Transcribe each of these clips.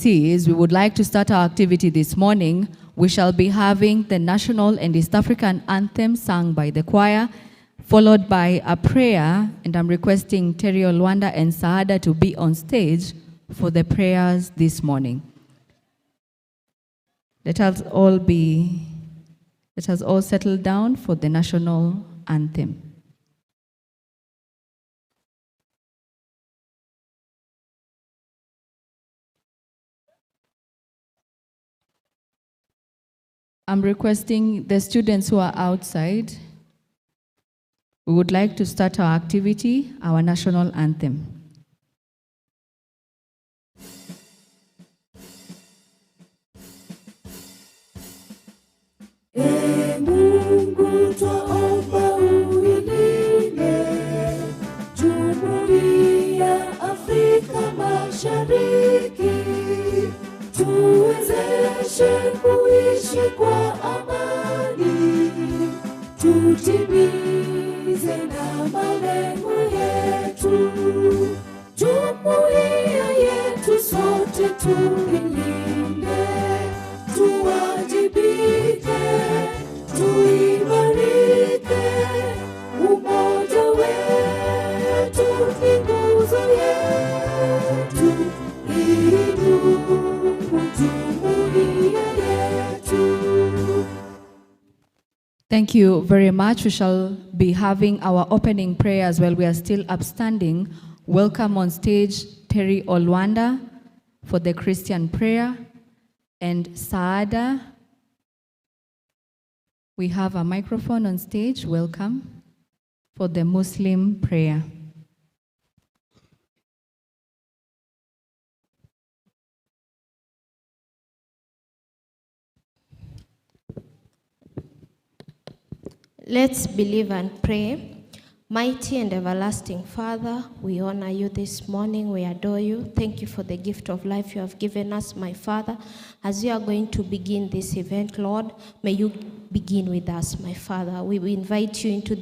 We would like to start our activity this morning. We shall be having the national and East African anthem sung by the choir, followed by a prayer, and I'm requesting Terry Olwanda and Saada to be on stage for the prayers this morning. Let us all settle down for the national anthem. I'm requesting the students who are outside. We would like to start our activity, our national anthem. Mungu twaomba uilinde Jumuiya Afrika Mashariki, tuwezeshe kuishi kwa amani, tutimize na malengo yetu. Jumuiya yetu sote tuilinde, tuwajibike, tuimarike, umoja wetu ni nguzo yetu, idumu jumuiya yetu. Thank you very much. We shall be having our opening prayers while we are still upstanding. Welcome on stage Terry Olwanda for the Christian prayer, and Saada. We have a microphone on stage. Welcome for the Muslim prayer. Let's believe and pray. Mighty and everlasting Father, we honor you this morning. We adore you. Thank you for the gift of life you have given us, my Father. As we are going to begin this event, Lord, may you begin with us, my Father. We will invite you into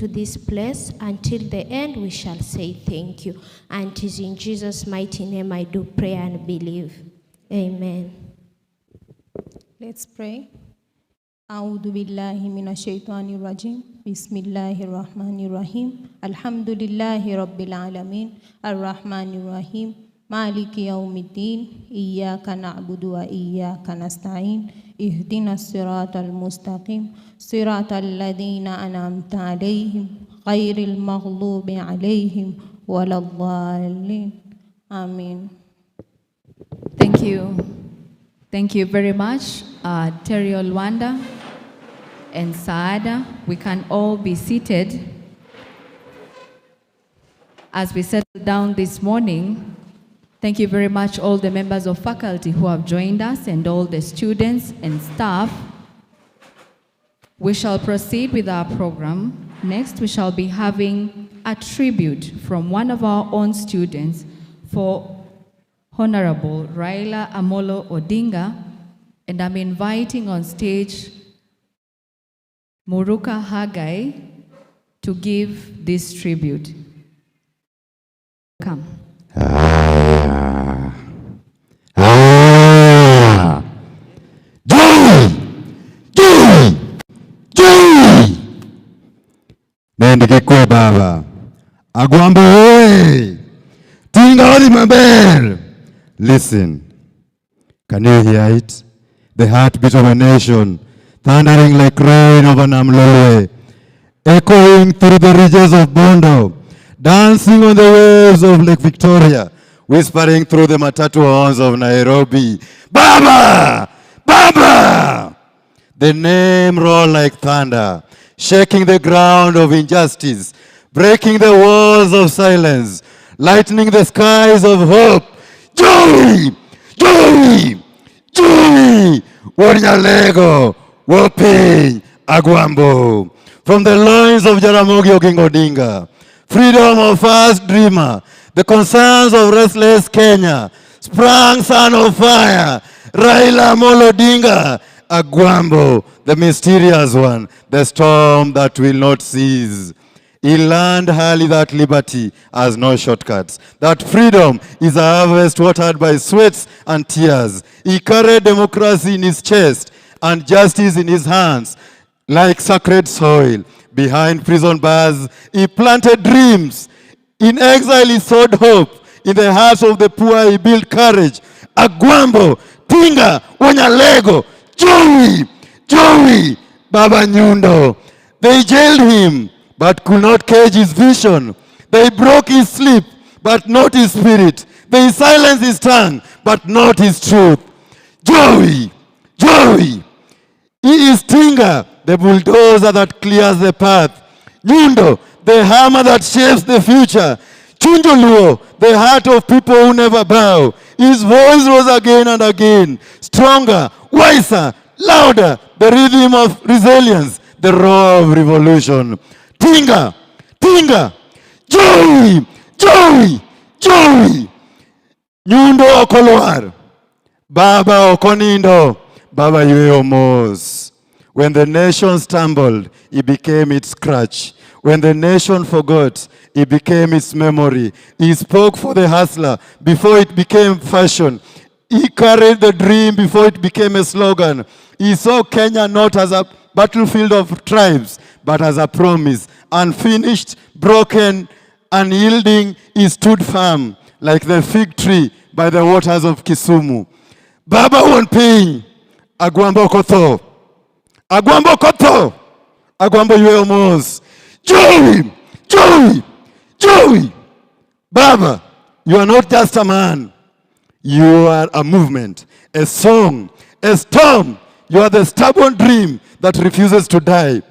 this place. Until the end, we shall say thank you. And it is in Jesus' mighty name I do pray and believe. Amen. Let's pray. A'udhu billahi minash shaitani rajim. Bismillahir rahmanir rahim. Alhamdulillahi rabbil alamin. Ar-rahmanir rahim. Maliki yawmiddin. Iyyaka na'budu wa iyyaka nasta'in. Ihdinas siratal mustaqim. Siratal ladhina an'amta alayhim. Ghayril maghdubi alayhim waladdallin. Amen. Thank you. Thank you very much, Terry Olwanda and Saada. We can all be seated. As we settle down this morning, thank you very much all the members of faculty who have joined us and all the students and staff. We shall proceed with our program. Next, we shall be having a tribute from one of our own students for Honorable Raila Amolo Odinga, and I'm inviting on stage Muruka Hagai to give this tribute. Come. Nendike kwa baba Agwambo oi Tingawadi maber. Listen, can you hear it? The heartbeat of a nation, thundering like rain over Milele, echoing through the ridges of Bondo, dancing on the waves of Lake Victoria, whispering through the matatu horns of Nairobi. Baba! Baba! The name rolled like thunder, shaking the ground of injustice, breaking the walls of silence, lightening the skies of hope. Joy! Joy! Joy! Wanyalego, Wopin, Agwambo. From the loins of Jaramogi Oginga Odinga, freedom of fast dreamer, the concerns of restless Kenya, sprang son of fire, Raila Amolo Odinga, Agwambo, the mysterious one, the storm that will not cease. He learned early that liberty has no shortcuts, that freedom is a harvest watered by sweats and tears. He carried democracy in his chest and justice in his hands like sacred soil. Behind prison bars, he planted dreams. In exile, he sowed hope. In the hearts of the poor, he built courage. Agwambo, Tinga, Wanyalego, Joey, Baba Nyundo. They jailed him, but could not cage his vision. They broke his sleep, but not his spirit. They silenced his tongue, but not his truth. Joey, he is Tinga, the bulldozer that clears the path. Nyundo, the hammer that shapes the future. Chunjoluo, the heart of people who never bow. His voice rose again and again, stronger, wiser, louder, the rhythm of resilience, the roar of revolution. Tinga, Joey. Nyundo okolwar, Baba okonindo, Baba yueyo mos. When the nation stumbled, he became its crutch. When the nation forgot, he became its memory. He spoke for the hustler before it became fashion. He carried the dream before it became a slogan. He saw Kenya not as a battlefield of tribes, but as a promise. Unfinished, broken, unyielding, he stood firm like the fig tree by the waters of Kisumu. Baba wonpiny, Agwambo kotho. Agwambo yueyo mos. Joey. Baba, you are not just a man. You are a movement, a song, a storm. You are the stubborn dream that refuses to die.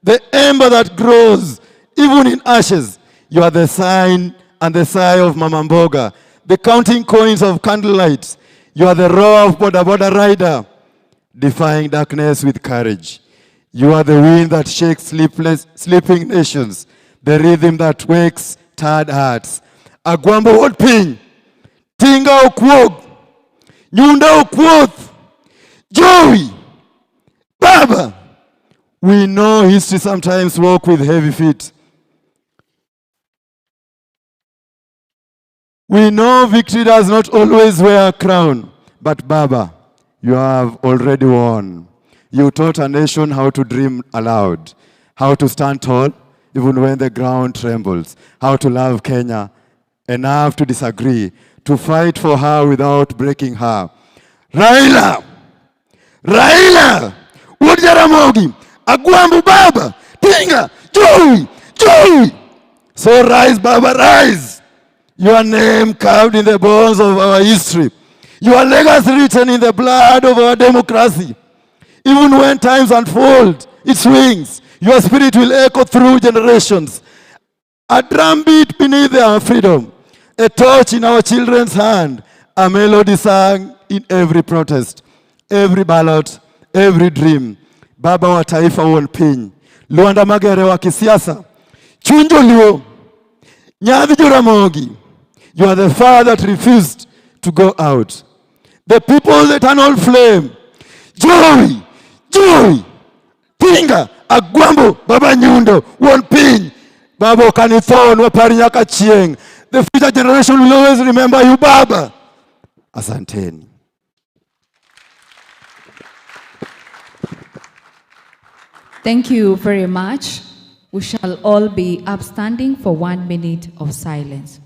The ember that grows even in ashes. You are the sign and the sigh of Mama Mboga. The counting coins of candlelight. You are the roar of boda rider, defying darkness with courage. You are the wind that shakes sleeping nations, the rhythm that wakes tired hearts. Agwambo wonpiny, Tinga okuog, Nyundo okuoth, Joey, Baba. We know history sometimes walk with heavy feet. We know victory does not always wear a crown, but Baba, you have already won. You taught a nation how to dream aloud, how to stand tall even when the ground trembles, how to love Kenya enough to disagree, to fight for her without breaking her. Raila, Wood Jaramogi, Agwambo Baba, Tinga, Joey. So rise, Baba, rise. Your name carved in the bones of our history. Your legacy written in the blood of our democracy. Even when times unfold its wings, your spirit will echo through generations. A drumbeat beneath our freedom, a torch in our children's hand, a melody sung in every protest, every ballot, every dream. Baba wa taifa wonpiny, Luanda Magere wa kisiasa, Chunjo Luo, Nyadhi Jaramogi. You are the fire that refused to go out. The people's eternal flame. Joey, Tinga, Agwambo, Baba Nyundo, wonpiny, Baba okanithon wapari nyaka chieng. The future generation will always remember you, Baba. Asanteni. Thank you very much. We shall all be upstanding for 1 minute of silence.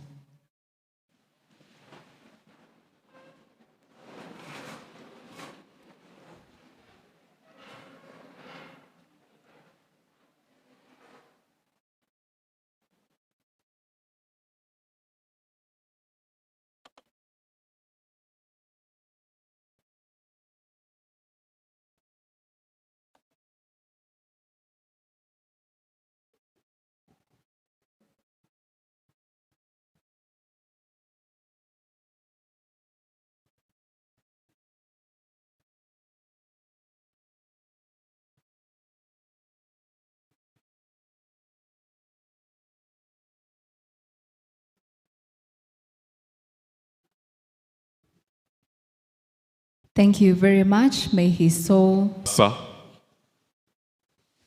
Thank you very much. May his soul.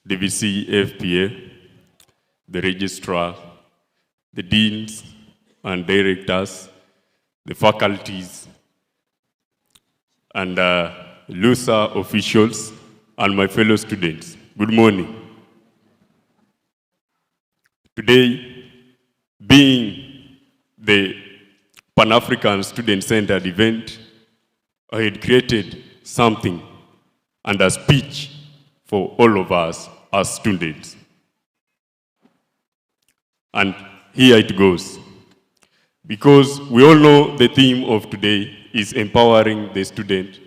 DVC FPA, the registrar, the deans and directors, the faculties, and LUSA officials, and my fellow students. Good morning. Today, being the Pan-African Student-Centered event, I had created something and a speech for all of us as students. And here it goes. Because we all know the theme of today is empowering the student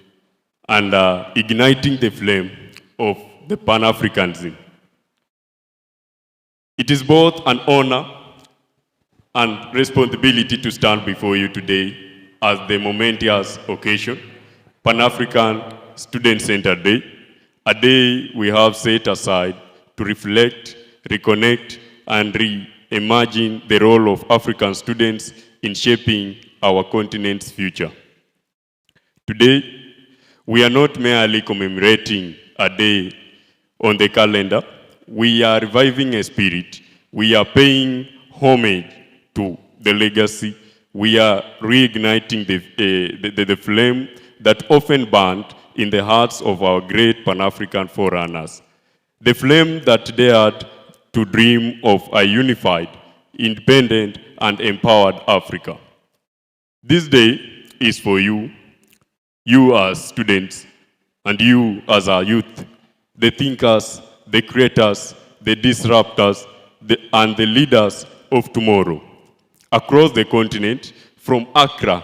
and igniting the flame of the Pan-Africanism. It is both an honor and responsibility to stand before you today as the momentous occasion, Pan-African Student-Centered Day, a day we have set aside to reflect, reconnect, and reimagine the role of African students in shaping our continent's future. Today, we are not merely commemorating a day on the calendar. We are reviving a spirit. We are paying homage to the legacy. We are reigniting the flame that often burned in the hearts of our great Pan-African forerunners. The flame that dared to dream of a unified, independent, and empowered Africa. This day is for you, you as students, and you as our youth, the thinkers, the creators, the disruptors, and the leaders of tomorrow. Across the continent, from Accra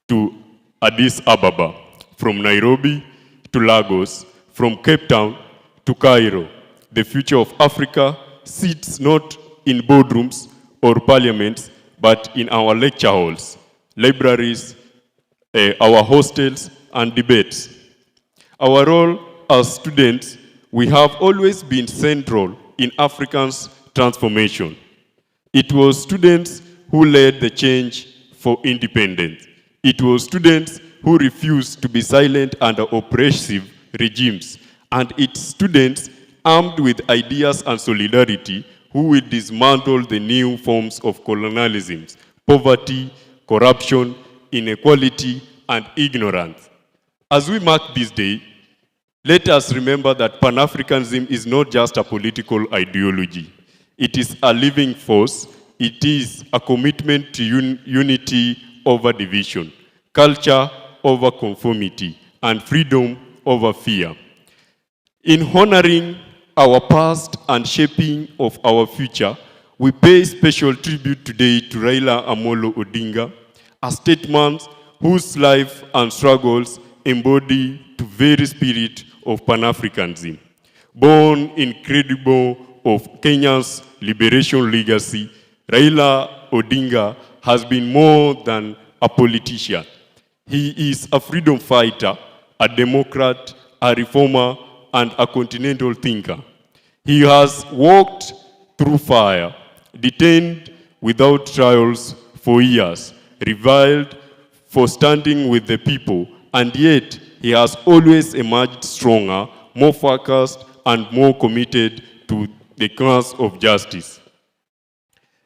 to Addis Ababa, from Nairobi to Lagos, from Cape Town to Cairo, the future of Africa sits not in boardrooms or parliaments, but in our lecture halls, libraries, our hostels, and debates. Our role as students, we have always been central in Africa's transformation. It was students who led the change for independence. It was students who refused to be silent under oppressive regimes. And it's students armed with ideas and solidarity who will dismantle the new forms of colonialism, poverty, corruption, inequality, and ignorance. As we mark this day, let us remember that Pan-Africanism is not just a political ideology. It is a living force. It is a commitment to unity over division, culture over conformity, and freedom over fear. In honoring our past and shaping of our future, we pay special tribute today to Raila Amolo Odinga, a statesman whose life and struggles embody the very spirit of Pan-Africanism. Born incredible of Kenya's liberation legacy, Raila Odinga has been more than a politician. He is a freedom fighter, a democrat, a reformer, and a continental thinker. He has walked through fire, detained without trials for years, reviled for standing with the people, and yet he has always emerged stronger, more focused, and more committed to the cause of justice.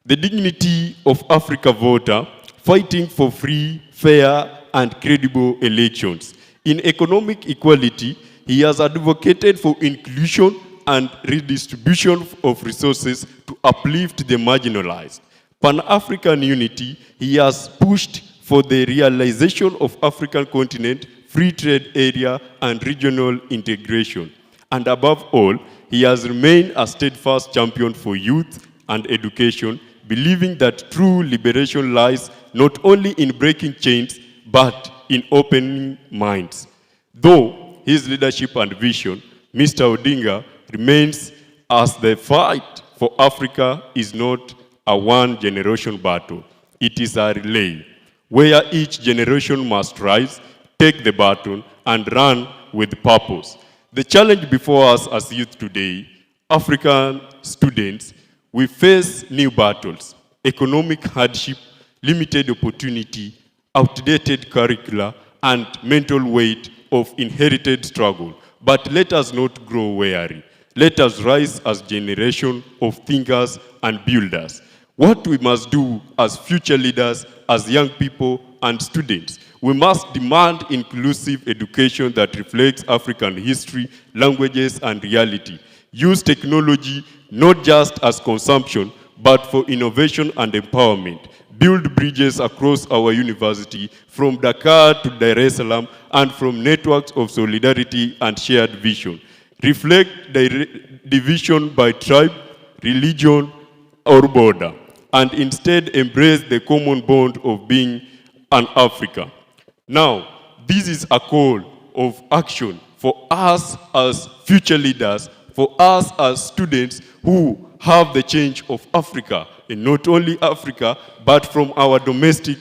The dignity of Africa voter, fighting for free, fair, and credible elections. In economic equality, he has advocated for inclusion and redistribution of resources to uplift the marginalized. Pan-African unity, he has pushed for the realization of African continent, free trade area, and regional integration. And above all, he has remained a steadfast champion for youth and education, believing that true liberation lies not only in breaking chains, but in opening minds. Though his leadership and vision, Mr. Odinga remains as the fight for Africa is not a one-generation battle. It is a relay, where each generation must rise, take the baton, and run with purpose. The challenge before us as youth today, African students, we face new battles, economic hardship, limited opportunity, outdated curricula, and mental weight of inherited struggle. But let us not grow weary. Let us rise as generation of thinkers and builders. What we must do as future leaders, as young people and students, we must demand inclusive education that reflects African history, languages, and reality. Use technology not just as consumption, but for innovation and empowerment. Build bridges across our university, from Dakar to Dar es Salaam, and from networks of solidarity and shared vision. Reflect division by tribe, religion, or border, and instead embrace the common bond of being an Africa. Now, this is a call of action for us as future leaders, for us as students who have the change of Africa, and not only Africa, but from our domestic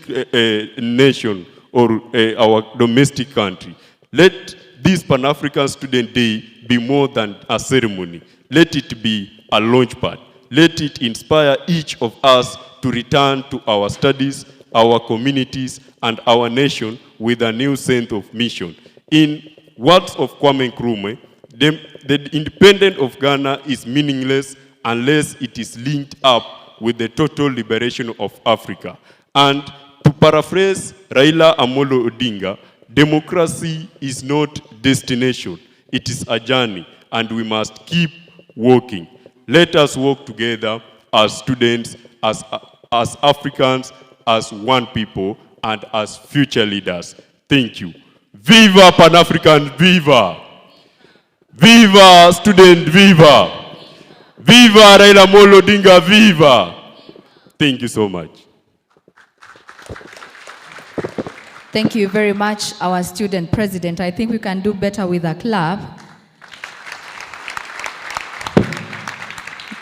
nation or our domestic country. Let this Pan-African Student Day be more than a ceremony. Let it be a launchpad. Let it inspire each of us to return to our studies, our communities, and our nation with a new sense of mission. In words of Kwame Nkrumah, the independence of Ghana is meaningless unless it is linked up with the total liberation of Africa. And to paraphrase Raila Amolo Odinga, democracy is not destination, it is a journey, and we must keep working. Let us work together as students, as Africans, as one people, and as future leaders. Thank you. Viva Pan-African, viva! Viva student, viva! Viva Raila Amolo Odinga, viva! Thank you so much. Thank you very much, our student president. I think we can do better with a clap.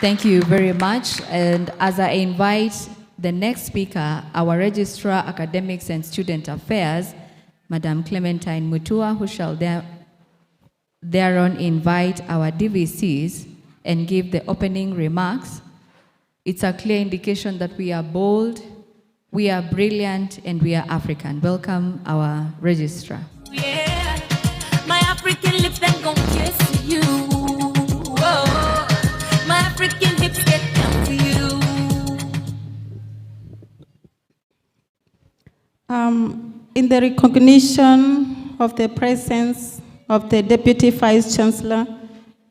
Thank you very much. And as I invite the next speaker, our Registrar, Academics and Student Affairs, Madam Clementine Mutua, who shall thereon invite our DVCs and give the opening remarks. It's a clear indication that we are bold, we are brilliant, and we are African. Welcome, our Registrar. Yeah, my African lips them gon' kiss you. Whoa, my African hips get down to you. In the recognition of the presence of the Deputy Vice Chancellor,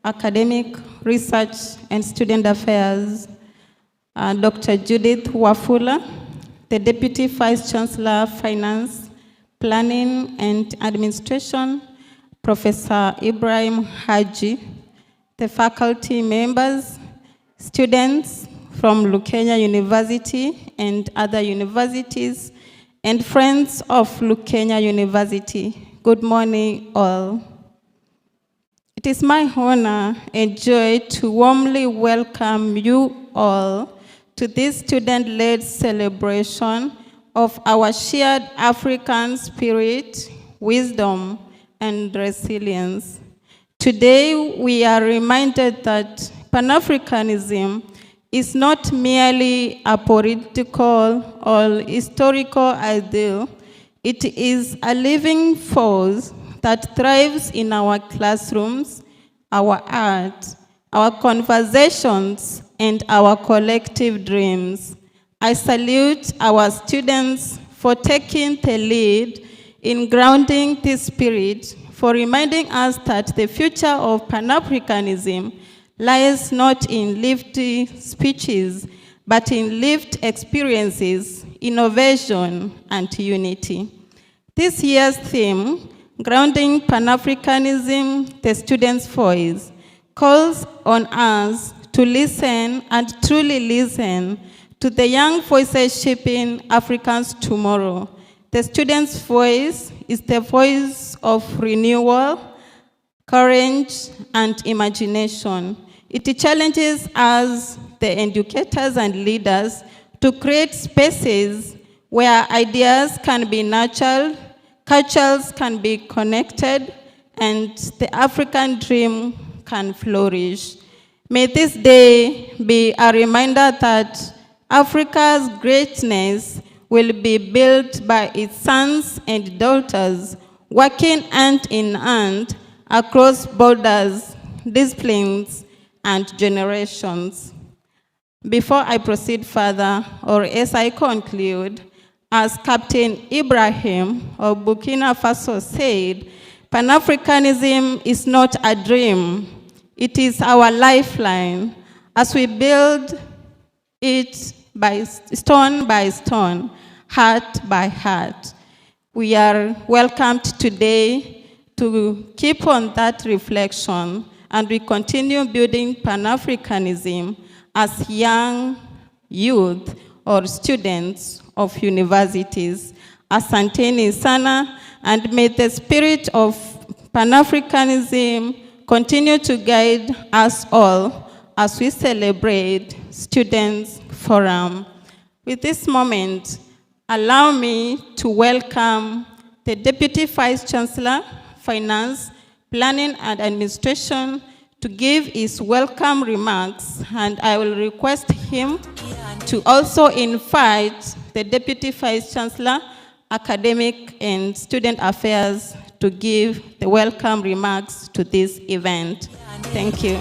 Academic, Research and Student Affairs, Dr. Judith Wafula, the Deputy Vice Chancellor, Finance, Planning and Administration, Professor Ibrahim Haji, the faculty members, students from Lukenya University and other universities, and friends of Lukenya University. Good morning, all. It is my honor and joy to warmly welcome you all to this student-led celebration of our shared African spirit, wisdom, and resilience. Today, we are reminded that Pan-Africanism is not merely a political or historical ideal. It is a living force that thrives in our classrooms, our art, our conversations, and our collective dreams. I salute our students for taking the lead in grounding this spirit, for reminding us that the future of Pan-Africanism lies not in lofty speeches, but in lived experiences, innovation, and unity. This year's theme, Grounding Pan-Africanism, the Student's Voice, calls on us to listen and truly listen to the young voices shaping Africa's tomorrow. The student's voice is the voice of renewal, courage, and imagination. It challenges us, the educators and leaders, to create spaces where ideas can be nurtured, cultures can be connected, and the African dream can flourish. May this day be a reminder that Africa's greatness will be built by its sons and daughters, working hand in hand across borders, disciplines, and generations. Before I proceed further, or as I conclude, as Captain Ibrahim of Burkina Faso said, Pan-Africanism is not a dream, it is our lifeline. As we build it by stone, heart by heart, we are welcomed today to keep on that reflection, and we continue building Pan-Africanism as young youth or students of universities. Asanteni sana, and may the spirit of Pan-Africanism continue to guide us all as we celebrate Students' Forum. With this moment, allow me to welcome the Deputy Vice Chancellor, Finance, Planning and Administration to give his welcome remarks, and I will request him to also invite the Deputy Vice Chancellor, Academic and Student Affairs to give the welcome remarks to this event. Thank you.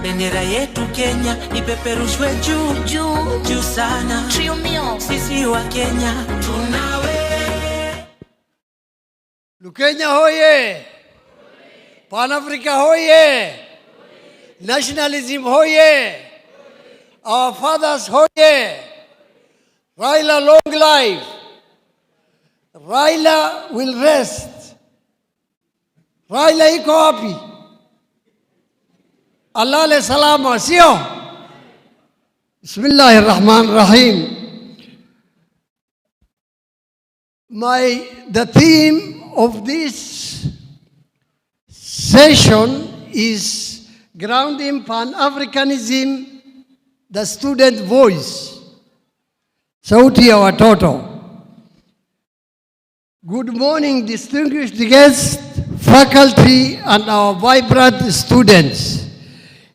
Bendera yetu Kenya ipeperushwe juu juu sana. Sisi wa Kenya tunawe. Lukenya hoye! Pan-Africa hoye! Nationalism hoye! Our fathers hoye! Raila long life! Raila will rest. Raila iko wapi? Allah le salama, sio? Bismillahirrahmanirrahim. The theme of this session is grounding Pan-Africanism, the student voice. Sauti ya watoto. Good morning, distinguished guests, faculty, and our vibrant students.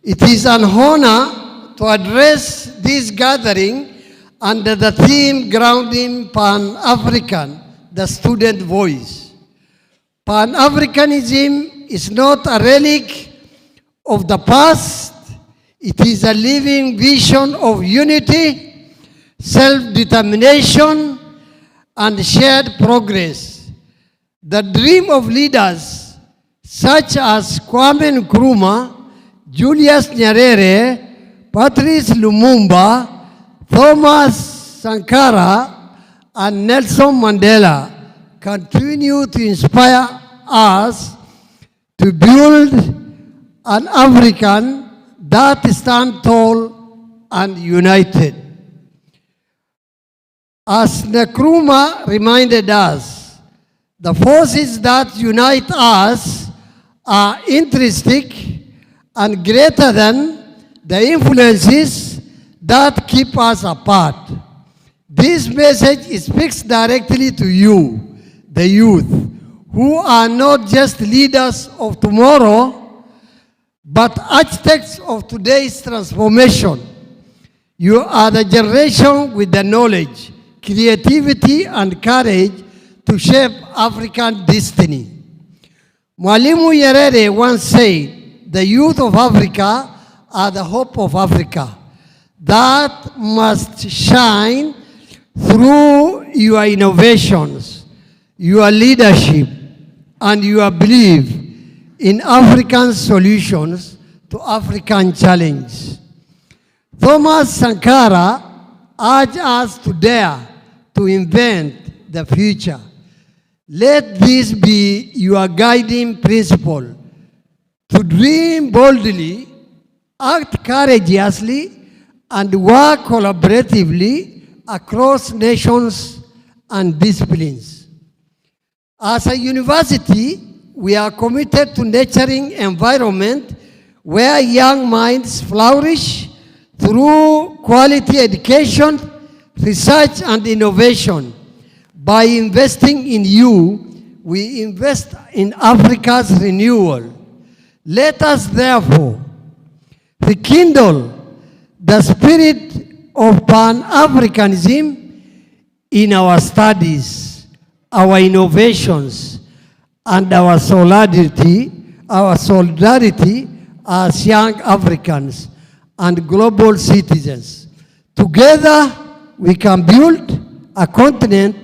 It is an honor to address this gathering under the theme grounding Pan-African, the student voice. Pan-Africanism is not a relic of the past. It is a living vision of unity, self-determination, and shared progress. The dream of leaders such as Kwame Nkrumah, Julius Nyerere, Patrice Lumumba, Thomas Sankara, and Nelson Mandela continue to inspire us to build an African that stands tall and united. As Nkrumah reminded us, the forces that unite us are intrinsic and greater than the influences that keep us apart. This message speaks directly to you, the youth, who are not just leaders of tomorrow, but architects of today's transformation. You are the generation with the knowledge, creativity, and courage to shape African destiny. Mwalimu Nyerere once said, the youth of Africa are the hope of Africa. That must shine through your innovations, your leadership, and your belief in African solutions to African challenges. Thomas Sankara urged us to dare to invent the future. Let this be your guiding principle. To dream boldly, act courageously, and work collaboratively across nations and disciplines. As a university, we are committed to nurturing an environment where young minds flourish through quality education, research, and innovation. By investing in you, we invest in Africa's renewal. Let us therefore rekindle the spirit of Pan-Africanism in our studies, our innovations, and our solidarity as young Africans and global citizens. Together, we can build a continent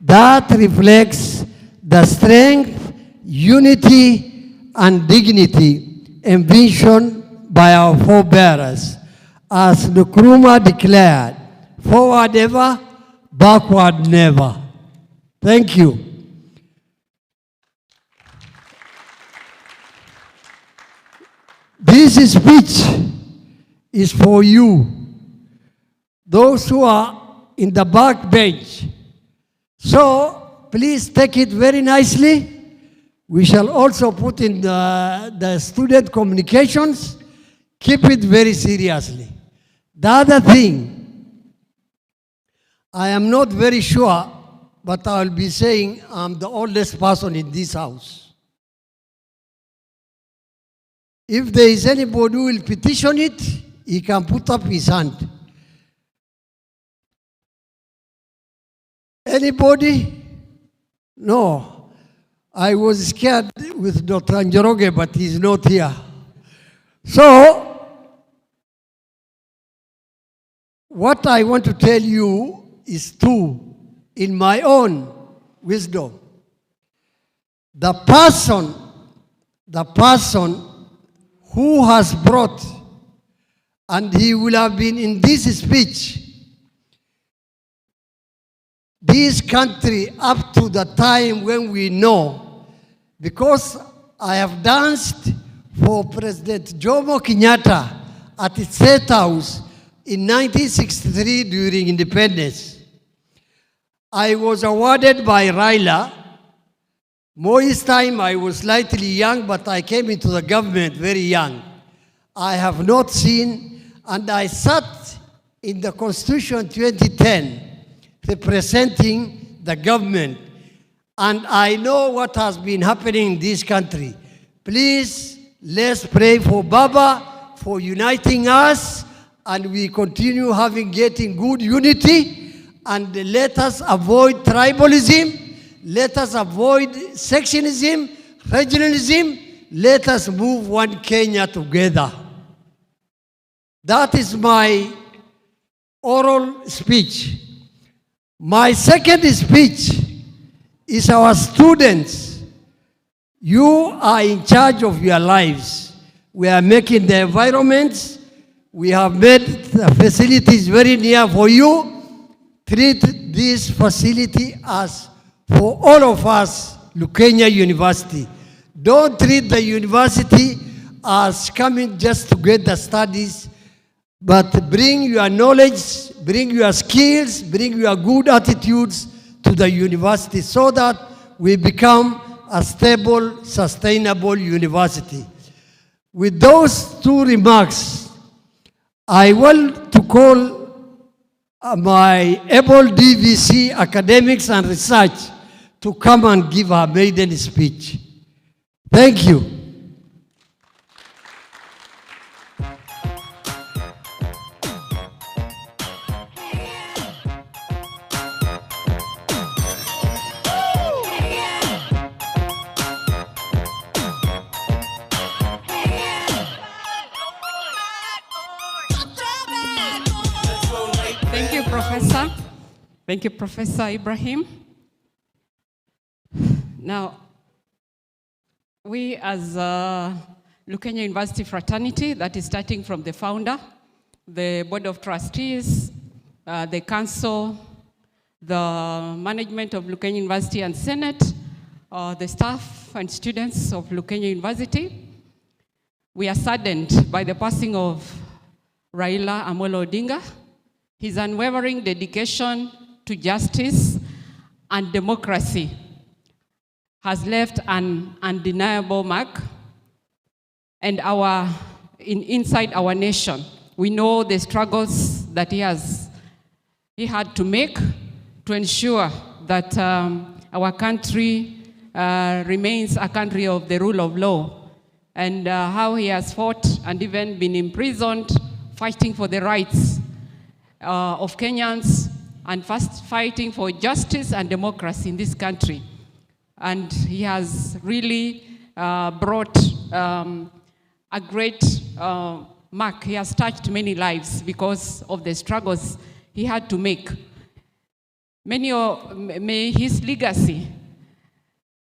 that reflects the strength, unity, and dignity envisioned by our forebears. As Nkrumah declared, forward ever, backward never. Thank you. This speech is for you, those who are in the back bench. So please take it very nicely. We shall also put in the student communications. Keep it very seriously. The other thing, I am not very sure, but I will be saying I'm the oldest person in this house. If there is anybody who will petition it, he can put up his hand. Anybody? No. I was scared with Dr. Njoroge, but he's not here. So, what I want to tell you is two, in my own wisdom. The person who has brought, and he will have been in this speech, this country up to the time when we know, because I have danced for President Jomo Kenyatta at the State House in 1963 during independence. I was awarded by Raila. Moi's time I was slightly young, but I came into the government very young. I have not seen, and I sat in the Constitution 2010 representing the government, and I know what has been happening in this country. Please, let's pray for Baba, for uniting us, and we continue getting good unity, and let us avoid tribalism. Let us avoid sectionism, regionalism. Let us move one Kenya together. That is my oral speech. My second speech is our students. You are in charge of your lives. We are making the environments. We have made the facilities very near for you. Treat this facility as for all of us, Lukenya University. Don't treat the university as coming just to get the studies, but bring your knowledge, bring your skills, bring your good attitudes to the university so that we become a stable, sustainable university. With those two remarks, I want to call my able DVC academics and research to come and give a maiden speech. Thank you. Thank you, Professor. Thank you, Professor Ibrahim. Now, we as Lukenya University fraternity, that is starting from the founder, the Board of Trustees, the Council, the management of Lukenya University and Senate, the staff and students of Lukenya University, we are saddened by the passing of Raila Amolo Odinga. His unwavering dedication to justice and democracy has left an undeniable mark and inside our nation. We know the struggles that he had to make to ensure that our country remains a country of the rule of law, and how he has fought and even been imprisoned fighting for the rights of Kenyans and fast fighting for justice and democracy in this country. And he has really brought a great mark. He has touched many lives because of the struggles he had to make. May his legacy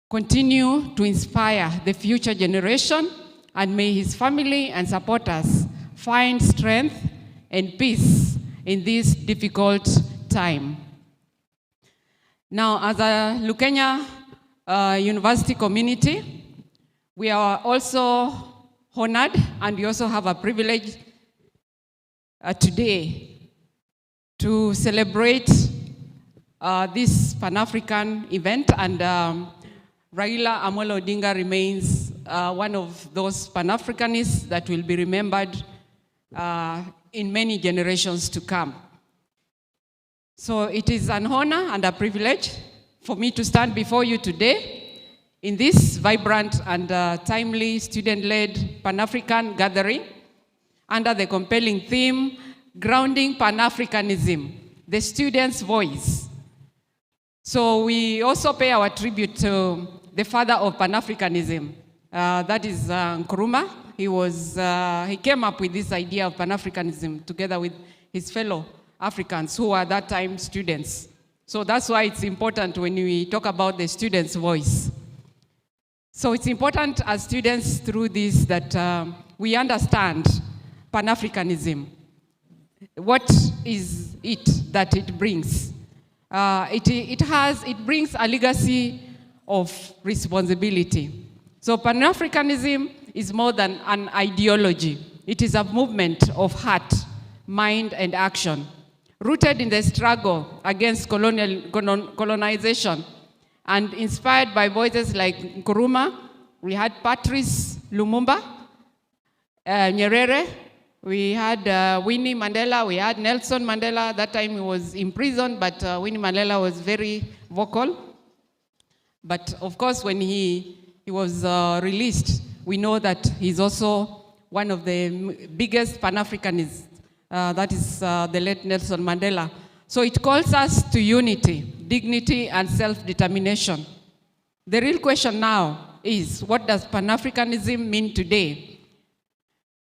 continue to inspire the future generation, and may his family and supporters find strength and peace in this difficult time. Now, as a Lukenya University community, we are also honored, and we also have a privilege today to celebrate this Pan-African event, and Raila Amolo Odinga remains one of those Pan-Africanists that will be remembered in many generations to come. So it is an honor and a privilege for me to stand before you today in this vibrant and timely student-led Pan-African gathering under the compelling theme, Grounding Pan-Africanism, the student's voice. So we also pay our tribute to the father of Pan-Africanism, that is Nkrumah. He came up with this idea of Pan-Africanism together with his fellow Africans who were at that time students. So that's why it's important when we talk about the student's voice. So it's important as students through this that we understand Pan-Africanism. What is it that it brings? It brings a legacy of responsibility. So Pan-Africanism is more than an ideology. It is a movement of heart, mind, and action, rooted in the struggle against colonization and inspired by voices like Nkrumah. We had Patrice Lumumba, Nyerere, we had Winnie Mandela, we had Nelson Mandela. That time he was in prison, but Winnie Mandela was very vocal. But of course, when he was released, we know that he's also one of the biggest Pan-Africanists. That is the late Nelson Mandela. So it calls us to unity, dignity, and self-determination. The real question now is, what does Pan-Africanism mean today?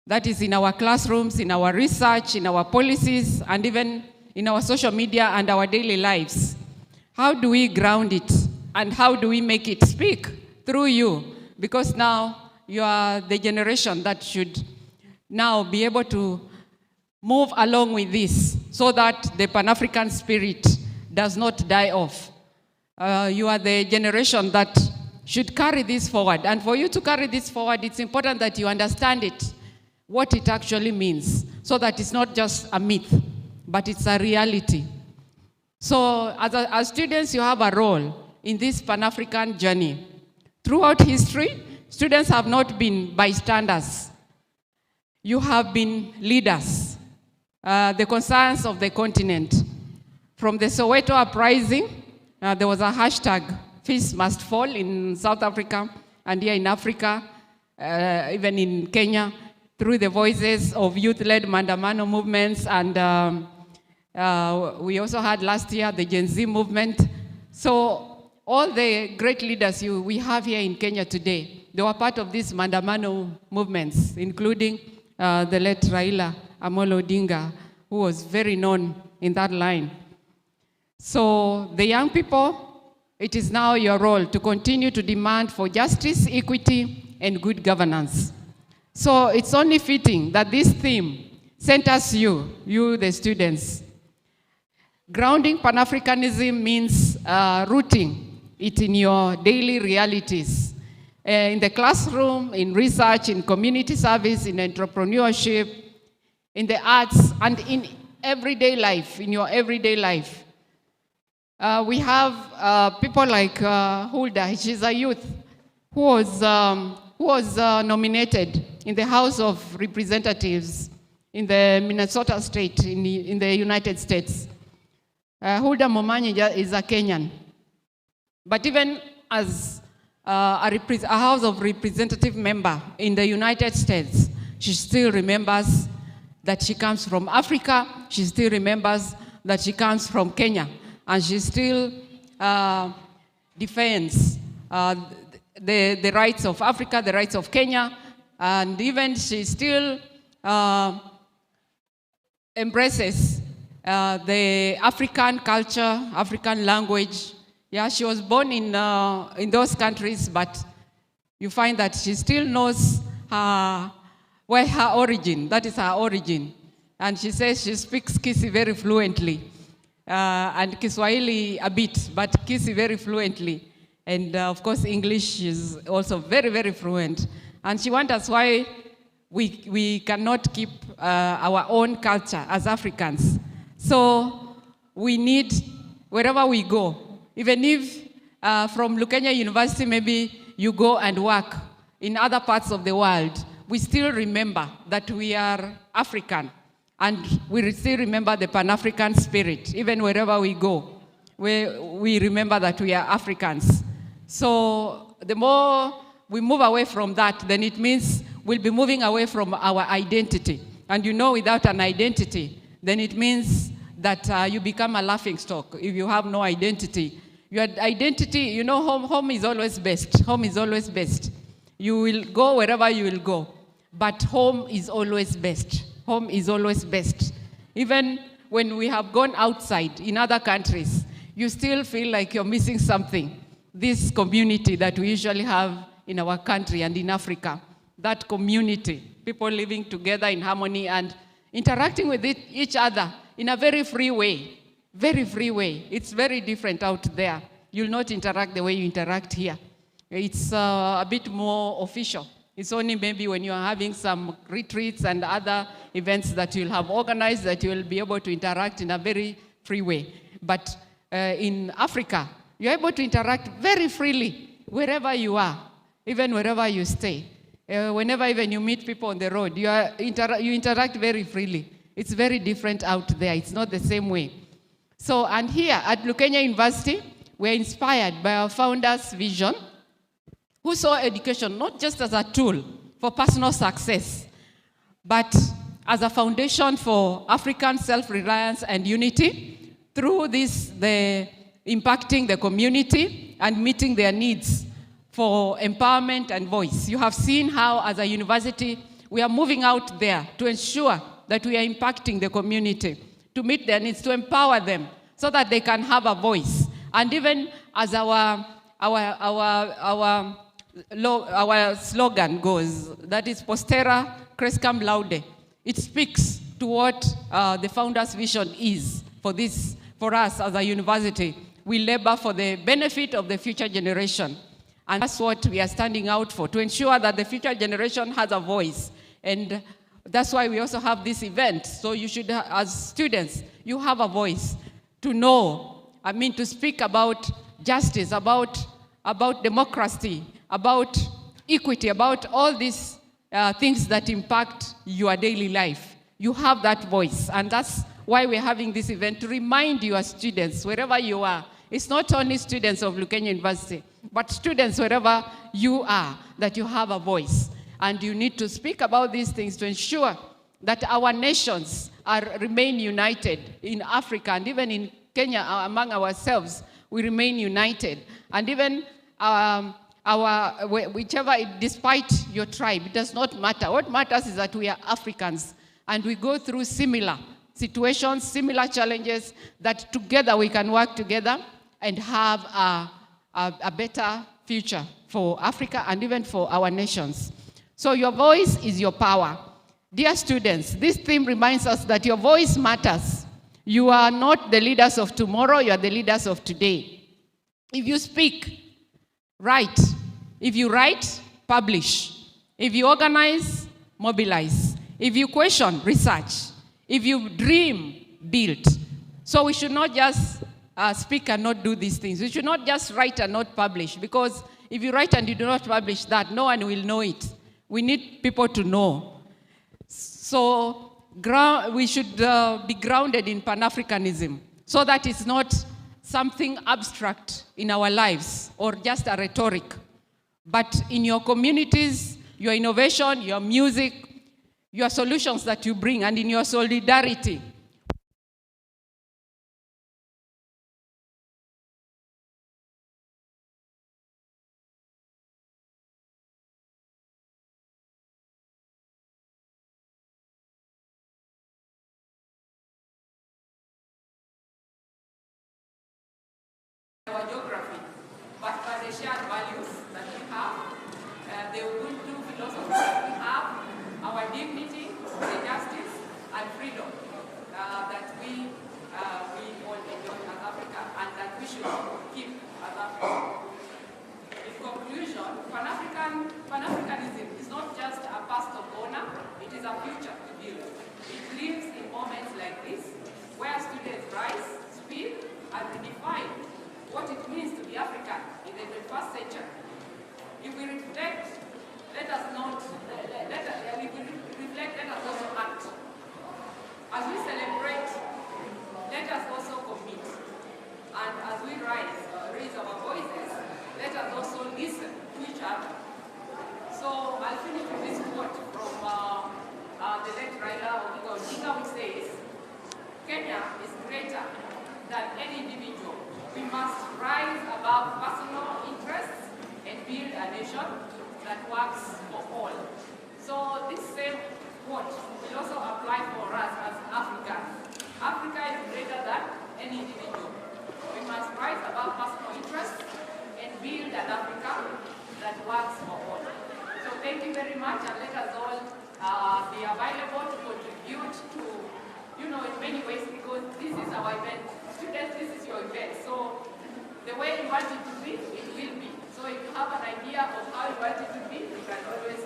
That is in our classrooms, in our research, in our policies, and even in our social media and our daily lives. How do we ground it? And how do we make it speak through you? Because now you are the generation that should now be able to move along with this so that the Pan-African spirit does not die off. You are the generation that should carry this forward. And for you to carry this forward, it's important that you understand it, what it actually means, so that it's not just a myth, but it's a reality. So as students, you have a role in this Pan-African journey. Throughout history, students have not been bystanders. You have been leaders, the concerns of the continent. From the Soweto uprising, there was a hashtag, Peace Must Fall in South Africa, and here in Africa, even in Kenya, through the voices of youth-led Mandamano movements, and we also had last year the Gen Z movement. So all the great leaders we have here in Kenya today, they were part of these Mandamano movements, including the late Raila Amolo Odinga, who was very known in that line. So the young people, it is now your role to continue to demand for justice, equity, and good governance. So it's only fitting that this theme centers you the students. Grounding Pan-Africanism means rooting it in your daily realities, in the classroom, in research, in community service, in entrepreneurship, in the arts, and in everyday life, in your everyday life. We have people like Hulda. She's a youth who was nominated in the House of Representatives in the Minnesota state in the United States. Hulda Momanyi is a Kenyan. But even as a House of Representative member in the United States, she still remembers that she comes from Africa. She still remembers that she comes from Kenya. And she still defends the rights of Africa, the rights of Kenya. And even she still embraces the African culture, African language. Yeah, she was born in those countries, but you find that she still knows where her origin, that is her origin. And she says she speaks Kisi very fluently, and Kiswahili a bit, but Kisi very fluently. And of course, English is also very, very fluent. And she wonders why we cannot keep our own culture as Africans. So we need, wherever we go, even if from Lukenya University, maybe you go and work in other parts of the world, we still remember that we are African. And we still remember the Pan-African spirit. Even wherever we go, we remember that we are Africans. So the more we move away from that, then it means we'll be moving away from our identity. And you know, without an identity, then it means that you become a laughingstock if you have no identity. Your identity, you know, home is always best. Home is always best. You will go wherever you will go, but home is always best. Home is always best. Even when we have gone outside in other countries, you still feel like you're missing something. This community that we usually have in our country and in Africa, that community, people living together in harmony and interacting with each other in a very free way. Very free way. It's very different out there. You'll not interact the way you interact here. It's a bit more official. It's only maybe when you're having some retreats and other events that you'll have organized that you'll be able to interact in a very free way. But in Africa, you're able to interact very freely wherever you are, even wherever you stay. Whenever even you meet people on the road, you interact very freely. It's very different out there. It's not the same way. So, and here at Lukenya University, we're inspired by our founder's vision, who saw education not just as a tool for personal success, but as a foundation for African self-reliance and unity. Through this, the impacting the community and meeting their needs for empowerment and voice. You have seen how, as a university, we are moving out there to ensure that we are impacting the community, to meet their needs, to empower them, so that they can have a voice. And even as our slogan goes, that is Postera Crescam Laude. It speaks to what the founder's vision is for us as a university. We labor for the benefit of the future generation. And that's what we are standing out for, to ensure that the future generation has a voice. And that's why we also have this event. So you should, as students, you have a voice to know, to speak about justice, about democracy, about equity, about all these things that impact your daily life. You have that voice, and that's why we're having this event, to remind you as students, wherever you are. It's not only students of Lukenya University, but students wherever you are, that you have a voice. And you need to speak about these things to ensure that our nations remain united in Africa, and even in Kenya, among ourselves, we remain united. And even despite your tribe, it does not matter. What matters is that we are Africans, and we go through similar situations, similar challenges, that together we can work together and have a better future for Africa and even for our nations. So your voice is your power. Dear students, this theme reminds us that your voice matters. You are not the leaders of tomorrow, you are the leaders of today. If you speak, write. If you write, publish. If you organize, mobilize. If you question, research. If you dream, build. So we should not just speak and not do these things. We should not just write and not publish, because if you write and you do not publish that, no one will know it. We need people to know. So we should be grounded in Pan-Africanism, so that it's not something abstract in our lives or just a rhetoric, but in your communities, your innovation, your music, your solutions that you bring and in your solidarity. Our geography, but by the shared values that we have, the Ubuntu philosophy that we have, our dignity, the justice, and freedom that we all enjoy as Africa, and that we should keep as Africa. In conclusion, Pan-Africanism is not just a past of honor, it is a future to build. It lives in moments like this, where students rise, speak, and redefine what it means to be African in the 21st century. If we reflect, let us not, if we reflect, let us also act. As we celebrate, let us also commit. And as we raise our voices, let us also listen to each other. So I'll finish with this quote from the late writer Odinga, which says, Kenya is greater than any individual. We must rise above personal interests and build a nation that works for all. So this same quote will also apply for us as Africans. Africa is greater than any individual. We must rise above personal interests and build an Africa that works for all. So thank you very much, and let us all be available to contribute to, in many ways, because this is our event. Students, this is your event. So the way you want it to be, it will be. So if you have an idea of how you want it to be, you can always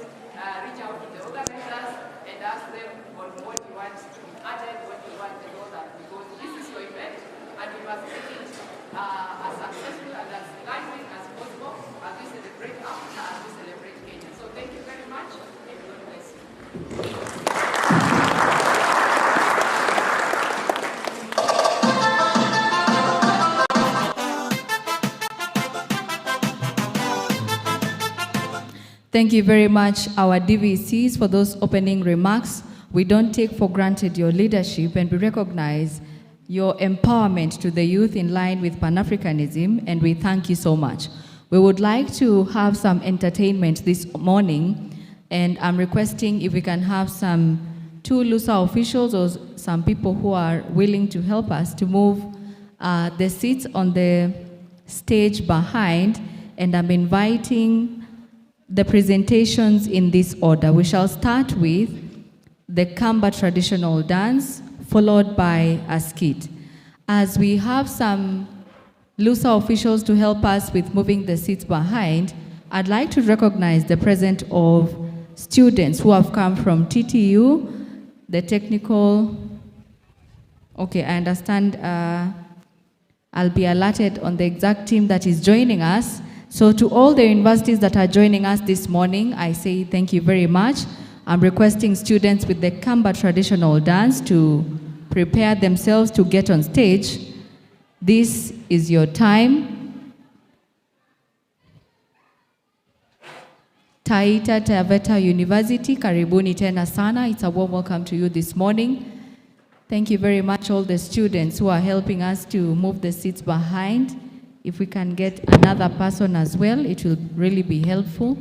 reach out to the organizers and ask them on what you want to be added, what you want to know that, because this is your event and we must make it as successful and as lively as possible as we celebrate Africa, as we celebrate Kenya. So thank you very much and God bless you. Thank you very much, our DVCs, for those opening remarks. We don't take for granted your leadership, and we recognize your empowerment to the youth in line with Pan-Africanism, and we thank you so much. We would like to have some entertainment this morning, and I'm requesting if we can have some two LUSA officials or some people who are willing to help us to move the seats on the stage behind, and I'm inviting the presentations in this order. We shall start with the Kamba traditional dance, followed by a skit. As we have some LUSA officials to help us with moving the seats behind, I'd like to recognize the presence of students who have come from TTU, the technical, okay, I understand I'll be alerted on the exact team that is joining us. So to all the universities that are joining us this morning, I say thank you very much. I'm requesting students with the Kamba traditional dance to prepare themselves to get on stage. This is your time. Taita Taveta University, karibuni tena sana. It's a warm welcome to you this morning. Thank you very much, all the students who are helping us to move the seats behind. If we can get another person as well, it will really be helpful.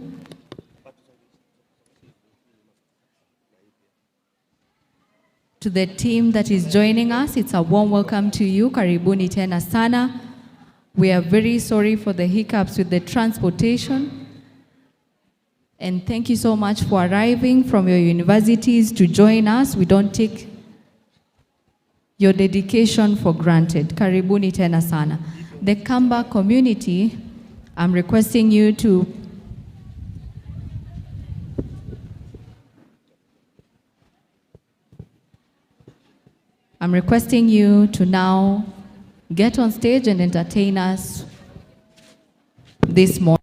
To the team that is joining us, it's a warm welcome to you. Karibuni tena sana. We are very sorry for the hiccups with the transportation. And thank you so much for arriving from your universities to join us. We don't take your dedication for granted. Karibuni tena sana. The Kamba community, I'm requesting you to now get on stage and entertain us this morning.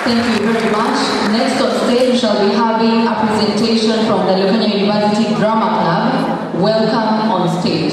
Thank you very much. Next on stage, we shall be having a presentation from the Lukenya University Drama Club. Welcome on stage.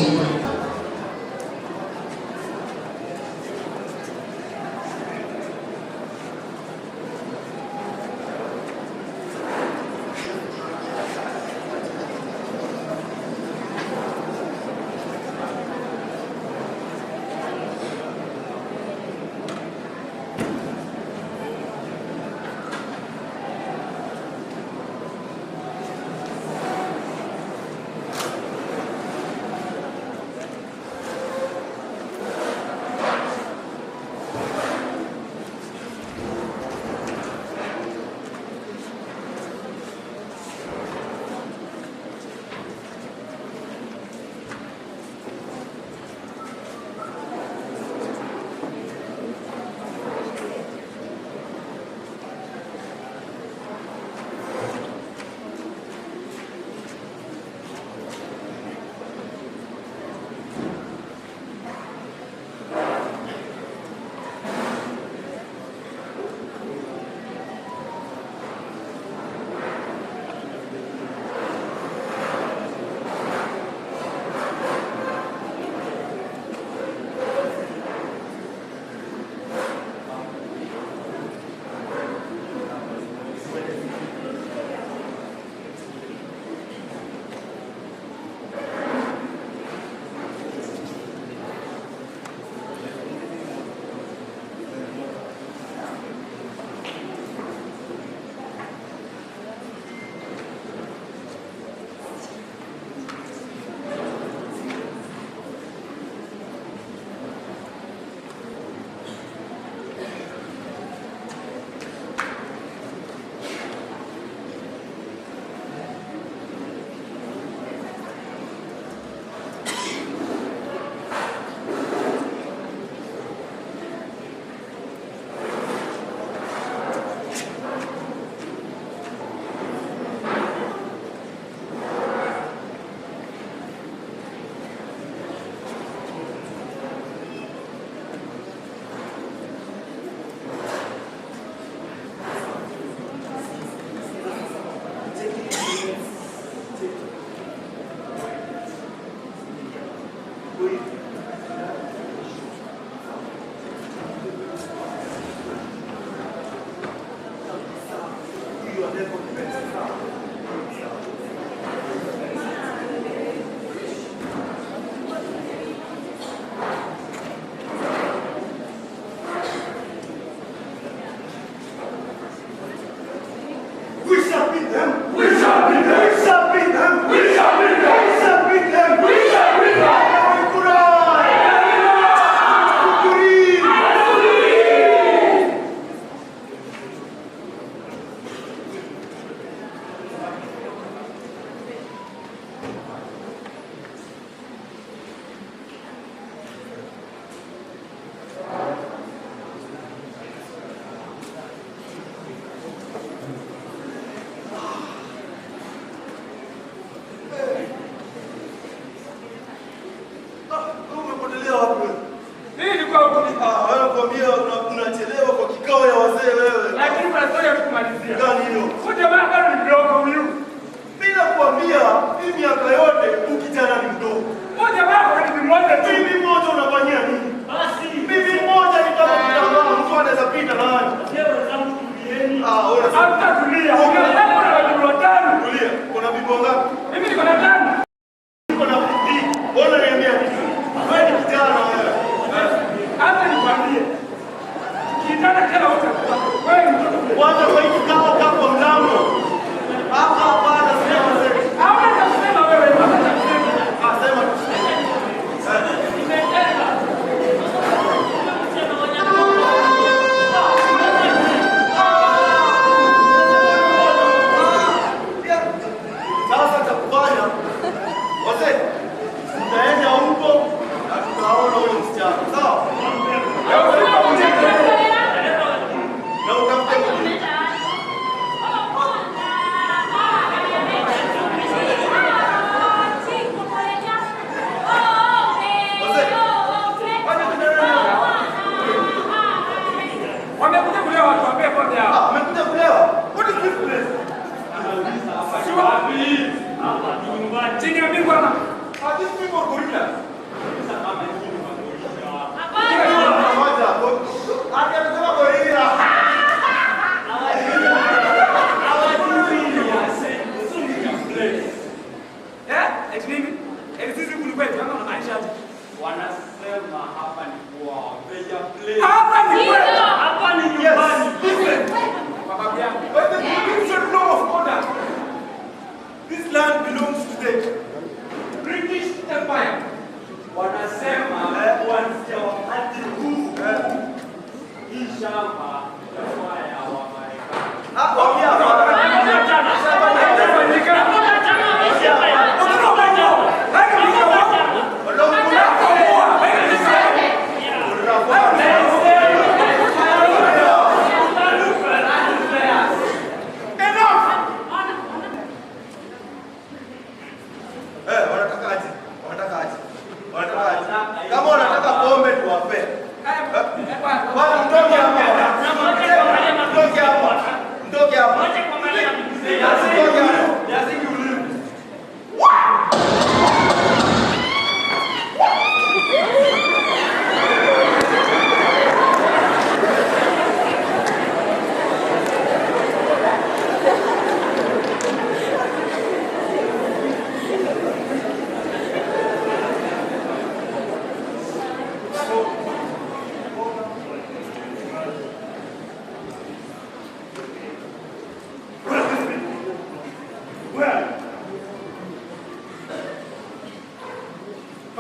Kwanza kwa hiki kama mlango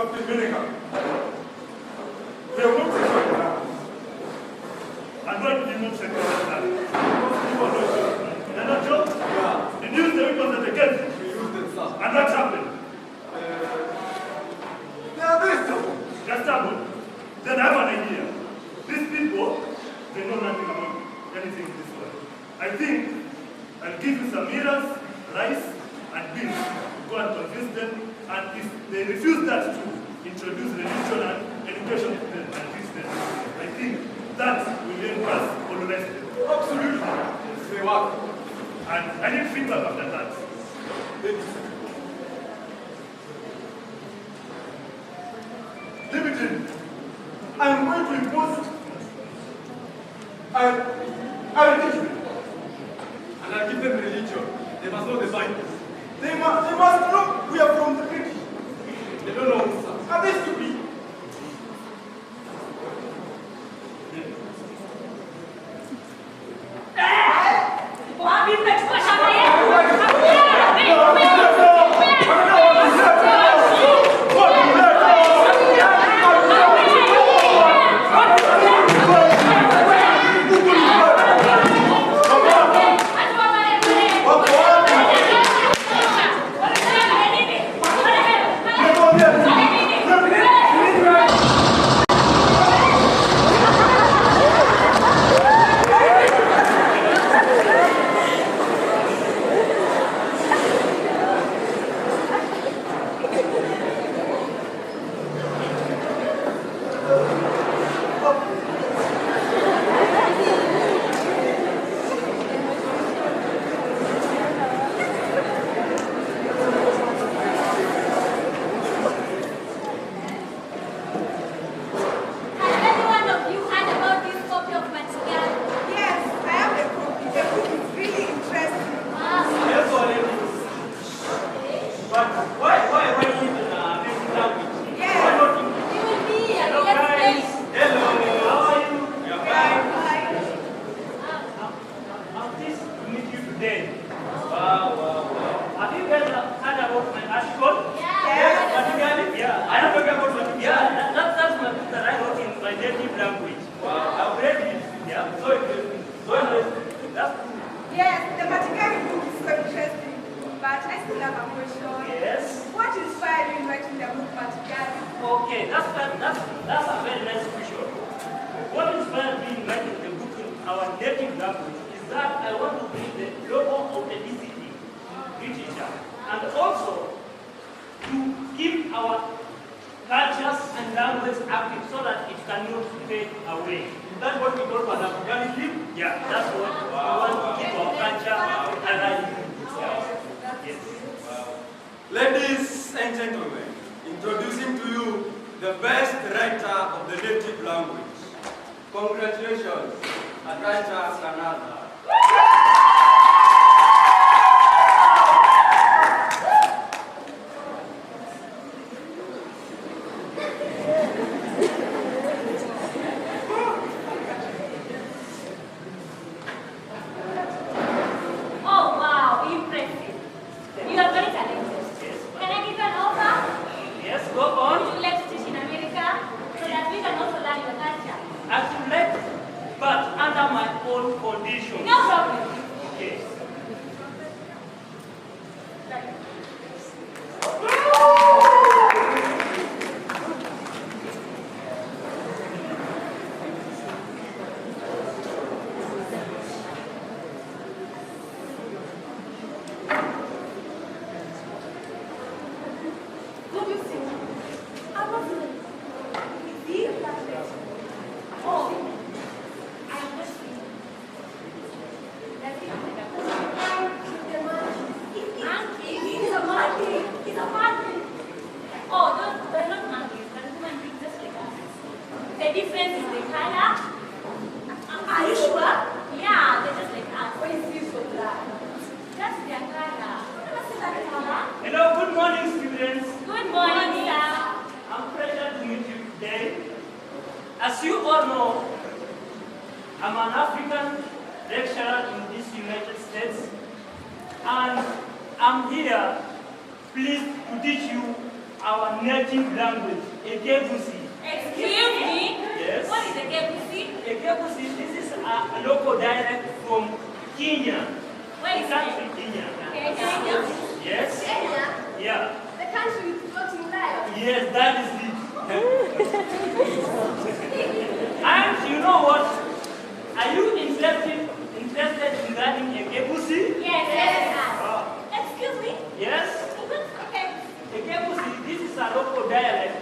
Captain Vinegar. We have not secured the land. And why did you not secure the land? Because you are not sure. You're not sure? Yeah. Did you use the weapons against them? We used them, sir. And what happened? They are very stubborn. They're stubborn. Then I have an idea. These people, they know nothing about anything in this world. I think I'll give you some mirrors, rice, and beans. Go and convince them. And if they refuse that to introduce religion and education to them and teach them, I think that will help us colonize them. Absolutely. Yes. They work. And I need feedback after that. Limited. I'm going to impose I will teach them. And I'll give them religion. They must know the Bible. They must know we are from the British. They don't know Musa. Are they stupid? Ladies and gentlemen, introducing to you the best writer of the native language. Congratulations, Atacha Kanada. our native language, Ekebusi. Excuse me? Yes. What is Ekebusi? Ekebusi, this is a local dialect from Kenya. Where is country, Kenya. Kenya? Yes. Kenya? Yeah. The country with floating lion? Yes, that is it. And you know what? Are you interested in learning Ekebusi? Yes. Excuse me? Yes. Okay. Ekebusi, this is a local dialect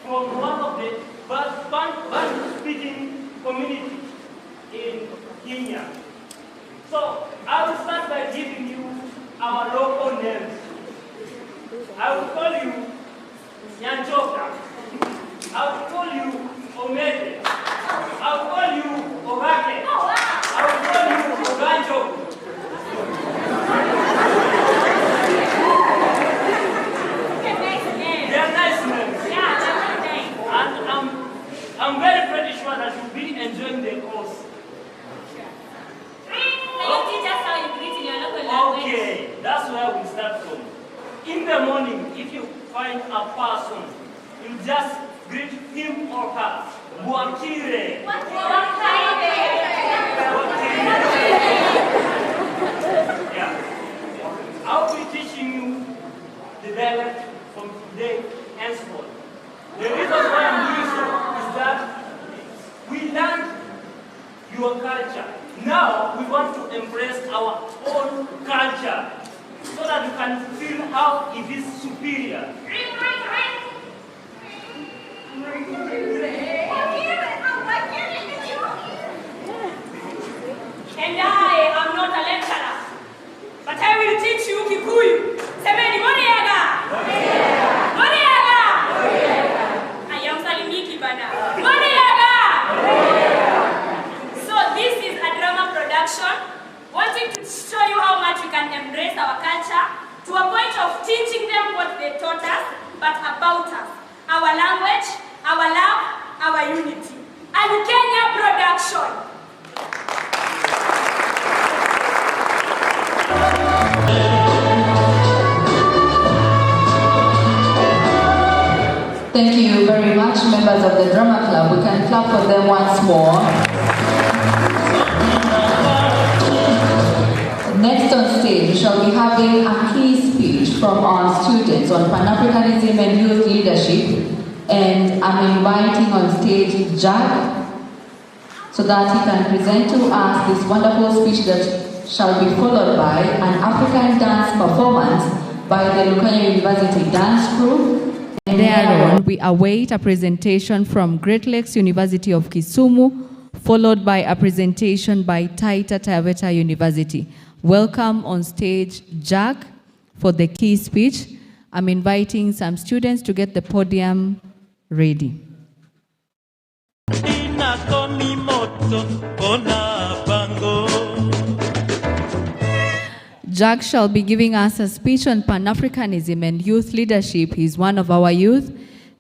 from one of the Bantu-speaking communities in Kenya. So I will start by giving you our local names. I will call you Nyanchoka. I will call you Omede. I will call you Obake. I will call you Oganjo. They are nice names. Yeah, they're very nice. And I'm very pretty sure that you'll be enjoying the course. Can you teach us how you greet in your local language? Okay, that's where we start from. In the morning, if you find a person, you just greet him or her. Buakire. Yeah. I'll be teaching you the dialect from today henceforth. The reason why I'm doing so is that we learned your culture. Now we want to embrace our own culture so that you can feel how it is superior. And I am not a lecturer, but I will teach you Kikuyu. Semeni Moriaga! Moriaga! I am Salimiki Bana. Moriaga! So this is a drama production, wanting to show you how much we can embrace our culture to a point of teaching them what they taught us, but about us, our language, our love, our unity. A Lukenya production. Thank you very much, members of the drama club. We can clap for them once more. Next on stage, we shall be having a key speech from our students on Pan-Africanism and youth leadership. And I'm inviting on stage Jack so that he can present to us this wonderful speech that shall be followed by an African dance performance by the Lukenya University Dance Crew. And thereon, we await a presentation from Great Lakes University of Kisumu, followed by a presentation by Taita Taveta University. Welcome on stage, Jack, for the key speech. I'm inviting some students to get the podium ready. Jack shall be giving us a speech on Pan-Africanism and youth leadership. He's one of our youth,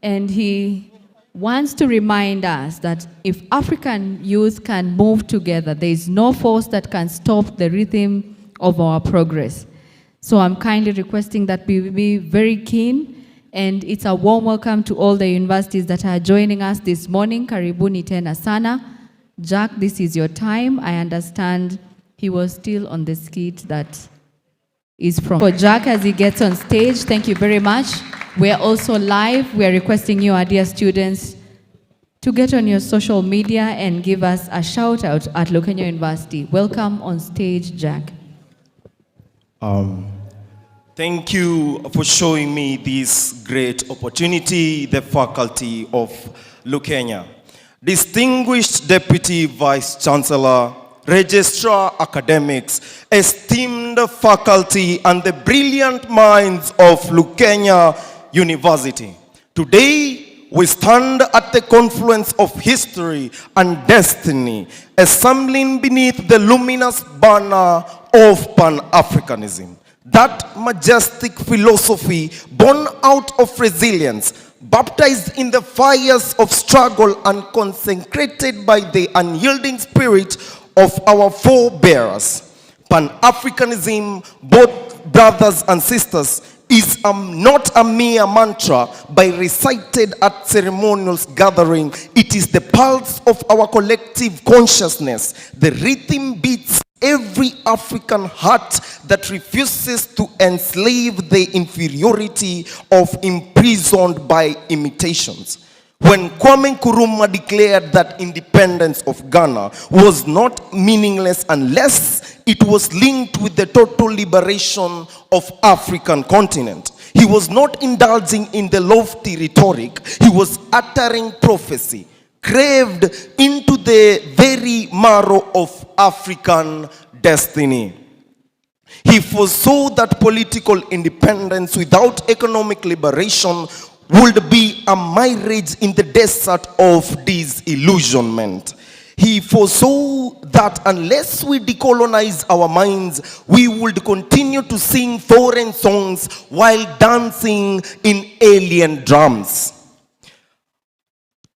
and he wants to remind us that if African youth can move together, there is no force that can stop the rhythm of our progress. So I'm kindly requesting that we be very keen, and it's a warm welcome to all the universities that are joining us this morning. Karibuni tena sana. Jack, this is your time. I understand he was still on the skit that is from. For Jack as he gets on stage, thank you very much. We are also live. We are requesting you, our dear students, to get on your social media and give us a shout out at Lukenya University. Welcome on stage, Jack. Thank you for showing me this great opportunity, the faculty of Lukenya. Distinguished Deputy Vice Chancellor, Registrar Academics, esteemed faculty, and the brilliant minds of Lukenya University. Today, we stand at the confluence of history and destiny, assembling beneath the luminous banner of Pan-Africanism. That majestic philosophy born out of resilience, baptized in the fires of struggle and consecrated by the unyielding spirit of our forebears. Pan-Africanism, both brothers and sisters, is not a mere mantra by recited at ceremonial gathering. It is the pulse of our collective consciousness. The rhythm beats every African heart that refuses to enslave the inferiority of imprisoned by imitations. When Kwame Nkrumah declared that independence of Ghana was not meaningless unless it was linked with the total liberation of African continent, he was not indulging in the lofty rhetoric. He was uttering prophecy, craved into the very marrow of African destiny. He foresaw that political independence without economic liberation would be a mirage in the desert of disillusionment. He foresaw that unless we decolonize our minds, we would continue to sing foreign songs while dancing in alien drums.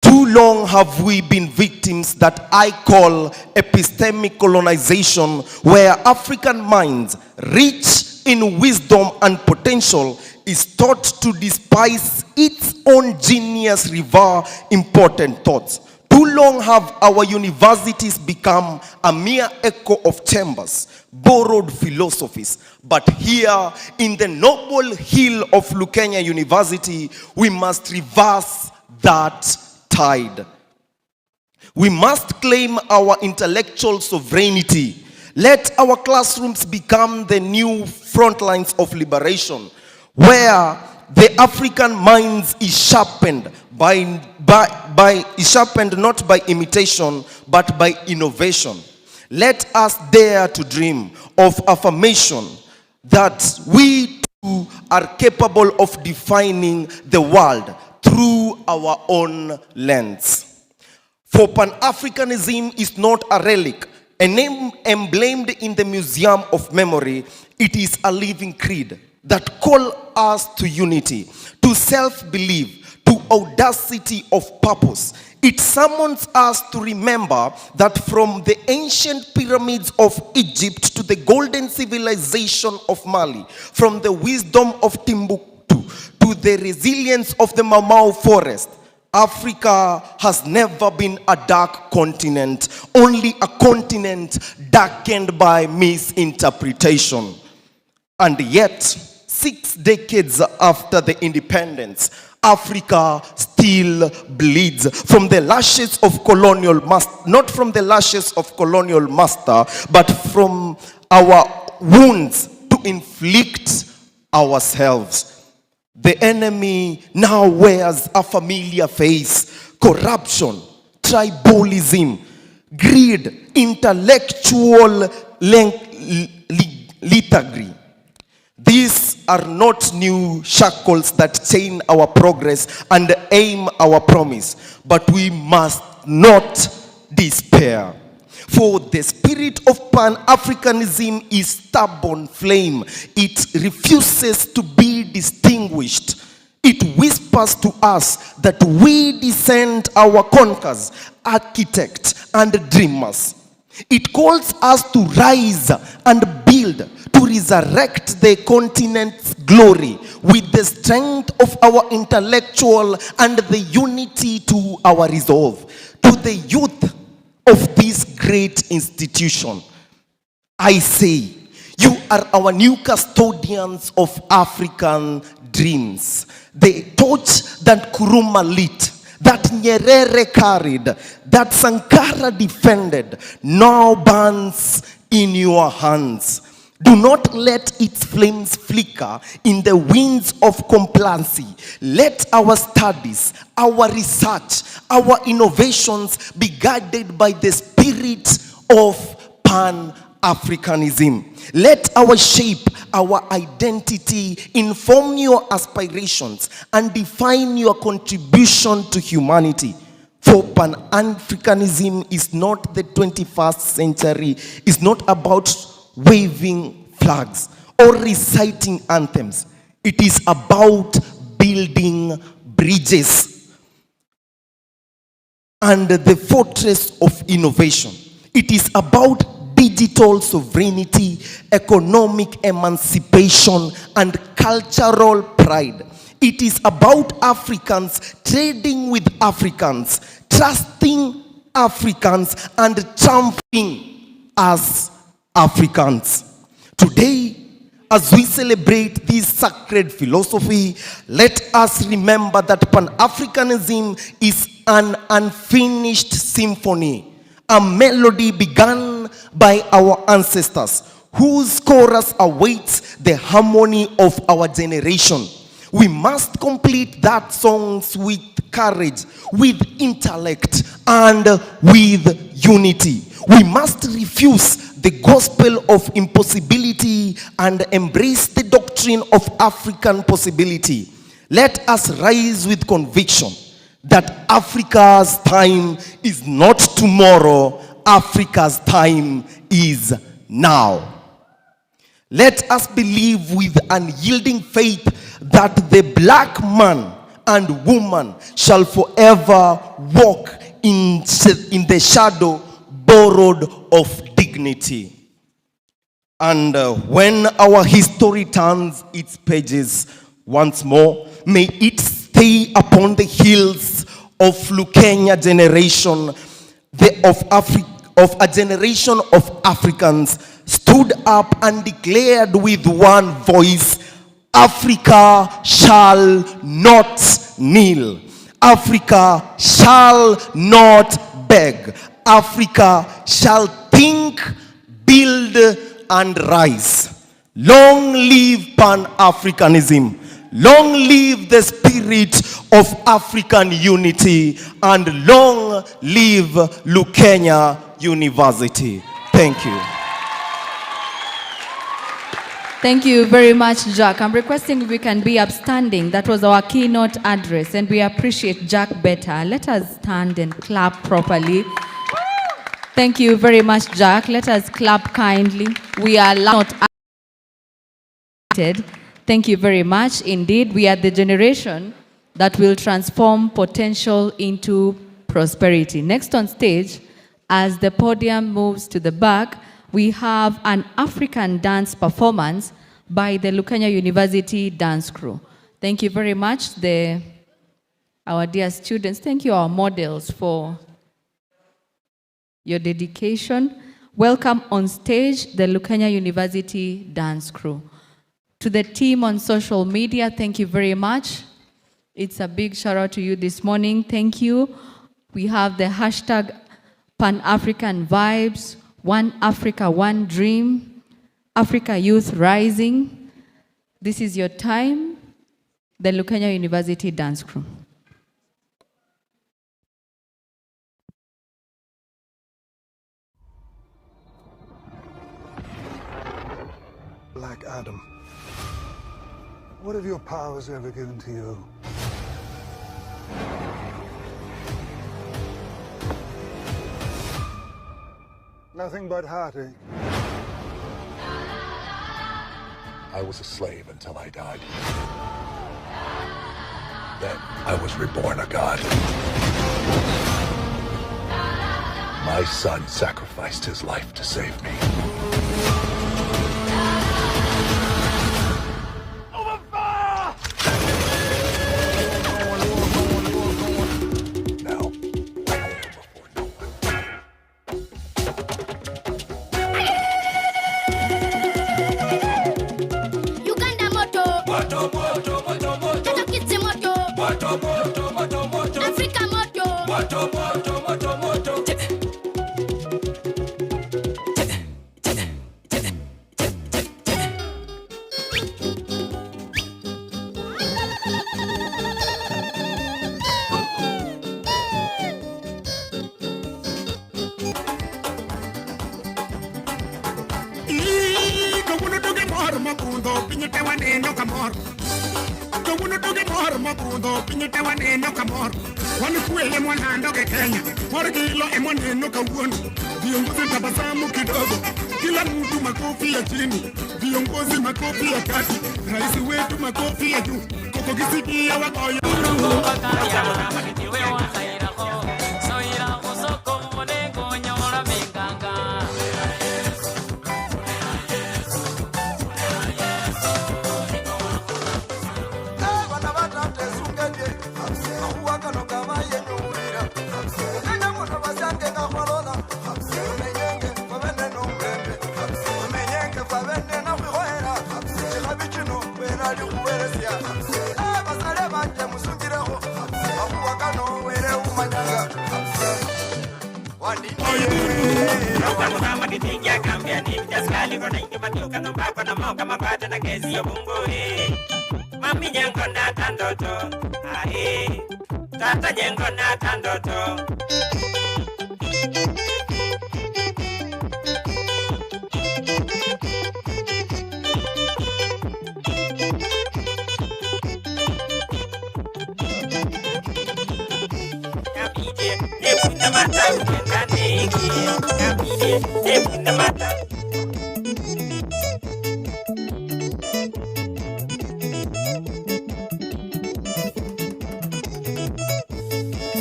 Too long have we been victims that I call epistemic colonization, where African minds, rich in wisdom and potential, is taught to despise its own genius, revere important thoughts. Too long have our universities become a mere echo of chambers, borrowed philosophies. But here, in the noble hill of Lukenya University, we must reverse that tide. We must claim our intellectual sovereignty. Let our classrooms become the new front lines of liberation, where the African minds is sharpened sharpened not by imitation but by innovation. Let us dare to dream of affirmation that we too are capable of defining the world through our own lens. For Pan-Africanism is not a relic, a name emblemed in the Museum of Memory. It is a living creed that calls us to unity, to self-belief, to audacity of purpose. It summons us to remember that from the ancient pyramids of Egypt to the golden civilization of Mali, from the wisdom of Timbuktu to the resilience of the Mau forest, Africa has never been a dark continent, only a continent darkened by misinterpretation. And yet, 6 decades after the independence, Africa still bleeds from the lashes of colonial master, not from the lashes of colonial master, but from our wounds to inflict ourselves. The enemy now wears a familiar face: corruption, tribalism, greed, intellectual lethargy. These are not new shackles that chain our progress and aim our promise, but we must not despair. For the spirit of Pan-Africanism is stubborn flame. It refuses to be distinguished. It whispers to us that we descend our conquerors, architects, and dreamers. It calls us to rise and build, to resurrect the continent's glory with the strength of our intellectual and the unity to our resolve. To the youth of this great institution, I say, you are our new custodians of African dreams. The torch that Nkrumah lit, that Nyerere carried, that Sankara defended, now burns in your hands. Do not let its flames flicker in the winds of complacency. Let our studies, our research, our innovations be guided by the spirit of Pan-Africanism. Let our shape, our identity, inform your aspirations and define your contribution to humanity. For Pan-Africanism is not the 21st century. It's not about waving flags or reciting anthems. It is about building bridges and the fortress of innovation. It is about digital sovereignty, economic emancipation, and cultural pride. It is about Africans trading with Africans, trusting Africans, and championing as Africans. Today, as we celebrate this sacred philosophy, let us remember that Pan-Africanism is an unfinished symphony, a melody begun by our ancestors, whose chorus awaits the harmony of our generation. We must complete that songs with courage, with intellect, and with unity. We must refuse the gospel of impossibility and embrace the doctrine of African possibility. Let us rise with conviction that Africa's time is not tomorrow, Africa's time is now. Let us believe with unyielding faith that the black man and woman shall forever walk in the shadow borrowed of dignity. And when our history turns its pages once more, may it stay upon the hills of Lukenya generation, of a generation of Africans stood up and declared with one voice, Africa shall not kneel. Africa shall not beg. Africa shall think, build, and rise. Long live Pan-Africanism. Long live the spirit of African unity, and long live Lukenya University. Thank you. Thank you very much, Jack. I'm requesting if we can be upstanding. That was our keynote address, and we appreciate Jack better. Let us stand and clap properly. Thank you very much, Jack. Let us clap kindly. We are not. Thank you very much. Indeed, we are the generation that will transform potential into prosperity. Next on stage, as the podium moves to the back, we have an African dance performance by the Lukenya University dance crew. Thank you very much, our dear students. Thank you, our models, for your dedication. Welcome on stage, the Lukenya University dance crew. To the team on social media, thank you very much. It's a big shout out to you this morning. Thank you. We have the hashtag Pan-African Vibes, One Africa, One Dream, Africa Youth Rising. This is your time, the Lukenya University dance crew. Black Adam, what have your powers ever given to you? Nothing but heartache. I was a slave until I died. Then I was reborn a god. My son sacrificed his life to save me. Kila mtu makofi ya chini, viongozi makofi ya kati, rais wetu makofi ya juu, koko kisikia wakoya. Mami jengo na tandoto, tata jengo na tandoto.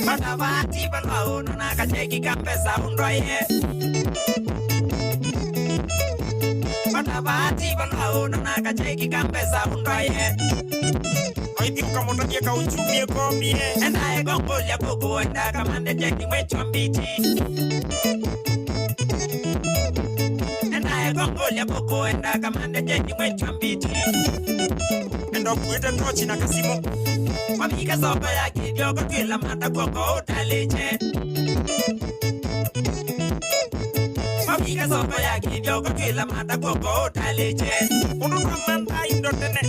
Matawati balao nuna kacheki kampesa undoye. Matawati balao nuna kacheki kampesa undoye. Oiti ukamoto kia kauchumie komie. Endae gongolia kuku enda kamande jeki mwecho mbiti. Endae gongolia kuku enda kamande jeki mwecho mbiti. Endo kuete tochi na kasimo. Mamiga sopa ya kidio kwa kila mata koko utaleche. Mamiga sopa ya kidio kwa kila mata koko utaleche. Unu kamanda indotene.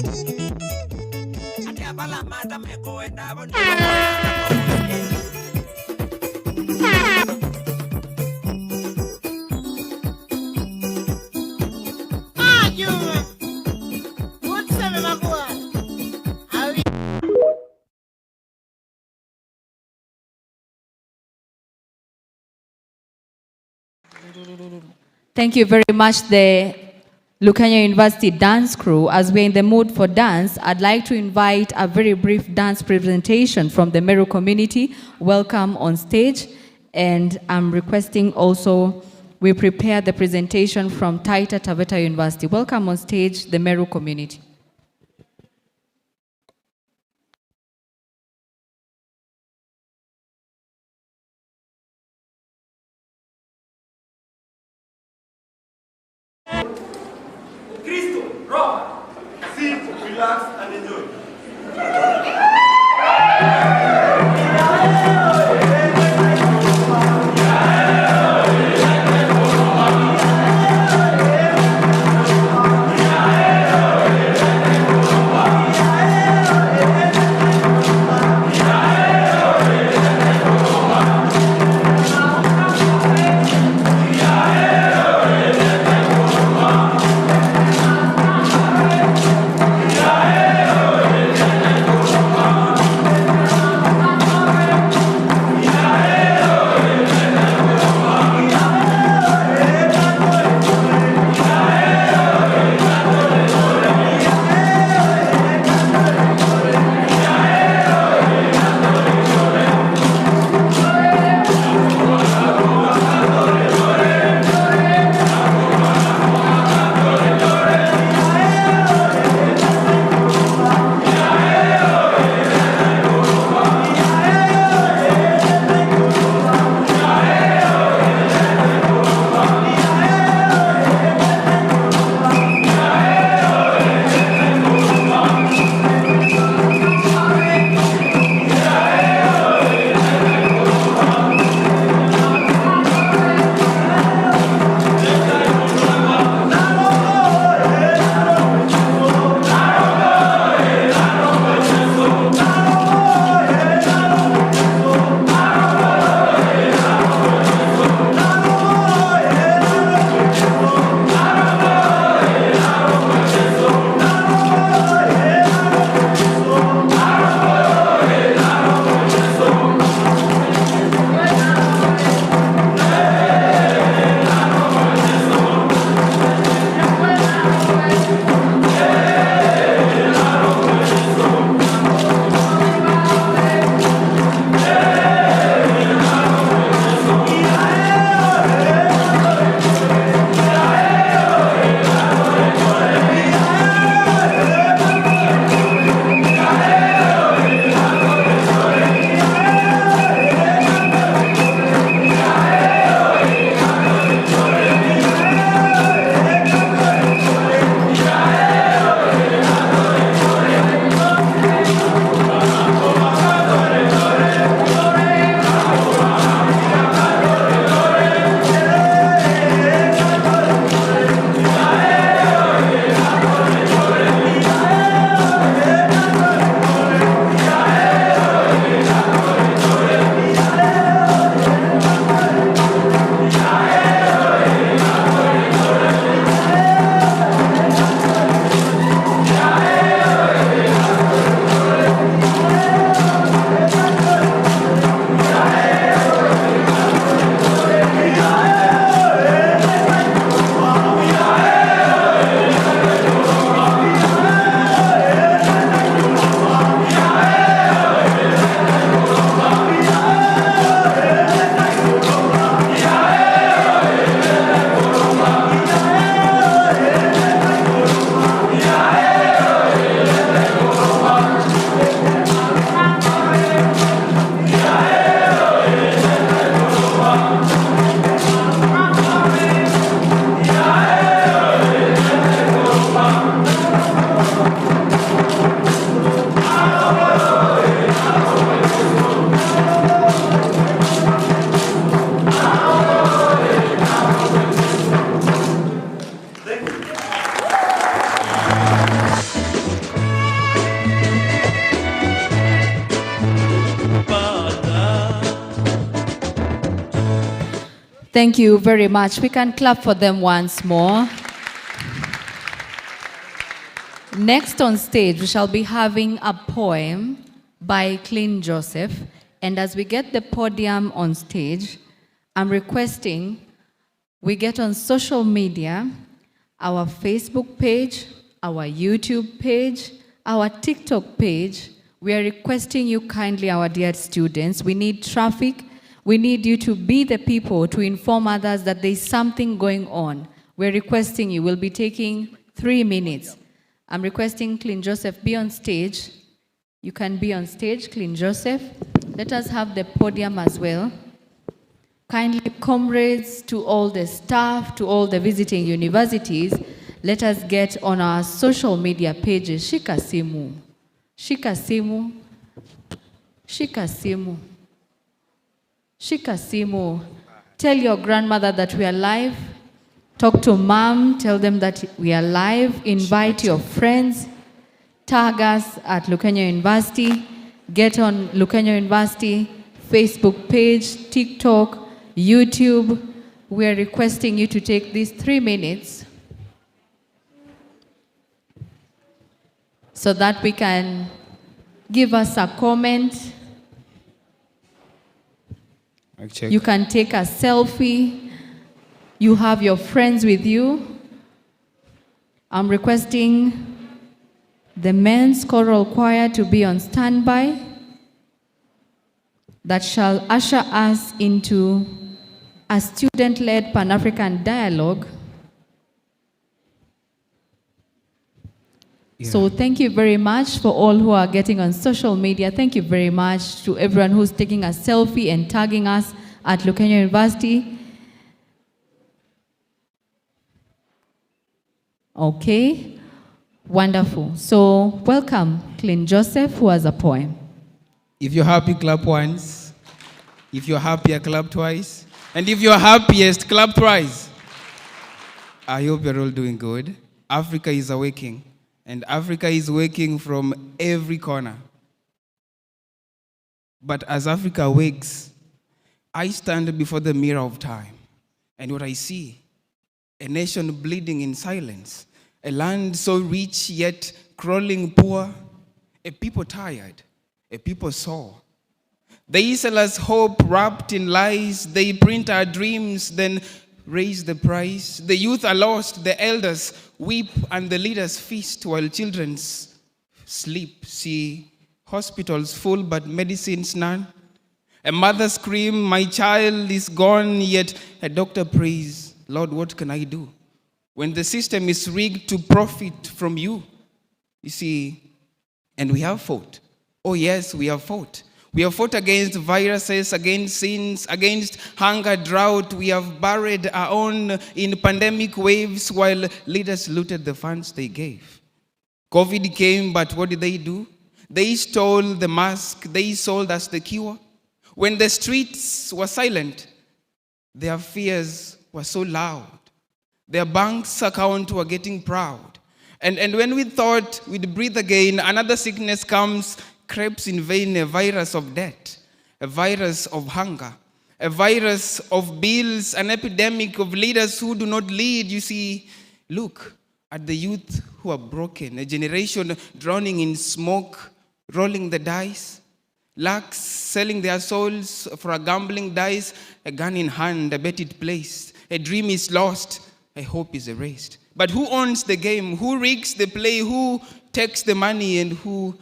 Ati abala mata meko enda boni. Thank you very much, the Lukenya University dance crew. As we're in the mood for dance, I'd like to invite a very brief dance presentation from the Meru community. Welcome on stage. And I'm requesting also we prepare the presentation from Taita Taveta University. Welcome on stage, the Meru community. Sit, relax, and enjoy. Yeah. Thank you very much. We can clap for them once more. Next on stage, we shall be having a poem by Clean Joseph. And as we get the podium on stage, I'm requesting we get on social media, our Facebook page, our YouTube page, our TikTok page. We are requesting you kindly, our dear students, we need traffic. We need you to be the people to inform others that there's something going on. We're requesting you. We'll be taking 3 minutes. I'm requesting Clean Joseph be on stage. You can be on stage, Clean Joseph. Let us have the podium as well. Kindly, comrades, to all the staff, to all the visiting universities, let us get on our social media pages. Shika simu. Shika simu. Shika simu. Shika simu. Tell your grandmother that we are live. Talk to mom, tell them that we are live. Invite your friends. Tag us at Lukenya University. Get on Lukenya University Facebook page, TikTok, YouTube. We are requesting you to take these 3 minutes so that we can give us a comment. You can take a selfie. You have your friends with you. I'm requesting the men's choral choir to be on standby that shall usher us into a student-led Pan-African dialogue. So thank you very much for all who are getting on social media. Thank you very much to everyone who's taking a selfie and tagging us at Lukenya University. Okay, wonderful. So welcome, Clean Joseph, who has a poem. If you're happy, clap once. If you're happier, clap twice. And if you're happiest, clap thrice. I hope you're all doing good. Africa is awaking. And Africa is waking from every corner. But as Africa wakes, I stand before the mirror of time. And what I see, a nation bleeding in silence, a land so rich yet crawling poor, a people tired, a people sore. They sell us hope wrapped in lies, they print our dreams, then raise the price. The youth are lost, the elders weep, and the leaders feast while children sleep. See, hospitals full, but medicines none. A mother scream, my child is gone, yet a doctor prays, Lord, what can I do? When the system is rigged to profit from you. You see, and we have fought. Oh yes, we have fought. We have fought against viruses, against sins, against hunger, drought. We have buried our own in pandemic waves while leaders looted the funds they gave. COVID came, but what did they do? They stole the mask. They sold us the cure. When the streets were silent, their fears were so loud. Their bank's account were getting proud. And when we thought we'd breathe again, another sickness comes, creeps in vain, a virus of debt, a virus of hunger, a virus of bills, an epidemic of leaders who do not lead. You see, look at the youth who are broken, a generation drowning in smoke, rolling the dice, lacks selling their souls for a gambling dice, a gun in hand, a bet it placed, a dream is lost, a hope is erased. But who owns the game? Who rigs the play? Who takes the money and who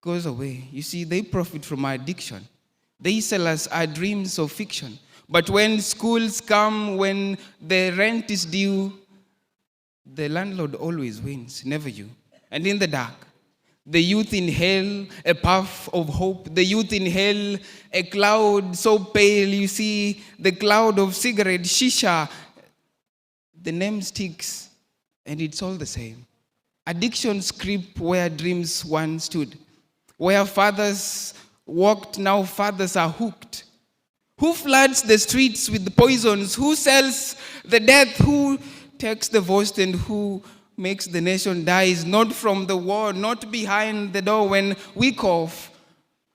goes away? You see, they profit from our addiction. They sell us our dreams of fiction. But when schools come, when the rent is due, the landlord always wins, never you. And in the dark, the youth inhale a puff of hope. The youth inhale a cloud so pale. You see, the cloud of cigarette, shisha. The name sticks, and it's all the same. Addictions creep where dreams once stood. Where fathers walked, now fathers are hooked. Who floods the streets with the poisons? Who sells the death? Who takes the voice and who makes the nation dies? Not from the war, not behind the door. When we cough,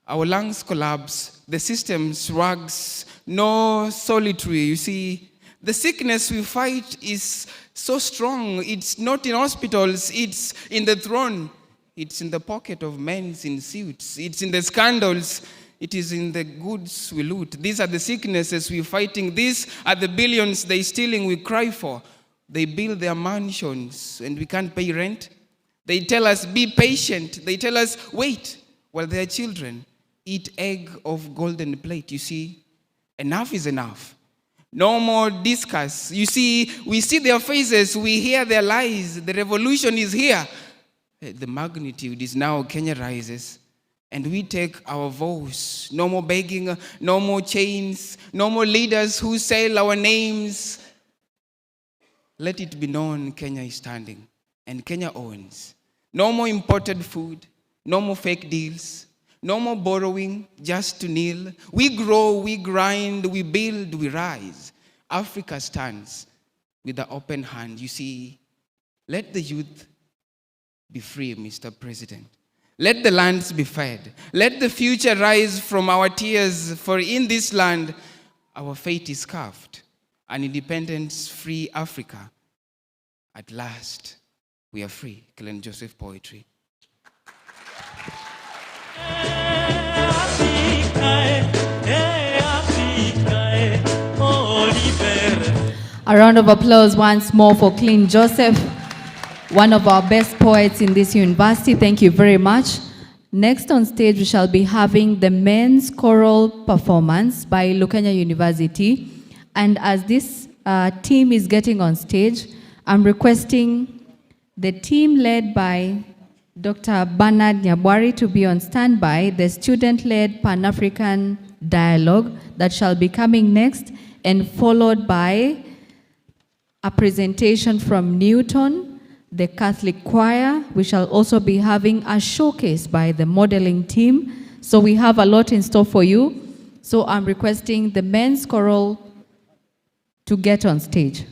our lungs collapse. The system shrugs. no solitary. You see, the sickness we fight is so strong. It's not in hospitals, it's in the throne. It's in the pocket of men in suits. It's in the scandals. It is in the goods we loot. These are the sicknesses we're fighting. These are the billions they're stealing we cry for. They build their mansions and we can't pay rent. They tell us, be patient. They tell us, wait, while their children eat egg of golden plate. You see, enough is enough. No more discuss. You see, we see their faces, we hear their lies. The revolution is here. The magnitude is now Kenya rises. And we take our voice. No more begging, no more chains, no more leaders who sell our names. Let it be known Kenya is standing and Kenya owns. No more imported food, no more fake deals, no more borrowing just to kneel. We grow, we grind, we build, we rise. Africa stands with an open hand. You see, let the youth be free, Mr. President. Let the lands be fed. Let the future rise from our tears, for in this land, our fate is carved. An independence-free Africa. At last, we are free. Kellen Joseph Poetry. A round of applause once more for Clean Joseph, one of our best poets in this university. Thank you very much. Next on stage, we shall be having the men's choral performance by Lukenya University. And as this team is getting on stage, I'm requesting the team led by Dr. Bernard Nyabwari to be on standby, the student-led Pan-African dialogue that shall be coming next, and followed by a presentation from Newton, the Catholic choir. We shall also be having a showcase by the modeling team. So we have a lot in store for you. So I'm requesting the men's choral to get on stage.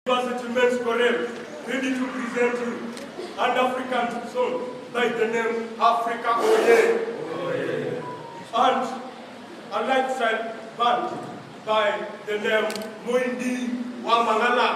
University Men's Chorale, ready to present you an African song by the name Afrika Oye. And a lifestyle band by the name Muindi Wamangala.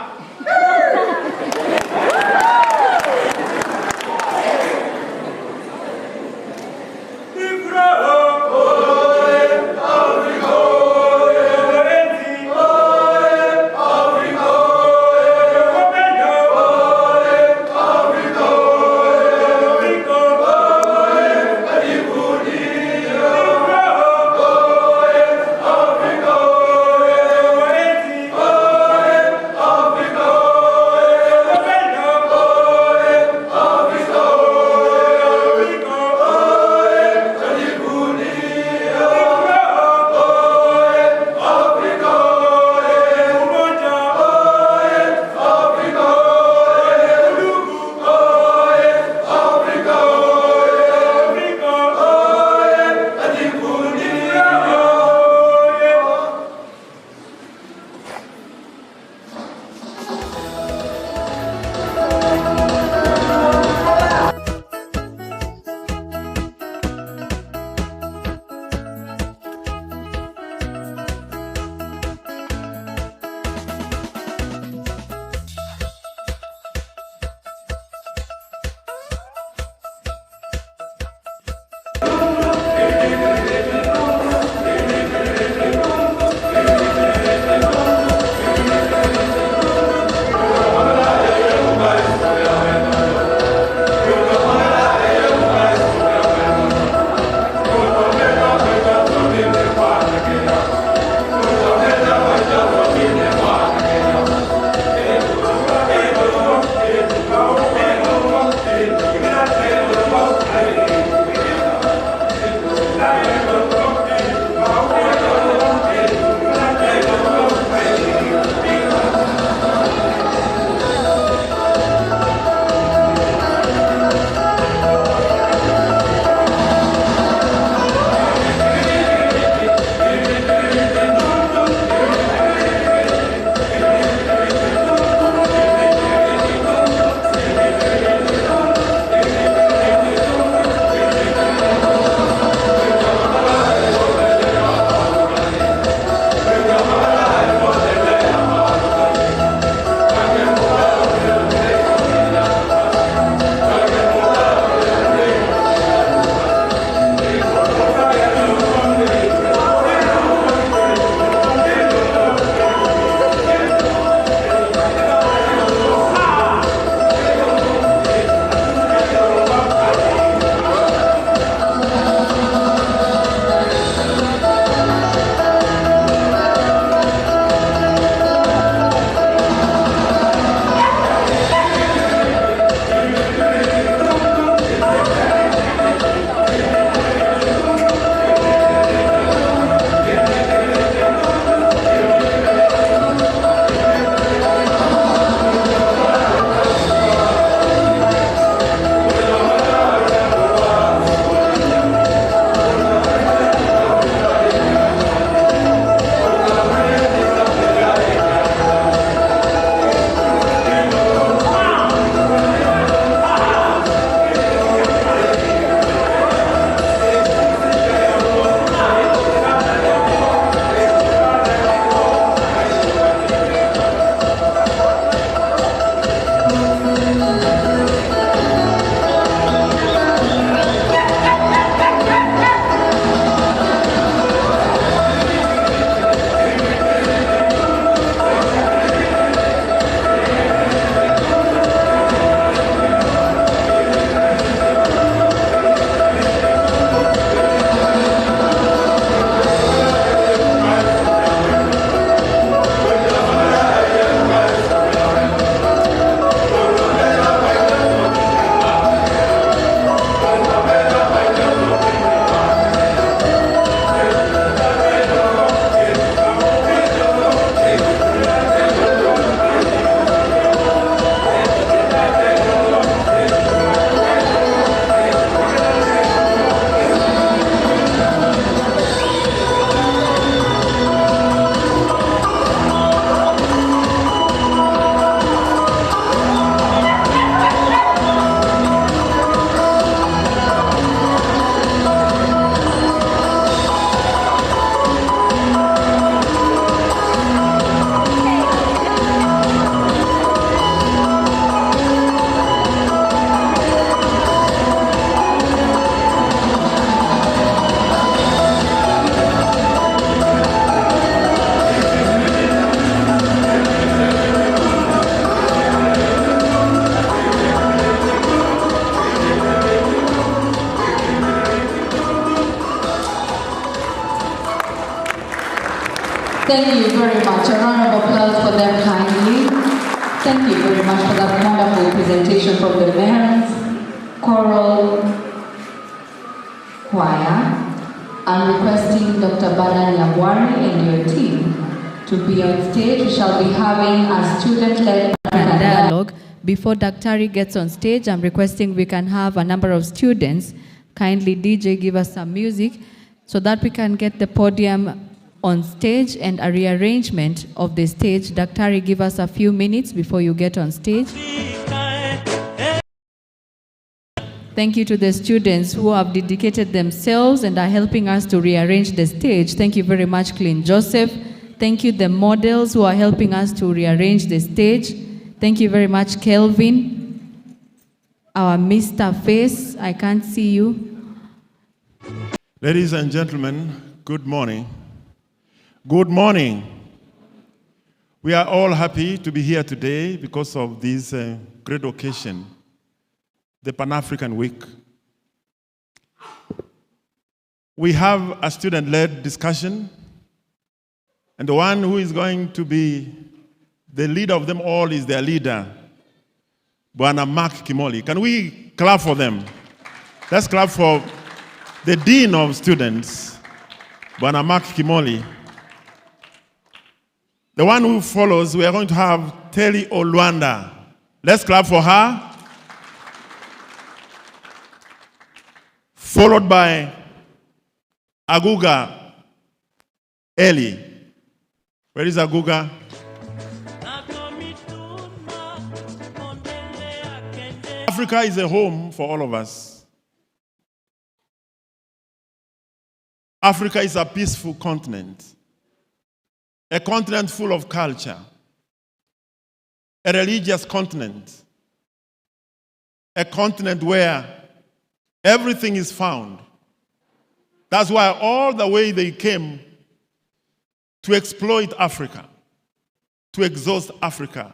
Thank you very much. A round of applause for them kindly. Thank you very much for that wonderful presentation from the Mayor's Choral Choir. I'm requesting Dr. Baran Yagwari and your team to be on stage. We shall be having a student-led dialogue. Before Daktari gets on stage, I'm requesting we can have a number of students. Kindly DJ give us some music so that we can get the podium on stage and a rearrangement of the stage. Daktari, give us a few minutes before you get on stage. Thank you to the students who have dedicated themselves and are helping us to rearrange the stage. Thank you very much, Clean Joseph. Thank you, the models who are helping us to rearrange the stage. Thank you very much, Kelvin. Our Mr. Face, I can't see you. Ladies and gentlemen, good morning. Good morning. We are all happy to be here today because of this great occasion, the Pan-African Week. We have a student-led discussion, and the one who is going to be the leader of them all is their leader, Bwana Mark Kimoli. Can we clap for them? Let's clap for the Dean of Students, Bwana Mark Kimoli. The one who follows, we are going to have Telly Olwanda. Let's clap for her. Followed by Aguga Eli. Where is Aguga? Africa is a home for all of us. Africa is a peaceful continent, a continent full of culture, a religious continent, a continent where everything is found. That's why all the way they came to exploit Africa, to exhaust Africa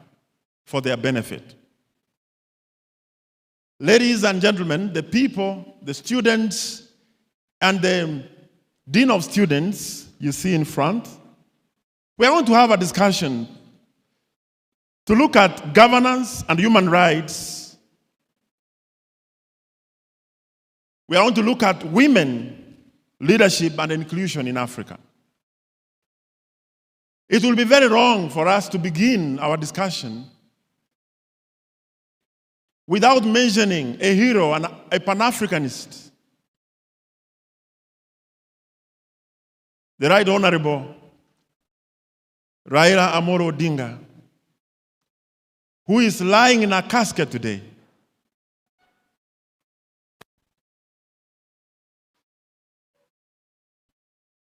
for their benefit. Ladies and gentlemen, the people, the students, and the Dean of Students you see in front, we are going to have a discussion to look at governance and human rights. We are going to look at women, leadership, and inclusion in Africa. It will be very wrong for us to begin our discussion without mentioning a hero and a Pan-Africanist, the Right Honorable Raila Amolo Odinga, who is lying in a casket today.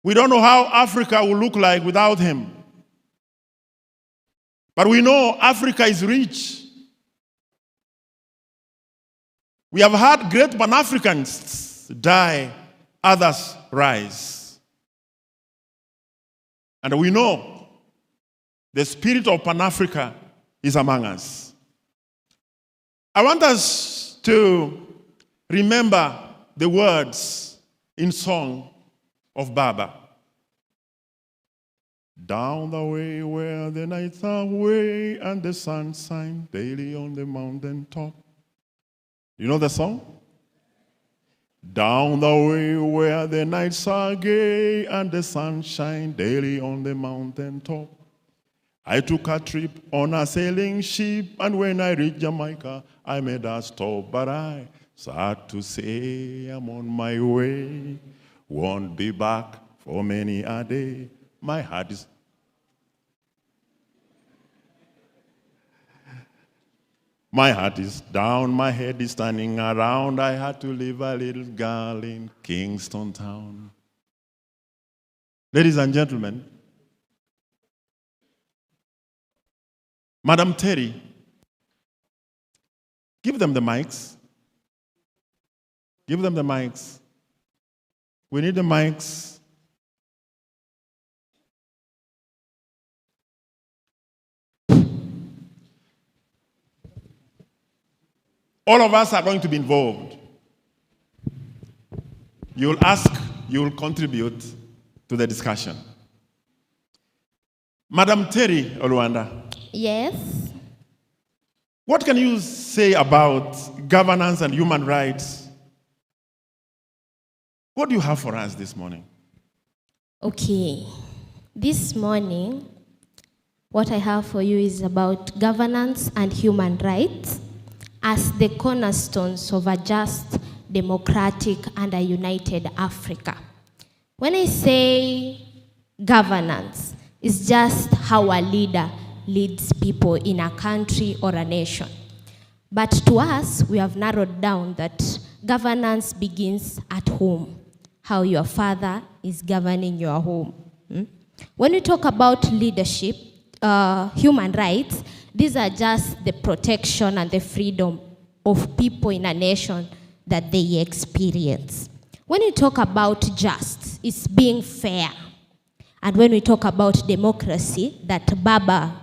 We don't know how Africa will look like without him. But we know Africa is rich. We have had great Pan-Africans die, others rise. And we know the spirit of Pan-Africa is among us. I want us to remember the words in song of Baba. Down the way where the nights are away and the sun shines daily on the mountain top. You know the song? Down the way where the nights are gay and the sun shines daily on the mountain top. I took a trip on a sailing ship, and when I reached Jamaica, I made a stop. But I sad to say I'm on my way, won't be back for many a day. My heart is... My heart is down, my head is turning around. I had to leave a little girl in Kingston Town. Ladies and gentlemen, Madam Terry, give them the mics. Give them the mics. We need the mics. All of us are going to be involved. You will ask, you will contribute to the discussion. Madam Terry Olwanda. Yes. What can you say about governance and human rights? What do you have for us this morning? Okay. This morning, what I have for you is about governance and human rights as the cornerstones of a just, democratic, and a united Africa. When I say governance, it's just how a leader leads people in a country or a nation. But to us, we have narrowed down that governance begins at home, how your father is governing your home. When we talk about leadership, human rights, these are just the protection and the freedom of people in a nation that they experience. When we talk about just, it's being fair. And when we talk about democracy, that Baba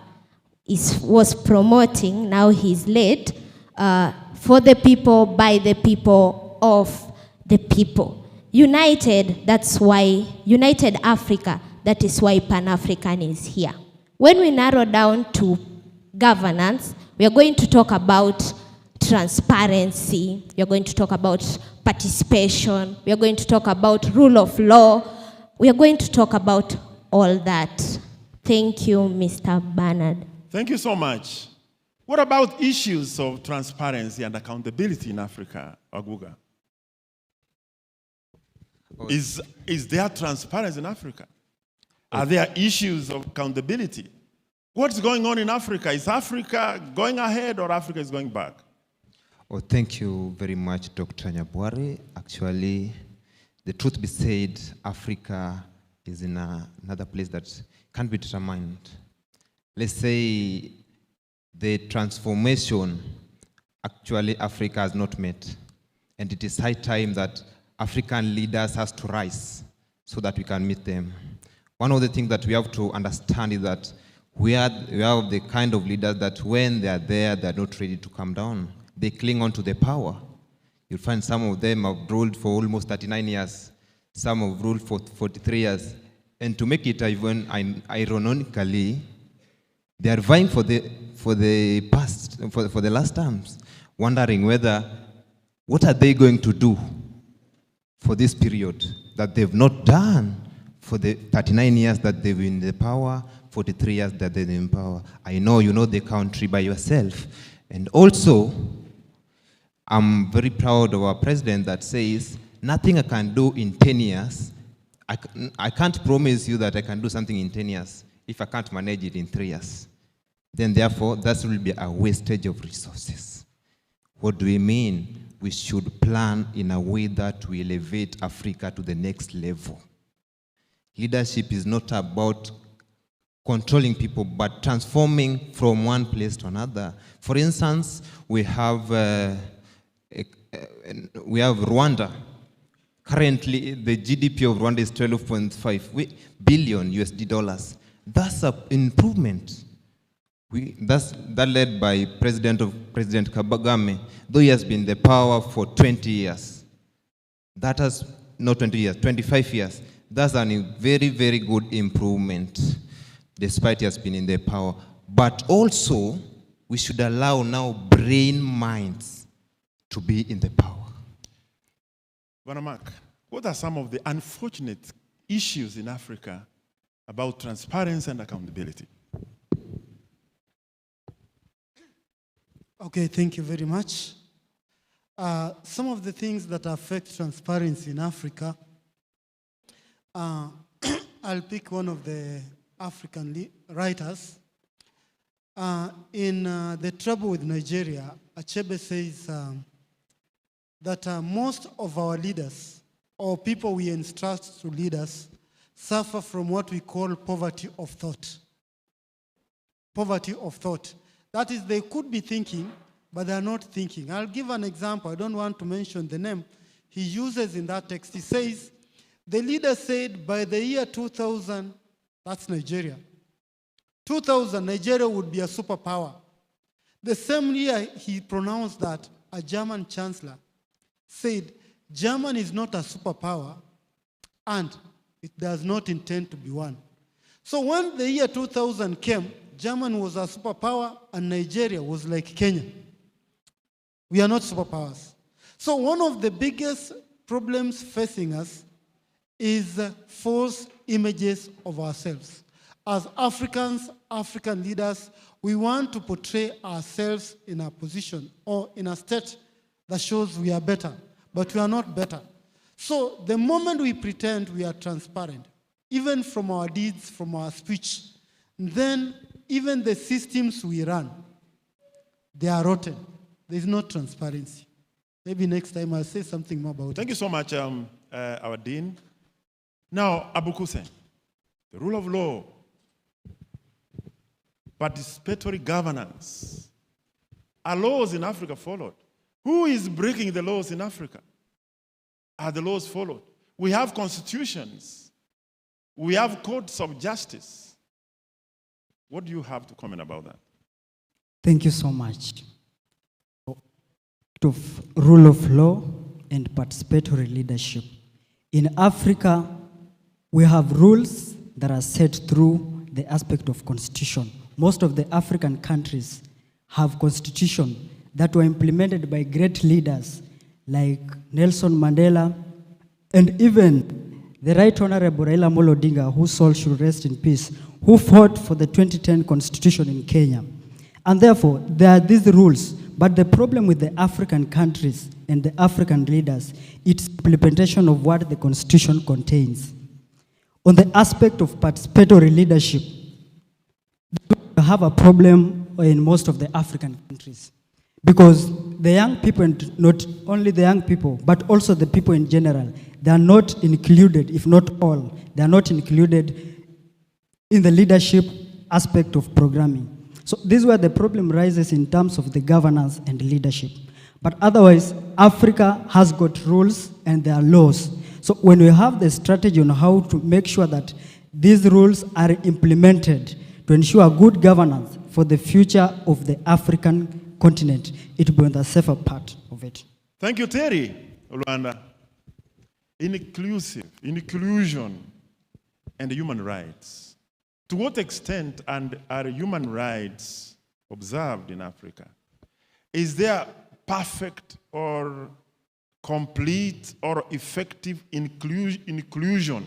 was promoting, now he's led, for the people, by the people, of the people. United, that's why, United Africa, that is why Pan-African is here. When we narrow down to governance, we are going to talk about transparency, we are going to talk about participation, we are going to talk about rule of law, we are going to talk about all that. Thank you, Mr. Bernard. Thank you so much. What about issues of transparency and accountability in Africa, Aguga? Is there transparency in Africa? Are there issues of accountability? What's going on in Africa? Is Africa going ahead or Africa is going back? Oh, thank you very much, Dr. Nyabwari. Actually, the truth be said, Africa is in another place that can't be determined. Let's say the transformation, actually Africa has not met. And it is high time that African leaders has to rise so that we can meet them. One of the things that we have to understand is that we have the kind of leaders that when they are there, they are not ready to come down. They cling on to the power. You'll find some of them have ruled for almost 39 years. Some have ruled for 43 years. And to make it even ironically, they are vying for the last terms, wondering what are they going to do for this period that they've not done for the 39 years that they've been in the power, 43 years that they've been in power. I know you know the country by yourself. And also, I'm very proud of our president that says, nothing I can do in 10 years, I can't promise you that I can do something in 10 years if I can't manage it in 3 years. Then therefore, that will be a wastage of resources. What do we mean? We should plan in a way that will elevate Africa to the next level. Leadership is not about controlling people, but transforming from one place to another. For instance, we have Rwanda. Currently, the GDP of Rwanda is 12.5 billion USD dollars. That's an improvement. That led by President Kagame, though he has been in the power for 20 years. That has, not 20 years, 25 years. That's a very, very good improvement, despite he has been in the power. But also, we should allow now brain minds to be in the power. Mark, what are some of the unfortunate issues in Africa about transparency and accountability? Okay, thank you very much. Some of the things that affect transparency in Africa, I'll pick one of the African writers. In The Trouble with Nigeria, Achebe says that most of our leaders, or people we entrust to lead us, suffer from what we call poverty of thought. Poverty of thought. That is, they could be thinking, but they are not thinking. I'll give an example. I don't want to mention the name. He uses in that text. He says, the leader said by the year 2000, that's Nigeria, 2000, Nigeria would be a superpower. The same year he pronounced that, a German chancellor said, Germany is not a superpower and it does not intend to be one. So when the year 2000 came, Germany was a superpower and Nigeria was like Kenya. We are not superpowers. So one of the biggest problems facing us is false images of ourselves. As Africans, African leaders, we want to portray ourselves in a position or in a state that shows we are better, but we are not better. So the moment we pretend we are transparent, even from our deeds, from our speech, then even the systems we run, they are rotten. There is no transparency. Maybe next time I'll say something more about it. Thank you so much, our Dean. Now, Abu Hussein, the rule of law, participatory governance. Are laws in Africa followed? Who is breaking the laws in Africa? Are the laws followed? We have constitutions. We have courts of justice. What do you have to comment about that? Thank you so much. Of rule of law and participatory leadership. In Africa, we have rules that are set through the aspect of constitution. Most of the African countries have constitutions that were implemented by great leaders like Nelson Mandela and even the Right Honorable Raila Amolo Odinga, whose soul should rest in peace, who fought for the 2010 constitution in Kenya. And therefore, there are these rules. But the problem with the African countries and the African leaders, it's implementation of what the constitution contains. On the aspect of participatory leadership, we have a problem in most of the African countries. Because the young people, and not only the young people, but also the people in general, they are not included, if not all, they are not included in the leadership aspect of programming. So this is where the problem rises in terms of the governance and leadership. But otherwise, Africa has got rules and there are laws. So when we have the strategy on how to make sure that these rules are implemented to ensure good governance for the future of the African continent, it will be on the safer part of it. Thank you, Terry Olwanda. Inclusion, and human rights. To what extent are human rights observed in Africa? Is there perfect or complete or effective inclusion?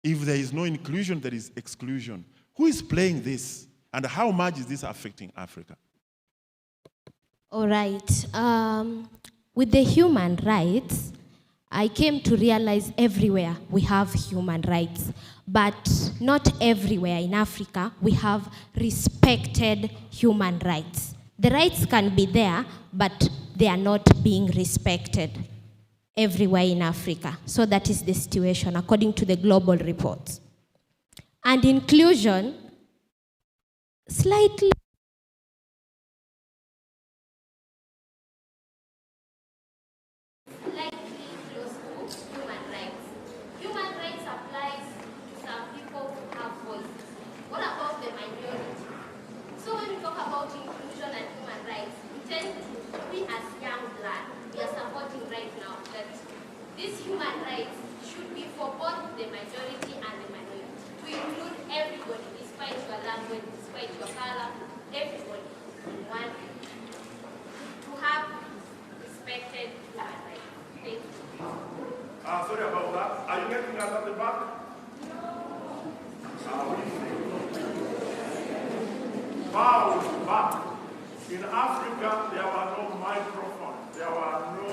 If there is no inclusion, there is exclusion. Who is playing this, and how much is this affecting Africa? All right. With the human rights, I came to realize everywhere we have human rights, but not everywhere in Africa we have respected human rights. The rights can be there, but they are not being respected everywhere in Africa. So that is the situation according to the global reports. And inclusion, slightly close to human rights. Human rights applies to some people who have voices. What about the minority? So when we talk about inclusion and human rights, we as young blood, we are supporting right now that these human rights should be for both the majority and the minority, to include everybody, despite your language, despite your color, everybody in one, to have respected human rights. Thank you. Sorry about that. Are you getting us at the back? No. Bow back. In Africa, there were no microphones. There were no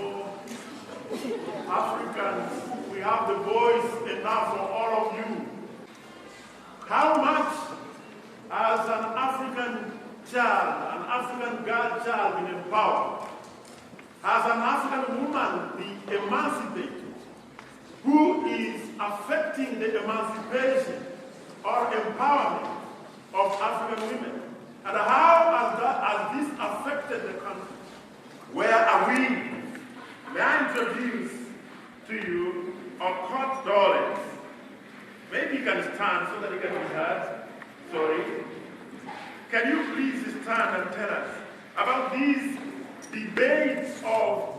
Africans. We have the voice enough for all of you. How much has an African child, an African girl child been empowered? Has an African woman been emancipated? Who is affecting the emancipation or empowerment of African women? And how has this affected the country? Where are we? May I introduce to you Okot Dollars. Maybe you can stand so that you can be heard. Sorry. Can you please stand and tell us about these debates of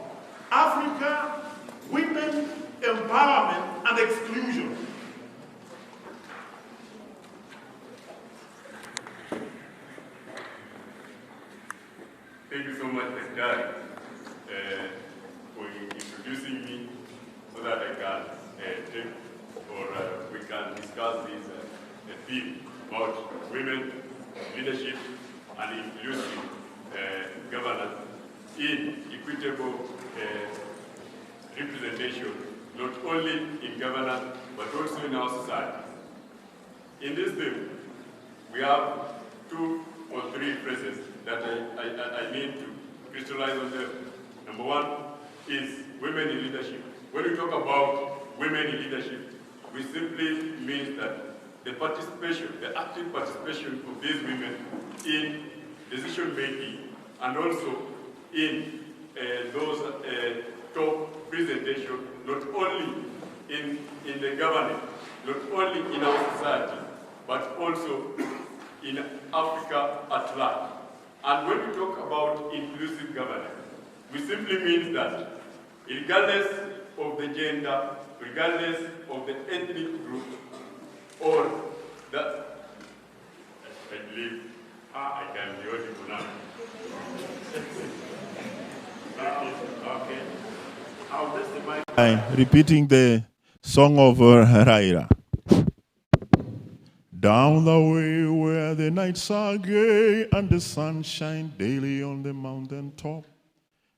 Africa, women, empowerment, and exclusion? Thank you so much, Thiani, for introducing me so that I can take or we can discuss this theme about women, leadership, and inclusive governance in equitable representation, not only in governance, but also in our society. In this theme, we have 2 or 3 phrases that I need to crystallize on them. Number 1 is women in leadership. When we talk about women in leadership, we simply mean that the participation, the active participation of these women in decision making and also in those top presentation, not only in the government, not only in our society, but also in Africa at large. And when we talk about inclusive governance, we simply mean that regardless of the gender, regardless of the ethnic group, or that, I believe, I can be audible now. Okay. I'll just remind repeating the song of Raira. Down the way where the nights are gay and the sun shines daily on the mountain top,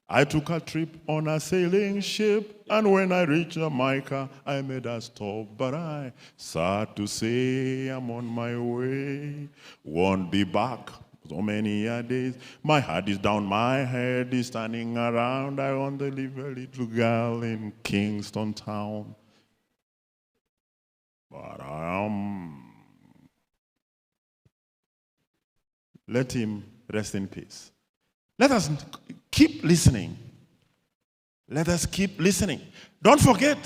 I took a trip on a sailing ship, and when I reached Jamaica, I made a stop. But I sad to say I'm on my way, won't be back so many days. My heart is down, my head is standing around. I want to leave a little girl in Kingston town. But let him rest in peace. Let us keep listening. Let us keep listening. Don't forget,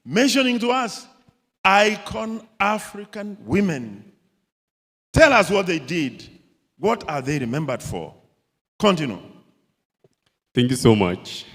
mentioning to us icon African women. Tell us what they did. What are they remembered for? Continue. Thank you so much.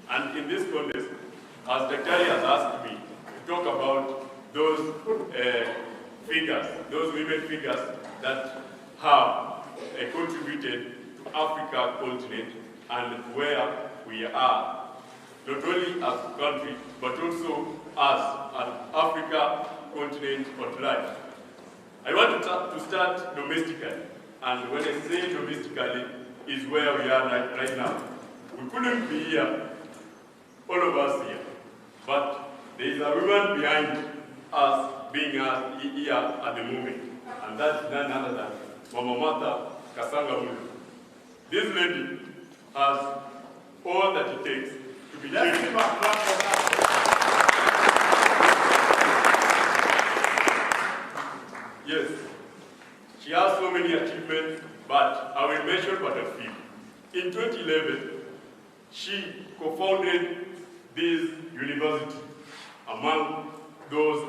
And in this context, as Thiani has asked me to talk about those figures, those women figures that have contributed to Africa continent and where we are, not only as a country, but also as an Africa continent at large. I want to start domestically, and when I say domestically, is where we are right now. We couldn't be here, all of us here, but there is a woman behind us being here at the moment, and that's none other than Mama Martha Kasanga Mulu. This lady has all that it takes to be changed. Yes, she has so many achievements, but I will mention but a few. In 2011, she co-founded this university among those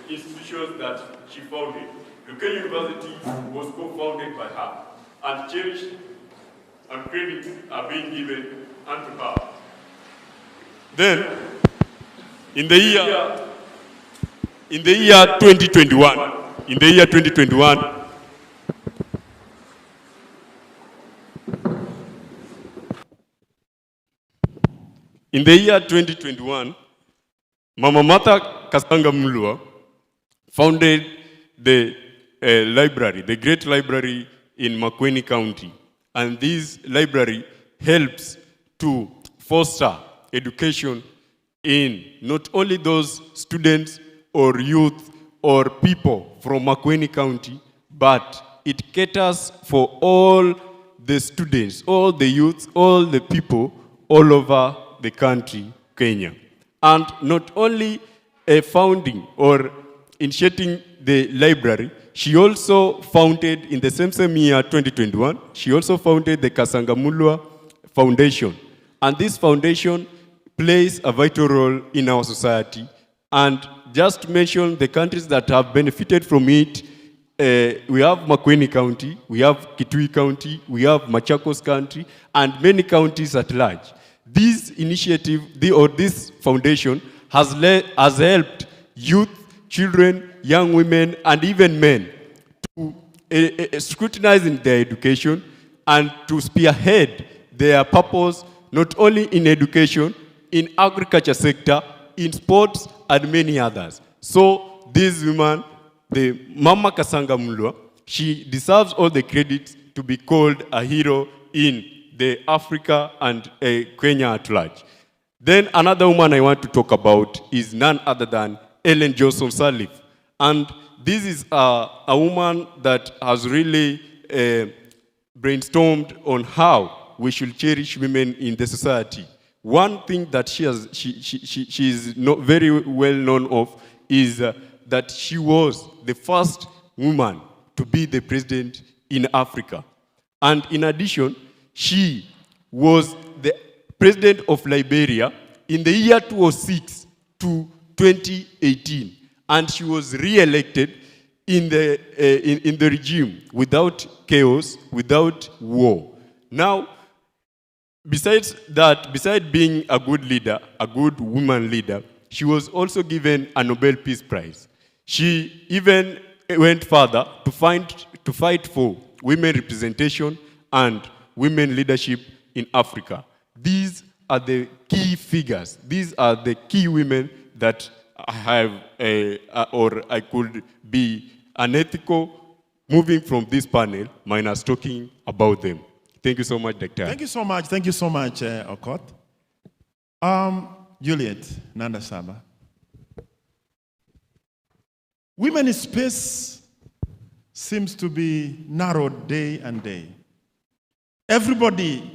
institutions that she founded. Lukenya University was co-founded by her, and cherished and credits are being given unto her. Then, in the year 2021, Mama Martha Kasanga Mulwa founded the library, the great library in Makueni County. And this library helps to foster education in not only those students or youth or people from Makueni County, but it caters for all the students, all the youths, all the people all over the country, Lukenya. And not only founding or initiating the library, she also founded, in the same year, 2021, she also founded the Kasangamulwa Foundation. And this foundation plays a vital role in our society. And just to mention the countries that have benefited from it, we have Makueni County, we have Kitui County, we have Machakos County, and many counties at large. This initiative, this foundation, has helped youth, children, young women, and even men to scrutinize in their education and to spearhead their purpose, not only in education, in agriculture sector, in sports, and many others. So this woman, the Mama Kasangamulwa, she deserves all the credit to be called a hero in the Africa and Kenya at large. Then another woman I want to talk about is none other than Ellen Johnson Sirleaf. And this is a woman that has really brainstormed on how we should cherish women in the society. One thing that she is not very well known of is that she was the first woman to be the president in Africa. And in addition, she was the president of Liberia in the year 2006 to 2018. And she was re-elected in the regime without chaos, without war. Now, besides being a good leader, a good woman leader, she was also given a Nobel Peace Prize. She even went further to fight for women representation and women leadership in Africa. These are the key figures. These are the key women that I have, or I could be unethical moving from this panel minus talking about them. Thank you so much, Dr. Thank you so much, Okot. Juliet Nandasaba. Women in space seems to be narrowed day and day. Everybody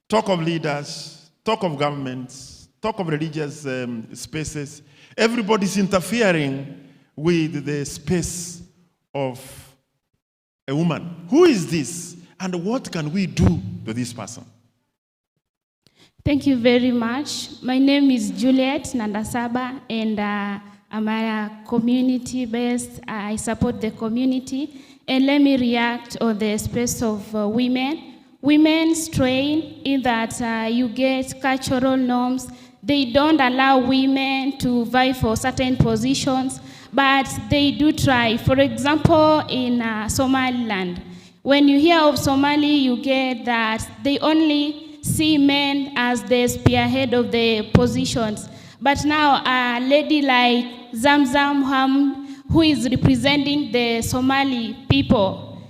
talk of leaders, talk of governments, talk of religious spaces. Everybody's interfering with the space of a woman. Who is this? And what can we do to this person? Thank you very much. My name is Juliet Nandasaba, and I'm a community-based. I support the community. And let me react on the space of women. Women strain in that you get cultural norms. They don't allow women to vie for certain positions, but they do try. For example, in Somaliland, when you hear of Somali, you get that they only see men as the spearhead of the positions. But now a lady like Zamzam Ham, who is representing the Somali people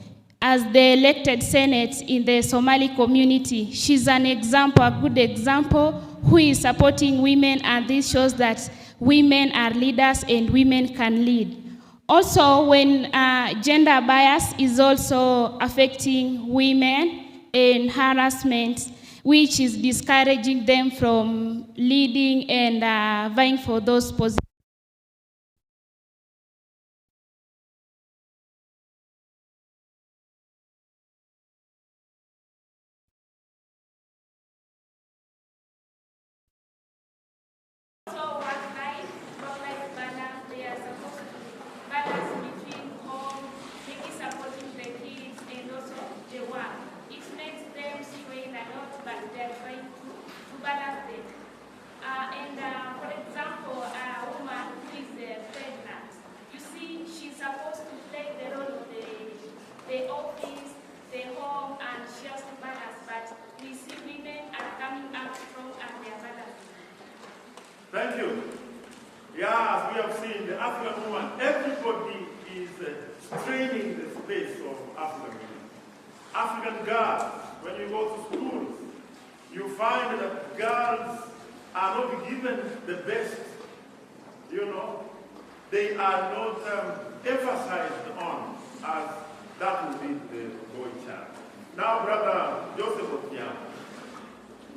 as the elected Senate in the Somali community, she's an example, a good example, who is supporting women, and this shows that women are leaders and women can lead. Also, when gender bias is also affecting women in harassment, which is discouraging them from leading and vying for those positions. Thank you. Yeah, as we have seen, the African woman, everybody is straining the space of African women. African girls, when you go to schools, you find that girls are not given the best, you know. They are not emphasized on as that will be the boy child. Now, Brother Joseph Thiani,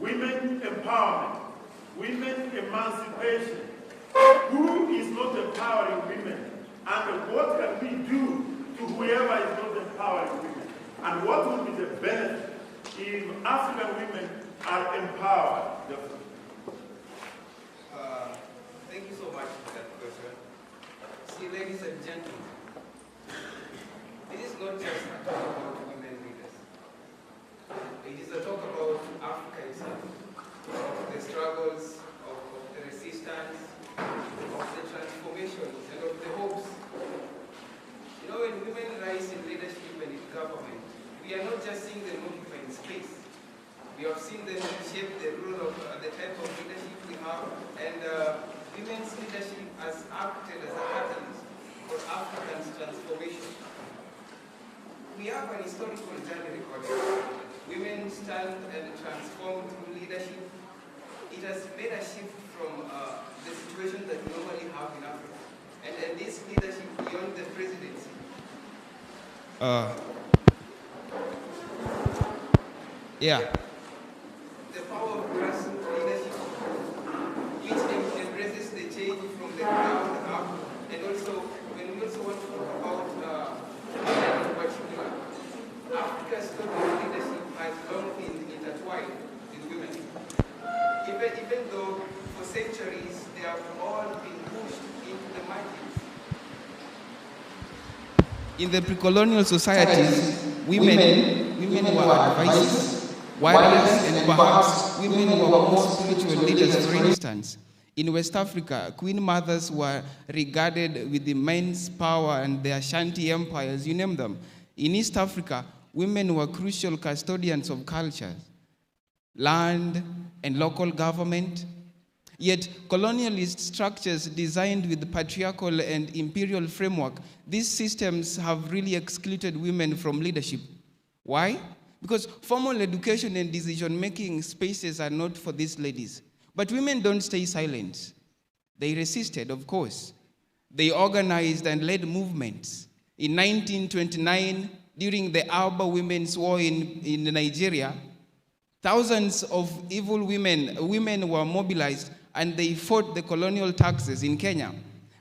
women empowerment. women emancipation. Who is not empowering women? And what can we do to whoever is not empowering women? And what will be the benefit if African women are empowered? Thank you so much for that question. See, ladies and gentlemen, this is not just a talk about women leaders. It is a talk about Africa itself, of the struggles, of the resistance, of the transformations, and of the hopes. You know, when women rise in leadership and in government, we are not just seeing them occupying space. We have seen them shape the rule of the type of leadership we have, and women's leadership has acted as a catalyst for African transformation. We have an historical journey recorded. Women stand and transform through leadership. It has made a shift from the situation that we normally have in Africa. And this leadership beyond the presidency. Yeah. The power of grassroots leadership, which embraces the change from the ground up, and also, when we also want to talk about women in particular, Africa's story of leadership has long been intertwined with women. Even though for centuries they have all been pushed into the margins. In the pre-colonial societies, women were advisors, warriors, and perhaps women were more spiritual leaders. For instance, in West Africa, queen mothers were regarded with immense power and their Ashanti empires, you name them. In East Africa, women were crucial custodians of cultures, land, and local government. Yet colonialist structures designed with patriarchal and imperial framework, these systems have really excluded women from leadership. Why? Because formal education and decision-making spaces are not for these ladies. But women don't stay silent. They resisted, of course. They organized and led movements. In 1929, during the Alba Women's War in Nigeria, thousands of evil women were mobilized, and they fought the colonial taxes in Kenya.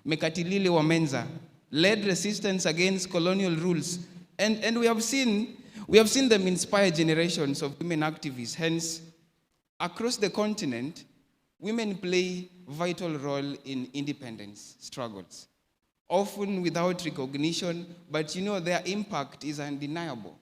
Mekatilili Wamenza led resistance against colonial rules. And we have seen them inspire generations of women activists. Hence, across the continent, women play a vital role in independence struggles, often without recognition, but you know, their impact is undeniable.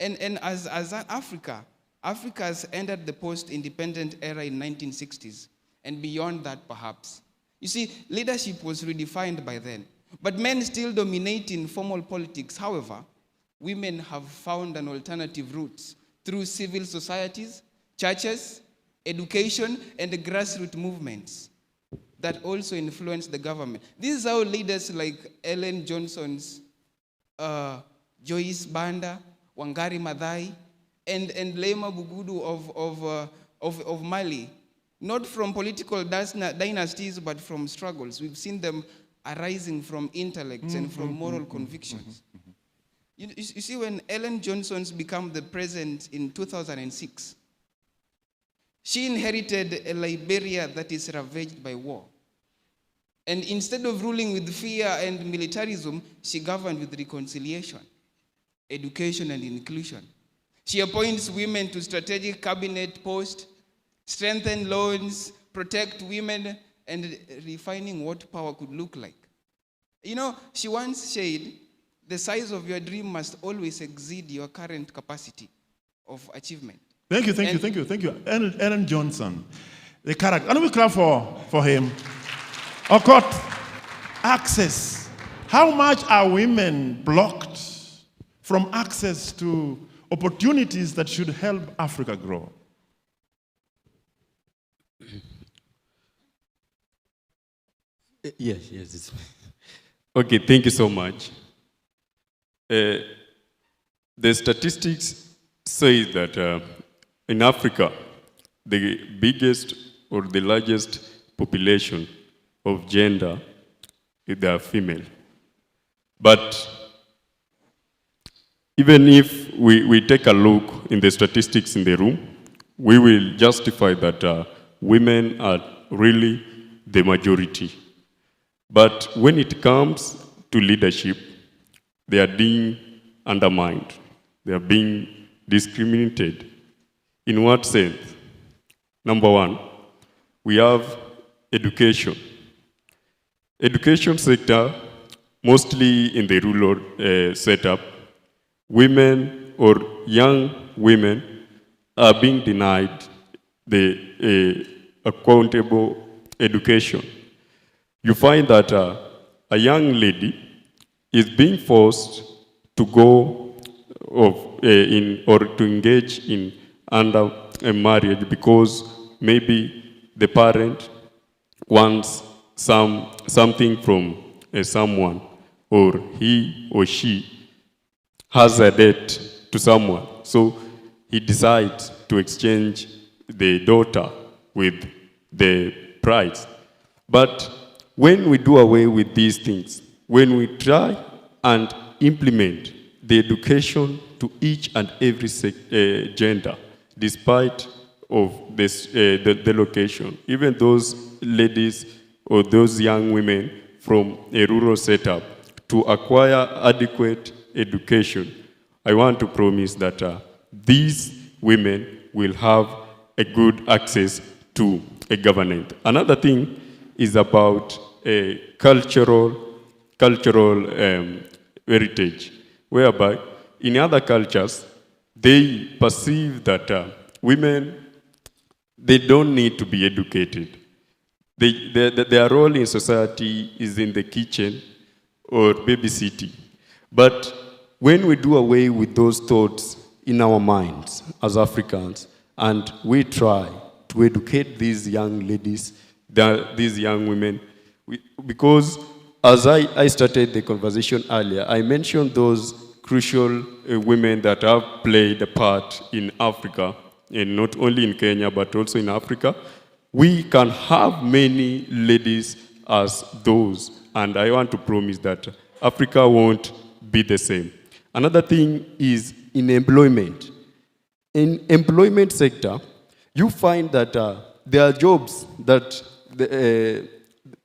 And as Africa has entered the post-independent era in 1960s, and beyond that perhaps. You see, leadership was redefined by then, but men still dominate in formal politics. However, women have found an alternative route through civil societies, churches, education, and the grassroots movements that also influence the government. This is how leaders like Ellen Johnson's, Joyce Banda, Wangari Maathai, and Lema Bugudu of Mali, not from political dynasties, but from struggles. We've seen them arising from intellects and from moral convictions. You see, when Ellen Johnson's became the president in 2006, she inherited a Liberia that is ravaged by war. And instead of ruling with fear and militarism, she governed with reconciliation, education, and inclusion. She appoints women to strategic cabinet posts, strengthen loans, protect women, and refining what power could look like. You know, she once said, the size of your dream must always exceed your current capacity of achievement. Thank you. Ellen Johnson, the character. And we clap for him. Of course, access. How much are women blocked from access to opportunities that should help Africa grow? Yes. Okay, thank you so much. The statistics say that in Africa, the biggest or the largest population of gender, they are female. But even if we take a look in the statistics in the room, we will justify that women are really the majority. But when it comes to leadership, they are being undermined. They are being discriminated. In what sense? Number one, we have education. Education sector, mostly in the rural setup, women or young women are being denied the accountable education. You find that a young lady is being forced to go in or to engage in under a marriage because maybe the parent wants something from someone, or he or she has a debt to someone. So he decides to exchange the daughter with the prize. But when we do away with these things, when we try and implement the education to each and every gender, despite of this, the location, even those ladies or those young women from a rural setup, to acquire adequate education, I want to promise that these women will have a good access to a government. Another thing is about a cultural heritage, whereby in other cultures, they perceive that women, they don't need to be educated. Their role in society is in the kitchen or babysitting. But when we do away with those thoughts in our minds as Africans, and we try to educate these young ladies, these young women, because as I started the conversation earlier, I mentioned those crucial women that have played a part in Africa, and not only in Kenya, but also in Africa. We can have many ladies as those, and I want to promise that Africa won't be the same. Another thing is in employment. In employment sector, you find that there are jobs that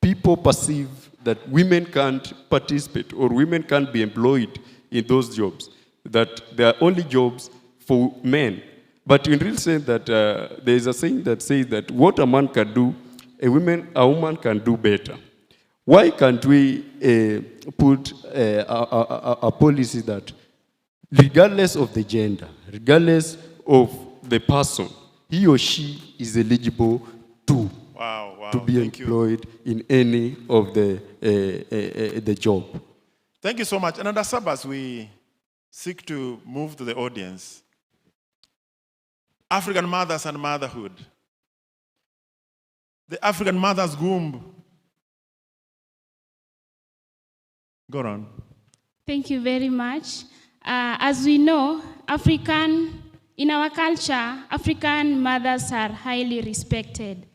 people perceive that women can't participate or women can't be employed in those jobs, that they are only jobs for men. But in real sense, that there is a saying that says that what a man can do, a woman can do better. Why can't we put a policy that regardless of the gender, regardless of the person, he or she is eligible to be employed in any of the job? Thank you so much. And under Sabas, we seek to move to the audience. African mothers and motherhood. The African mother's womb. Go on. Thank you very much. As we know, in our culture, African mothers are highly respected.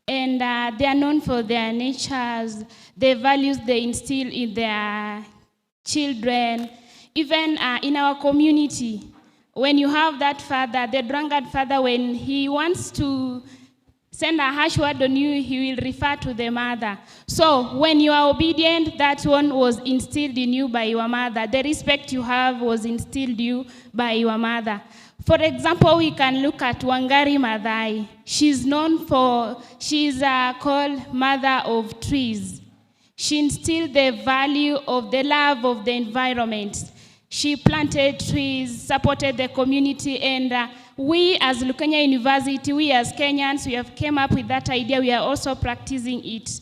And they are known for their natures, the values they instill in their children. Even in our community, when you have that father, the drunkard father, when he wants to send a harsh word on you, he will refer to the mother. So when you are obedient, that one was instilled in you by your mother. The respect you have was instilled in you by your mother. For example, we can look at Wangari Maathai. She's called Mother of Trees. She instilled the value of the love of the environment. She planted trees, supported the community, and we as Lukenya University, we as Kenyans, we have came up with that idea. We are also practicing it.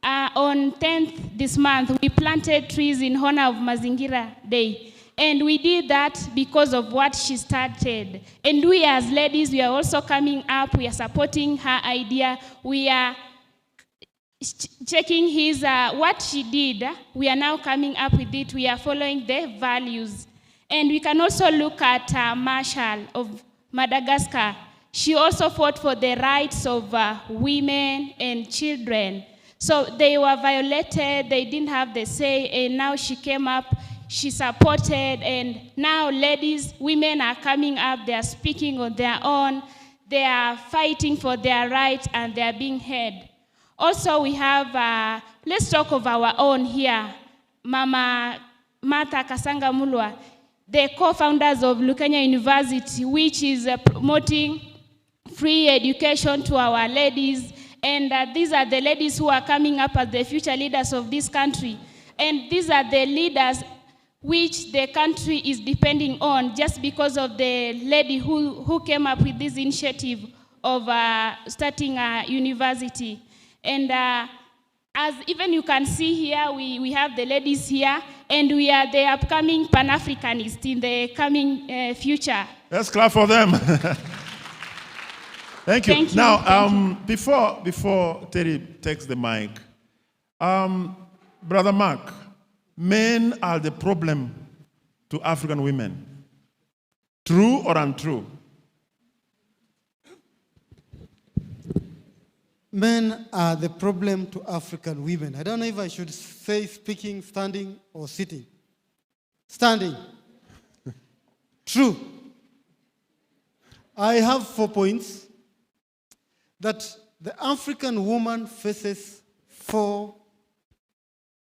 On 10th this month, we planted trees in honor of Mazingira Day. And we did that because of what she started. And we as ladies, we are also coming up, we are supporting her idea. We are checking what she did. We are now coming up with it. We are following the values. And we can also look at Marshall of Madagascar. She also fought for the rights of women and children. So they were violated, they didn't have the say, and now she came up, she supported, and now ladies, women are coming up, they are speaking on their own. they are fighting for their rights and they are being heard. Also, we have, let's talk of our own here, Mama Martha Kasanga Mulwa, the co-founders of Lukenya University, which is promoting free education to our ladies. And these are the ladies who are coming up as the future leaders of this country. And these are the leaders which the country is depending on just because of the lady who came up with this initiative of starting a university. And as even you can see here, we have the ladies here, and we are the upcoming Pan-Africanists in the coming future. Let's clap for them. Thank you. Thank you. Now, before Terry takes the mic, Brother Mark, men are the problem to African women. True or untrue? Men are the problem to African women. I don't know if I should say speaking, standing, or sitting. Standing. True. I have 4 points that the African woman faces 4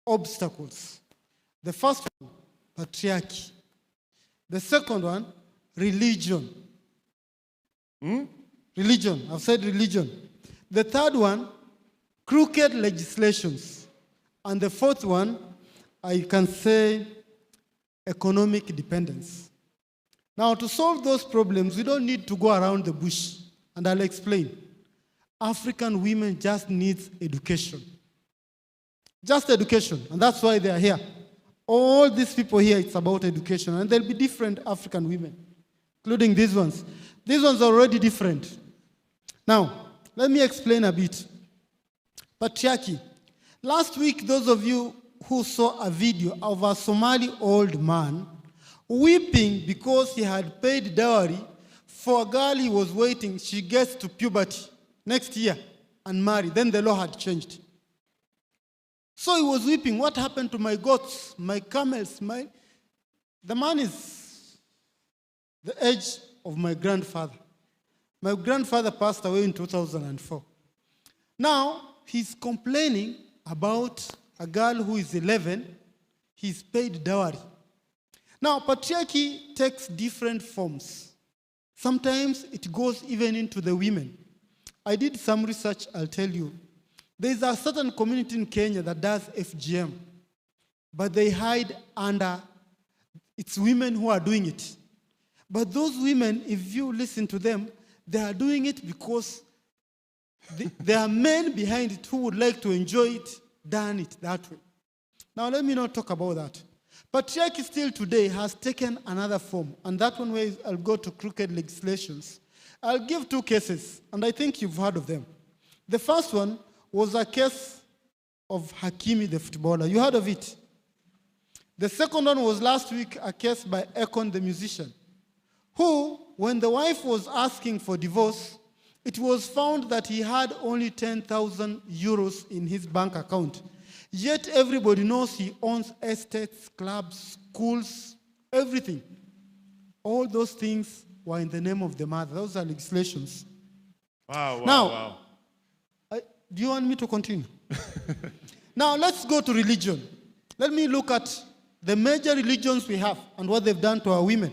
obstacles. The first one, patriarchy. The second one, religion. Religion. I've said religion. The third one, crooked legislations. And the fourth one, I can say economic dependence. Now, to solve those problems, we don't need to go around the bush. And I'll explain. African women just need education. Just education. And that's why they are here. All these people here, it's about education. And there'll be different African women, including these ones. These ones are already different. Now, let me explain a bit. Patriarchy. Last week, those of you who saw a video of a Somali old man weeping because he had paid dowry for a girl he was waiting, she gets to puberty next year and marry. Then the law had changed. So he was weeping, what happened to my goats, my camels, The man is the age of my grandfather. My grandfather passed away in 2004. Now, he's complaining about a girl who is 11. He's paid dowry. Now, patriarchy takes different forms. Sometimes it goes even into the women. I did some research, I'll tell you. There's a certain community in Kenya that does FGM, but they hide under, it's women who are doing it. But those women, if you listen to them, they are doing it because there are men behind it who would like to enjoy it, done it that way. Now, let me not talk about that. Patriarchy still today has taken another form, and that one way I'll go to crooked legislations. I'll give 2 cases, and I think you've heard of them. The first one was a case of Hakimi, the footballer. You heard of it? The second one was last week, a case by Akon, the musician, who, when the wife was asking for divorce, it was found that he had only 10,000 euros in his bank account. Yet everybody knows he owns estates, clubs, schools, everything. All those things were in the name of the mother. Those are legislations. Wow. Do you want me to continue? Now, let's go to religion. Let me look at the major religions we have and what they've done to our women.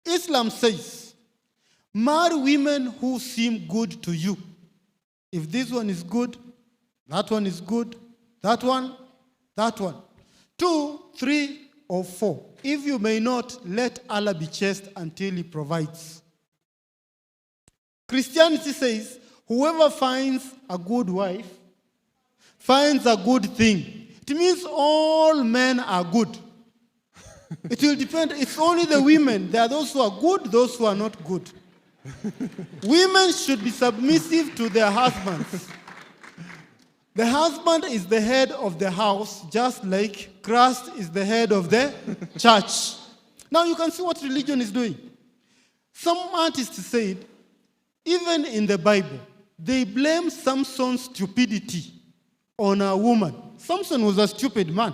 Islam says, marry women who seem good to you. If this one is good, that one is good, that one. 2, 3, or 4. If you may not, let Allah be chaste until He provides. Christianity says, whoever finds a good wife finds a good thing. It means all men are good. It will depend. It's only the women. There are those who are good, those who are not good. Women should be submissive to their husbands. The husband is the head of the house, just like Christ is the head of the church. Now you can see what religion is doing. Some artists said, even in the Bible, they blame Samson's stupidity on a woman. Samson was a stupid man.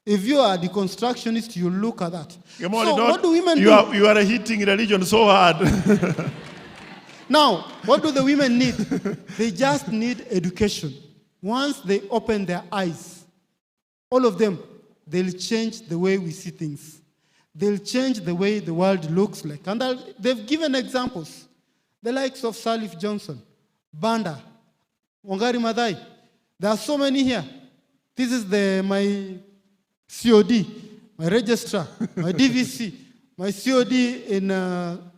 If you are a deconstructionist, you look at that. Gemoli, so what do women do? You are hitting religion so hard. Now, what do the women need? They just need education. Once they open their eyes, all of them, they'll change the way we see things. They'll change the way the world looks like. And they've given examples. The likes of Salif Johnson, Banda, Wangari Maathai. There are so many here. This is my COD, my registrar, my DVC, my COD in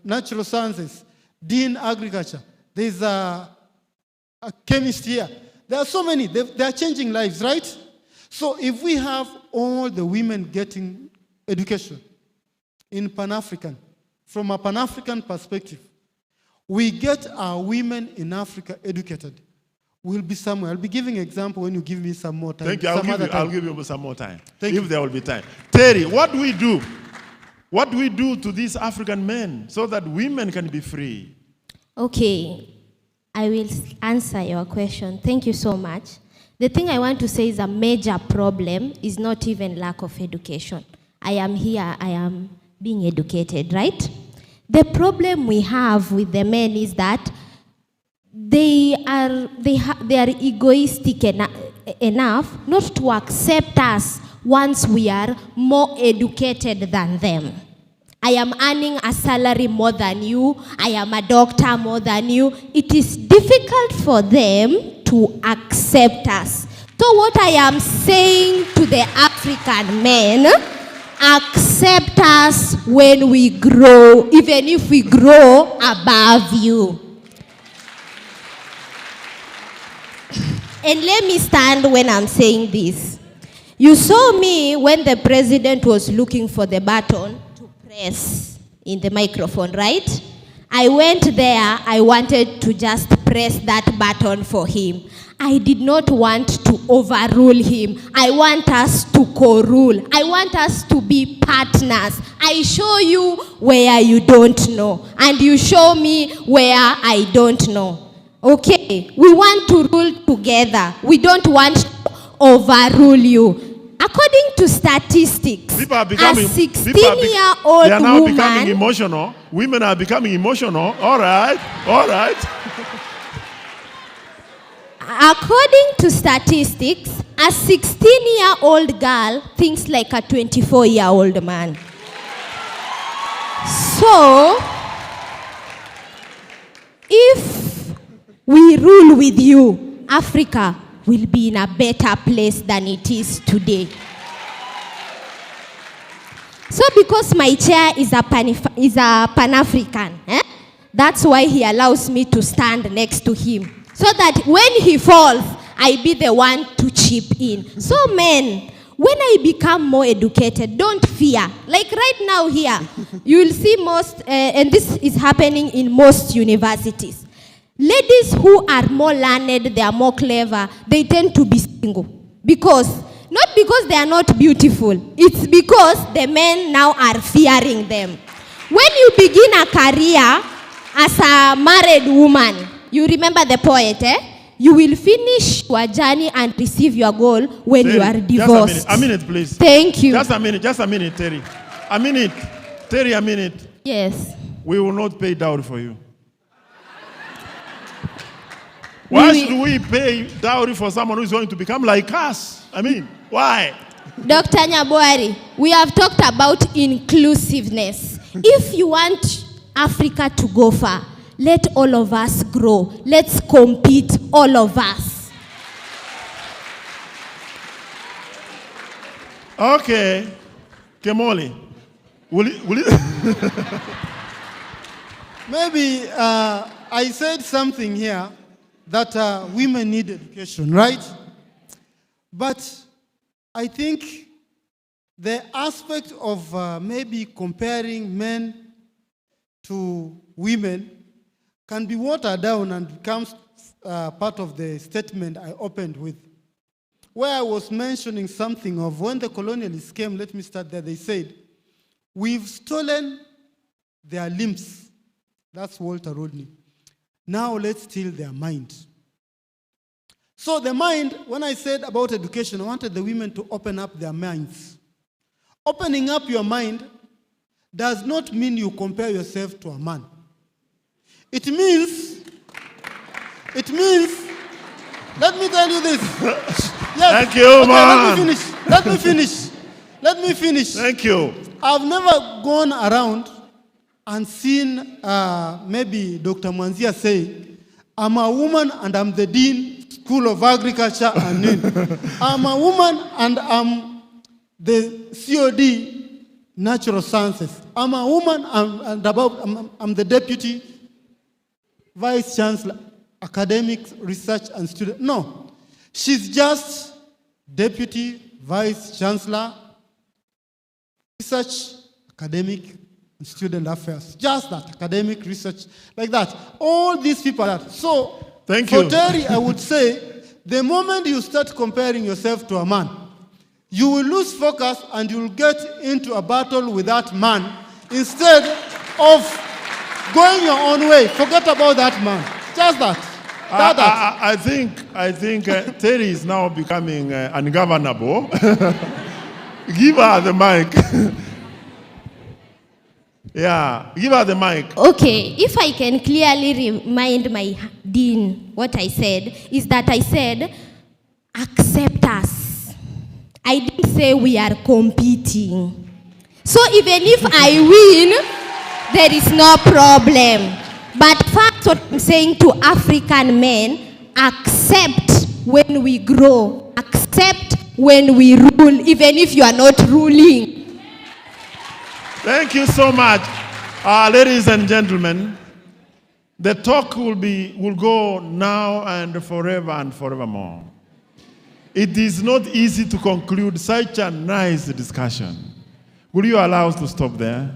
natural sciences, Dean Agriculture. There's a chemist here. There are so many. They are changing lives, right? So if we have all the women getting education in Pan-African, from a Pan-African perspective, we get our women in Africa educated, we'll be somewhere. I'll be giving example when you give me some more time. Thank you. I'll give you some more time. If there will be time. Terry, what do we do? What do we do to these African men so that women can be free? Okay, I will answer your question. Thank you so much. The thing I want to say is a major problem is not even lack of education. I am here, I am being educated, right? The problem we have with the men is that they are egoistic enough not to accept us once we are more educated than them. I am earning a salary more than you. I am a doctor more than you. It is difficult for them to accept us. So what I am saying to the African men, accept us when we grow, even if we grow above you. And let me stand when I'm saying this. You saw me when the president was looking for the button to press in the microphone, right? I went there, I wanted to just press that button for him. I did not want to overrule him. I want us to co-rule. I want us to be partners. I show you where you don't know, and you show me where I don't know. Okay, we want to rule together. We don't want to overrule you. According to statistics, a 16-year-old they are now woman... becoming emotional. Women are becoming emotional. All right, all right. According to statistics, a 16-year-old girl thinks like a 24-year-old man. So, if we rule with you, Africa will be in a better place than it is today. So because my chair is a Pan-African, that's why he allows me to stand next to him. So that when he falls, I be the one to chip in. So men, when I become more educated, don't fear. Like right now here, you will see most, and this is happening in most universities. Ladies who are more learned, they are more clever, they tend to be single. Not because they are not beautiful, it's because the men now are fearing them. When you begin a career as a married woman, you remember the poet, you will finish your journey and receive your goal when Terry, you are divorced. Just a minute, please. Thank you. Just a minute, Terry. A minute. Terry, a minute. Yes. We will not pay dowry for you. Why should we pay dowry for someone who is going to become like us? I mean, why? Dr. Nyabwari, we have talked about inclusiveness. If you want Africa to go far, let all of us grow. Let's compete, all of us. Okay. Kemoli, will you Maybe I said something here that women need education, right? But I think the aspect of maybe comparing men to women can be watered down and becomes part of the statement I opened with, where I was mentioning something of when the colonialists came, let me start there, they said, we've stolen their limbs. That's Walter Rodney. Now let's steal their mind. So the mind, when I said about education, I wanted the women to open up their minds. Opening up your mind does not mean you compare yourself to a man. It means, let me tell you this. Yes. Thank you, okay, man. Let me finish. Thank you. I've never gone around and seen maybe Dr. Mwanzia say, I'm a woman and I'm the Dean, School of Agriculture and NIN. I'm a woman and I'm the COD, Natural Sciences. I'm a woman and I'm the Deputy Vice Chancellor, Academic Research and Student. No, she's just Deputy Vice Chancellor, Research, Academic and Student Affairs. Just that, academic research, like that. All these people are that. So, thank for you. Terry, I would say, the moment you start comparing yourself to a man, you will lose focus and you will get into a battle with that man instead of going your own way. Forget about that man. Just that. I think Terry is now becoming ungovernable. Give her the mic. Yeah, give her the mic. Okay, if I can clearly remind my dean what I said, is that I said, accept us. I didn't say we are competing. So even if I win, there is no problem. But first what I'm saying to African men, accept when we grow. Accept when we rule, even if you are not ruling. Thank you so much. Ladies and gentlemen, the talk will go now and forevermore. It is not easy to conclude such a nice discussion. Will you allow us to stop there?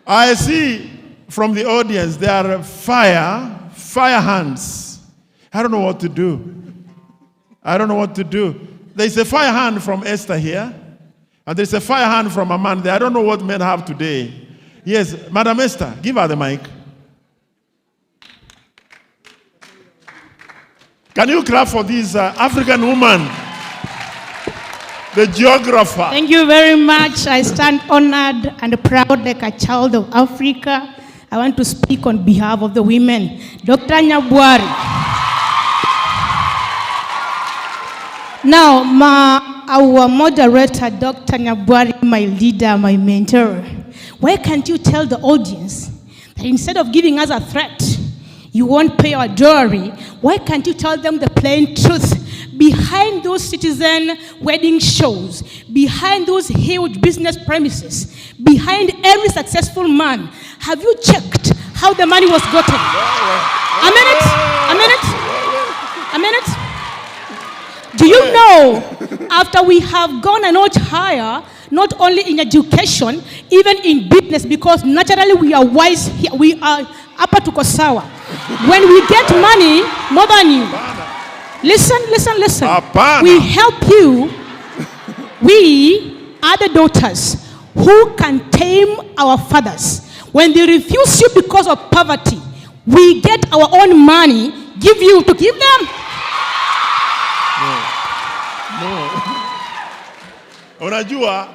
I see from the audience there are fire hands. I don't know what to do. There's a fire hand from Esther here, and there's a fire hand from a man there. I don't know what men have today. Yes, Madam Esther, give her the mic. Can you clap for this African woman, the geographer? Thank you very much. I stand honored and proud like a child of Africa. I want to speak on behalf of the women. Dr. Nyabwari. Now, our moderator, Dr. Nyabwari, my leader, my mentor, why can't you tell the audience that instead of giving us a threat, you won't pay our dowry? Why can't you tell them the plain truth? Behind those citizen wedding shows, behind those huge business premises, behind every successful man, have you checked how the money was gotten? A minute. Do you know, after we have gone a notch higher, not only in education, even in business, because naturally we are wise here, we are upper to Kosawa. When we get money, more than you. Listen. We help you. We are the daughters who can tame our fathers. When they refuse you because of poverty, we get our own money, give you to give them. No. Unajua?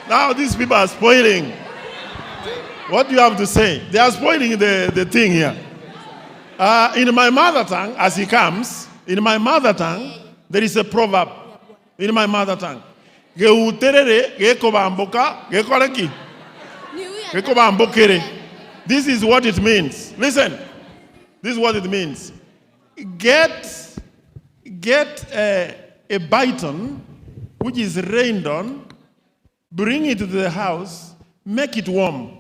Now these people are spoiling. What do you have to say? They are spoiling the thing here. In my mother tongue, as he comes, in my mother tongue, there is a proverb. In my mother tongue. This is what it means. Listen. This is what it means. Get a biton which is rained on, bring it to the house, make it warm.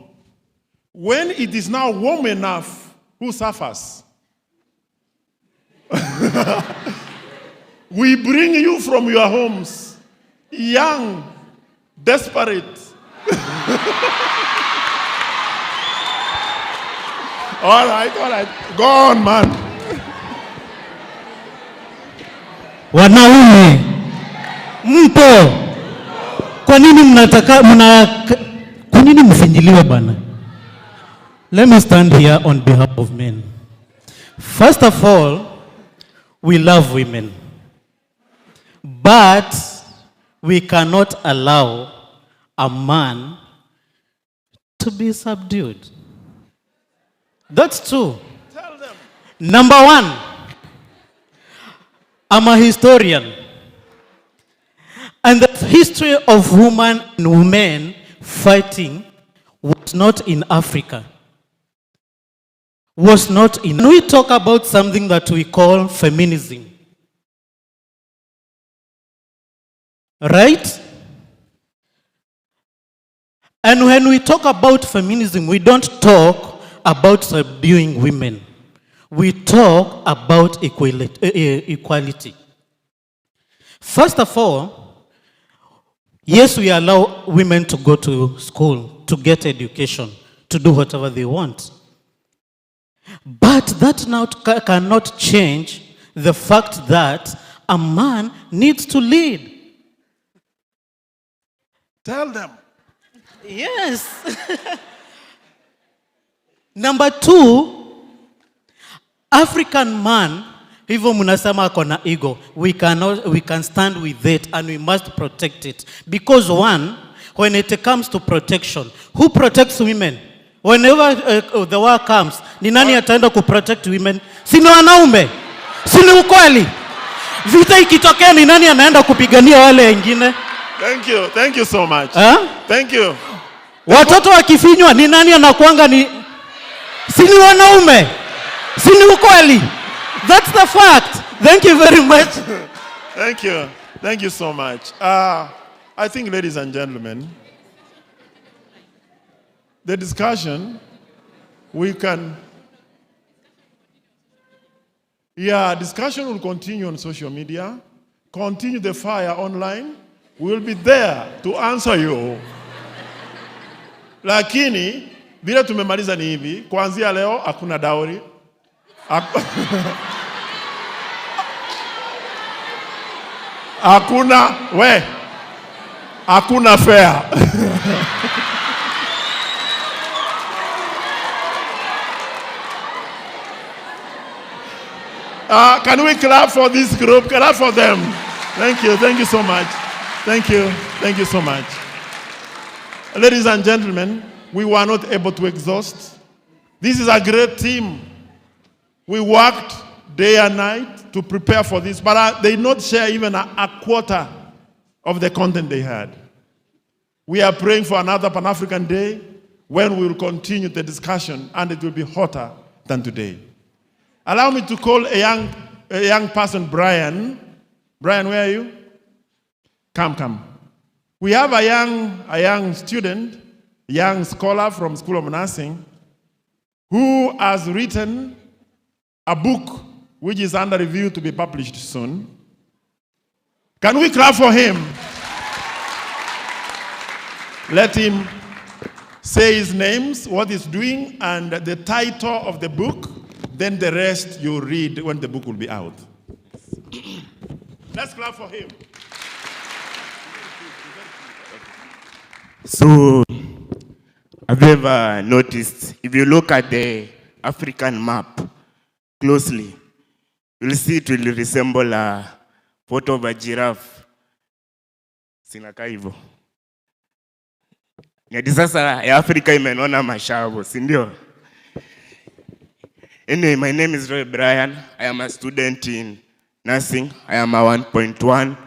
When it is now warm enough, who suffers? We bring you from your homes, young, desperate. All right. Go on, man. Wanaume mpo, kwa nini mfinjiliwe bana? Let me stand here on behalf of men. First of all, we love women, but we cannot allow a man to be subdued. That's true. Tell them. Number one, I'm a historian. And the history of women and women fighting was not in Africa. Was not in. When we talk about something that we call feminism, right? And when we talk about feminism, we don't talk about subduing women. We talk about equality. First of all, yes, we allow women to go to school, to get education, to do whatever they want. But that now cannot change the fact that a man needs to lead. Tell them. Yes. Number two, African man, hivyo mnasema kona ego, we can stand with it and we must protect it. Because one, when it comes to protection, who protects women? Whenever the war comes, ni nani ataenda kuprotect women? Si ni wanaume? Si ni ukweli? Vita ikitokea ni nani anaenda kupigania wale wengine? Thank you so much. Thank you. Watoto wakifinywa ni nani anakuanga ni? Si ni wanaume? Si ni ukweli? That's the fact. Thank you very much. Thank you so much. I think, ladies and gentlemen, the discussion, discussion will continue on social media, continue the fire online. We will be there to answer you. Lakini, vile tumemaliza ni hivi, kuanzia leo, hakuna dowry. Hakuna fair. Can we clap for this group? Clap for them. Thank you so much. Thank you so much. Ladies and gentlemen, we were not able to exhaust. This is a great team. We worked day and night to prepare for this, but they did not share even a quarter of the content they had. We are praying for another Pan-African Day when we will continue the discussion and it will be hotter than today. Allow me to call a young person, Brian. Brian, where are you? Come. We have a young student, a young scholar from School of Nursing, who has written a book which is under review to be published soon. Can we clap for him? Let him say his name, what he's doing, and the title of the book. Then the rest you read when the book will be out. Let's clap for him. So, have you ever noticed, if you look at the African map closely, you'll see it will resemble a photo of a giraffe. Sinakaa hivyo. Hadi sasa ya Afrika imenona mashavu, si ndio? Anyway, my name is Roy Brian. I am a student in nursing. I am a 1.1.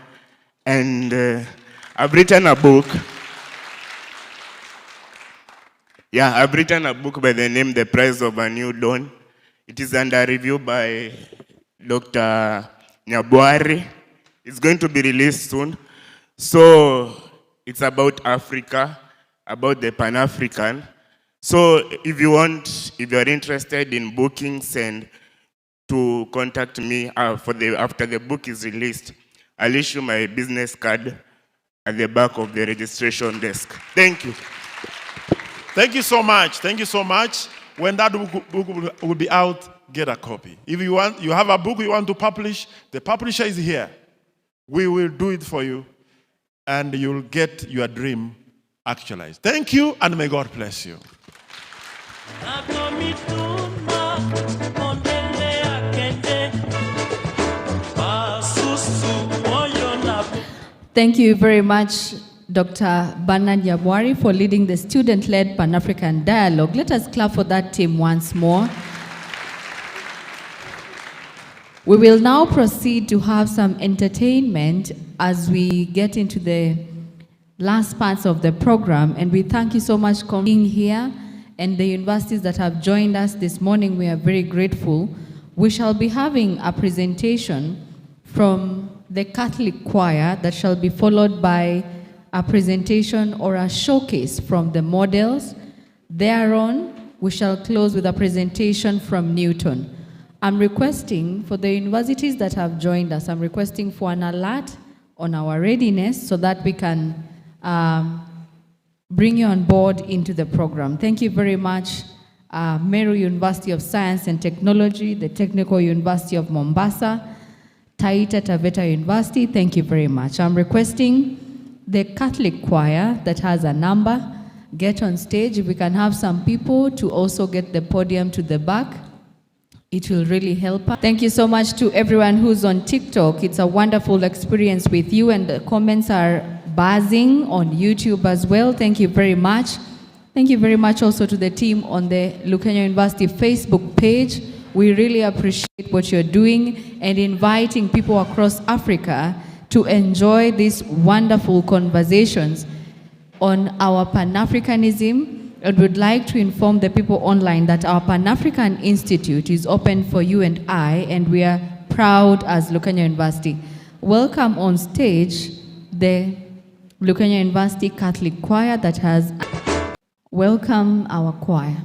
And I've written a book. I've written a book by the name The Price of a New Dawn. It is under review by Dr. Nyabwari. It's going to be released soon. So it's about Africa, about the Pan-African. So if you're interested in bookings and to contact me after the book is released, I'll issue my business card at the back of the registration desk. Thank you. Thank you so much. When that book will be out, get a copy. If you have a book you want to publish, the publisher is here. We will do it for you, and you'll get your dream actualized. Thank you, and may God bless you. Thank you very much, Dr. Bernard Yabwari for leading the student-led Pan-African Dialogue. Let us clap for that team once more. We will now proceed to have some entertainment as we get into the last parts of the program, and we thank you so much for being here, and the universities that have joined us this morning. We are very grateful. We shall be having a presentation from the Catholic choir that shall be followed by a presentation or a showcase from the models. Thereon, we shall close with a presentation from Newton. I'm requesting for the universities that have joined us, I'm requesting for an alert on our readiness so that we can bring you on board into the program. Thank you very much, Meru University of Science and Technology, the Technical University of Mombasa, Taita Taveta University, thank you very much. I'm requesting the Catholic choir that has a number, get on stage. If we can have some people to also get the podium to the back, it will really help us. Thank you so much to everyone who's on TikTok. It's a wonderful experience with you, and the comments are buzzing on YouTube as well. Thank you very much. Thank you very much also to the team on the Lukenya University Facebook page. We really appreciate what you're doing and inviting people across Africa to enjoy these wonderful conversations on our Pan-Africanism. I would like to inform the people online that our Pan-African Institute is open for you and I, and we are proud as Lukenya University. Welcome on stage the Lukenya University Catholic Choir that has welcome our choir.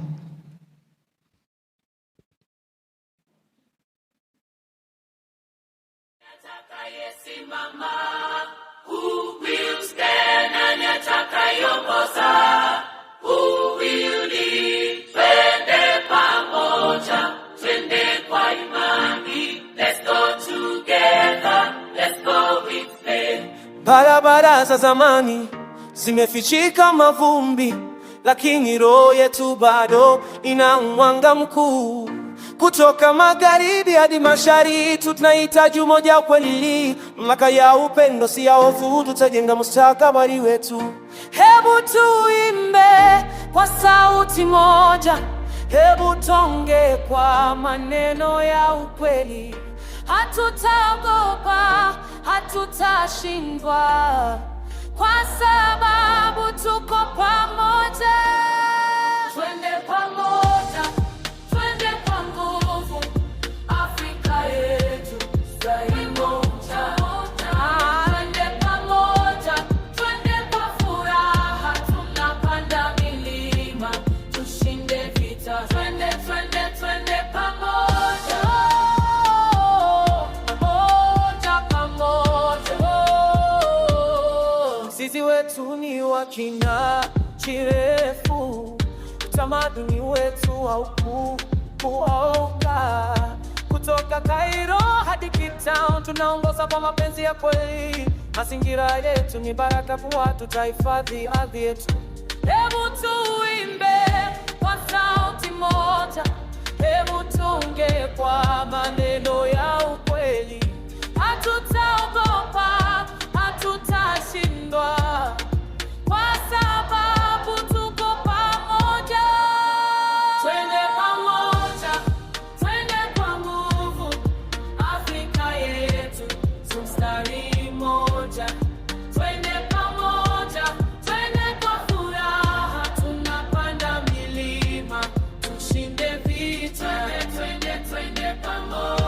Who will stand and yatakayokosa? Who will lead? Twende pamoja, twende kwa imani. Let's go together, let's go with faith. Barabara za zamani zimefichika mavumbi, lakini roho yetu bado ina mwanga mkuu. Kutoka magharibi hadi mashariki tunahitaji umoja kweli. Mamlaka ya upendo si ya hofu, tutajenga mustakabali wetu. Hebu tuimbe kwa sauti moja, hebu tonge kwa maneno ya ukweli. Hatutaogopa, hatutashindwa, kwa sababu tuko pamoja. Twende pamoja, twende kwa nguvu, Afrika yetu sai moja. Twende pamoja, twende kwa furaha, tunapanda milima, tushinde vita. Twende, twende, twende pamoja, moja pamoja. Sisi wetu ni wa kina kirefu, utamaduni wetu haukuoga. Kutoka Cairo hadi Cape Town tunaongoza kwa mapenzi ya kweli. Mazingira yetu ni baraka kwa watu, tutahifadhi ardhi yetu. Hebu tuimbe kwa sauti moja, hebu tuongee kwa maneno ya ukweli. Hatutaogopa, hatutashindwa, kwa sababu tuko pamoja. Twende pamoja, twende kwa nguvu, Afrika yetu mstari moja. Twende pamoja, twende kwa furaha, tunapanda milima, tushinde vita. Twende, twende pamoja.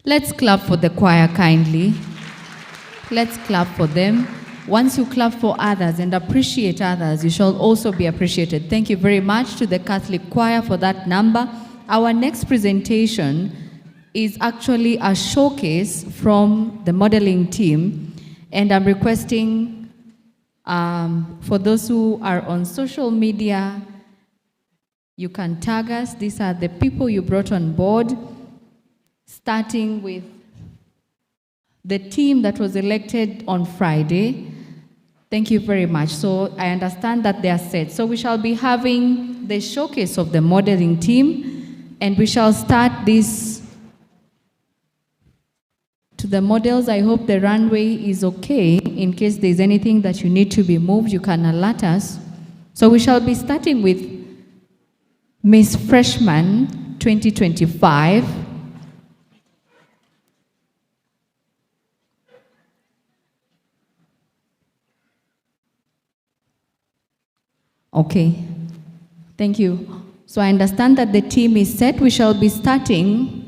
Let's clap for the choir kindly. Let's clap for them. Once you clap for others and appreciate others, you shall also be appreciated. Thank you very much to the Catholic choir for that number. Our next presentation is actually a showcase from the modeling team, and I'm requesting for those who are on social media, you can tag us. These are the people you brought on board, starting with the team that was elected on Friday. Thank you very much. So I understand that they are set. So we shall be having the showcase of the modeling team, and we shall start this to the models. I hope the runway is okay. In case there's anything that you need to be moved, you can alert us. So we shall be starting with Miss Freshman 2025. Okay, thank you. So I understand that the team is set. We shall be starting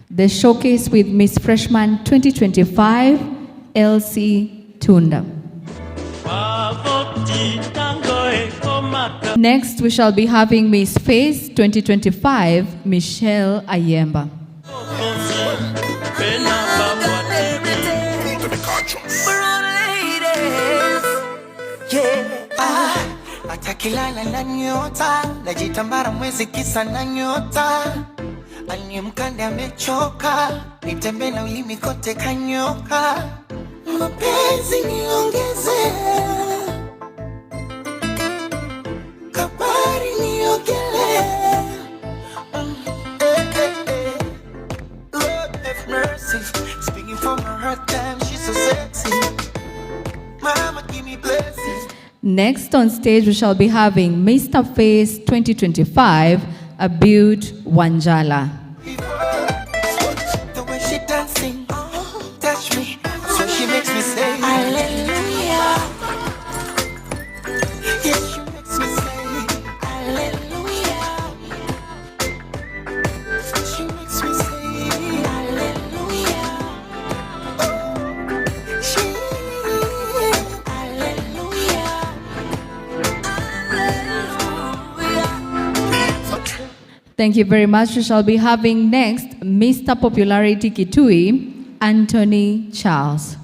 the showcase with Miss Freshman 2025, Elsie Tunda. Next, we shall be having Miss Face 2025, Michelle Ayemba. Atakilala na nyota, najitambara mwezi kisa na nyota. Aliyemkande amechoka, nitembe na ulimi kote kanyoka. Mapenzi niongeze, kabari niogele. Lord have mercy, speaking from her hurt time, she's so sexy. Mama give me blessings. Next on stage, we shall be having Mr. Face 2025, Abud Wanjala. The way she dancing, touch me, so she makes me say hallelujah. Yeah, she makes me say hallelujah. She makes me say hallelujah. Oh, she hallelujah. Thank you very much. We shall be having next Mr. Popularity Kitui, Anthony Charles.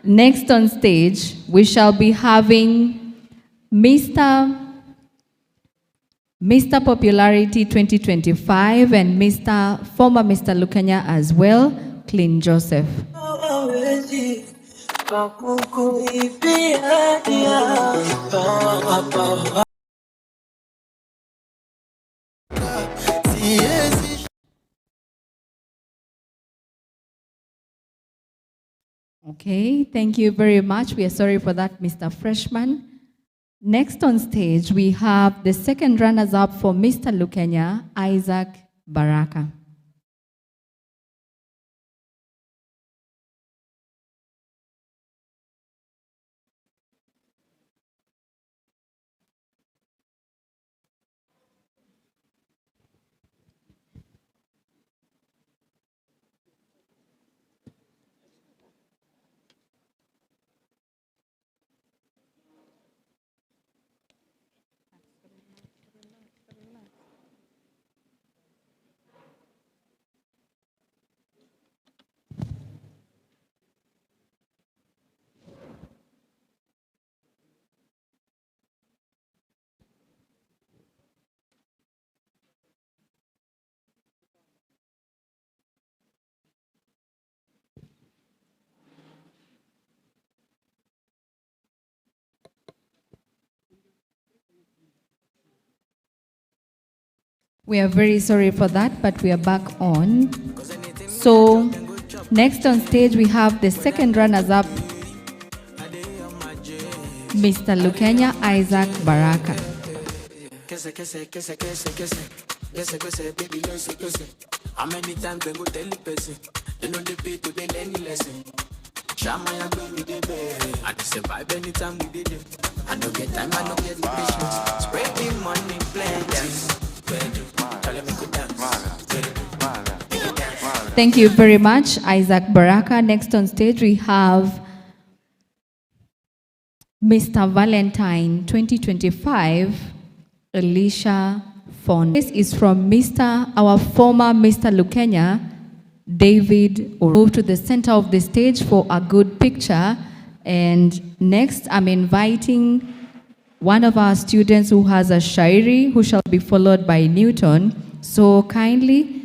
Next on stage, we shall be having Mr. Popularity 2025 and former Mr. Lukenya as well, Clean Joseph. Okay, thank you very much. We are sorry for that, Mr. Freshman. Next on stage, we have the second runners-up for Mr. Lukenya, Isaac Baraka. We are very sorry for that, but we are back on. So, next on stage we have the second runners-up, Mr. Lukenya Isaac Baraka. How many times they go tell the person? They know the people, they learn the lesson. Shama ya go with the bed. I just survive anytime we did it. I don't get time, I don't get the patience. Spread the money, plenty. Thank you very much, Isaac Baraka. Next on stage we have Mr. Valentine 2025, Elisha Fon. This is from our former Mr. Lukenya, David. Move to the center of the stage for a good picture. And next, I'm inviting one of our students who has a shairi, who shall be followed by Newton. So kindly,